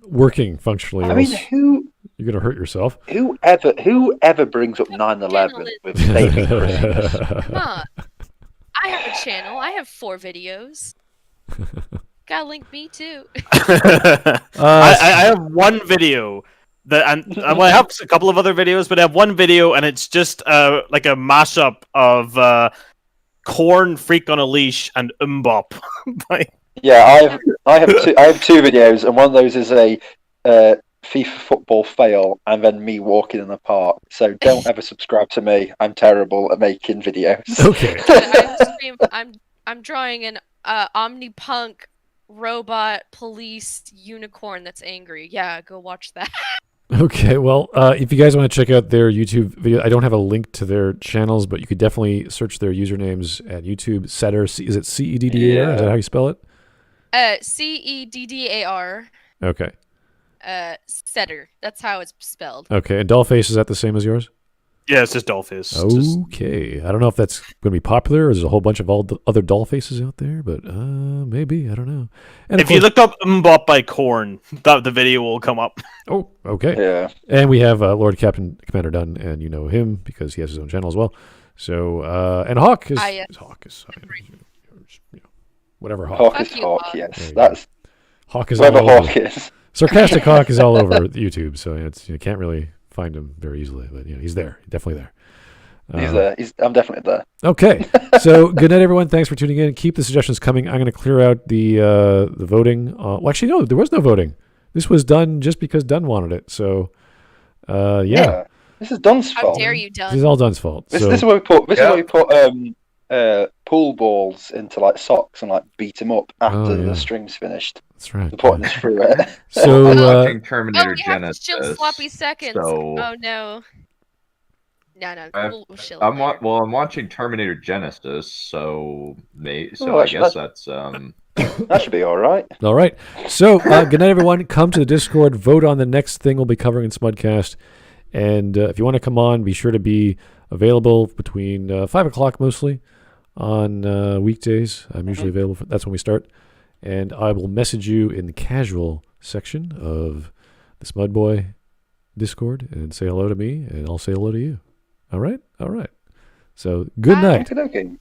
working functionally. I mean, you're gonna hurt yourself. Whoever brings up 9/11 with baby Christmas? Come on. I have a channel. I have 4 videos. Gotta link me too. I have one video that, I have a couple of other videos, but I have one video, and it's just like a mashup of Korn, Freak on a Leash, and Mbop. Yeah, I have two videos, and one of those is a FIFA football fail, and then me walking in the park. So don't ever subscribe to me. I'm terrible at making videos. Okay. I'm drawing an omnipunk robot police unicorn that's angry. Yeah, go watch that. Okay, well, if you guys want to check out their YouTube video, I don't have a link to their channels, but you could definitely search their usernames at YouTube. Setter, is it Ceddar? Yeah. Is that how you spell it? Ceddar. Okay. Setter. That's how it's spelled. Okay, and Dollface, is that the same as yours? Yeah, it's just Dollface. Okay. I don't know if that's going to be popular, or there's a whole bunch of all the other Dollfaces out there, but maybe. I don't know. And if you look up Mbop by Korn, the video will come up. Oh, okay. Yeah. And we have Lord Captain Commander Dunn, and you know him because he has his own channel as well. So, and Hawk is... Hawk is... whatever Hawk. Hawk is Hawk, yes. That's... Hawk is whoever all over. Hawk is. Sarcastic Hawk is all over YouTube, so you can't really find him very easily, but he's there. He's definitely there. He's there. I'm definitely there. Okay. So good night, everyone. Thanks for tuning in. Keep the suggestions coming. I'm going to clear out the voting. Well, actually, no, there was no voting. This was done just because Dunn wanted it. So, yeah. This is Dunn's fault. How dare you, Dunn? This is all Dunn's fault. This is where we put. This is where we put pool balls into like socks and like beat him up after the string's finished. That's right. We're putting this through it. So watching Terminator Genesis. Chill sloppy seconds. So... Oh no. No. We'll chill. I'm watching Terminator Genesis, so I guess that's that should be all right. All right. So good night, everyone. Come to the Discord. Vote on the next thing we'll be covering in Smudcast. And if you want to come on, be sure to be available between 5 o'clock mostly on weekdays. I'm usually available. That's when we start. And I will message you in the casual section of the Smud Boy Discord and say hello to me, and I'll say hello to you. All right? All right. So good night. Okay.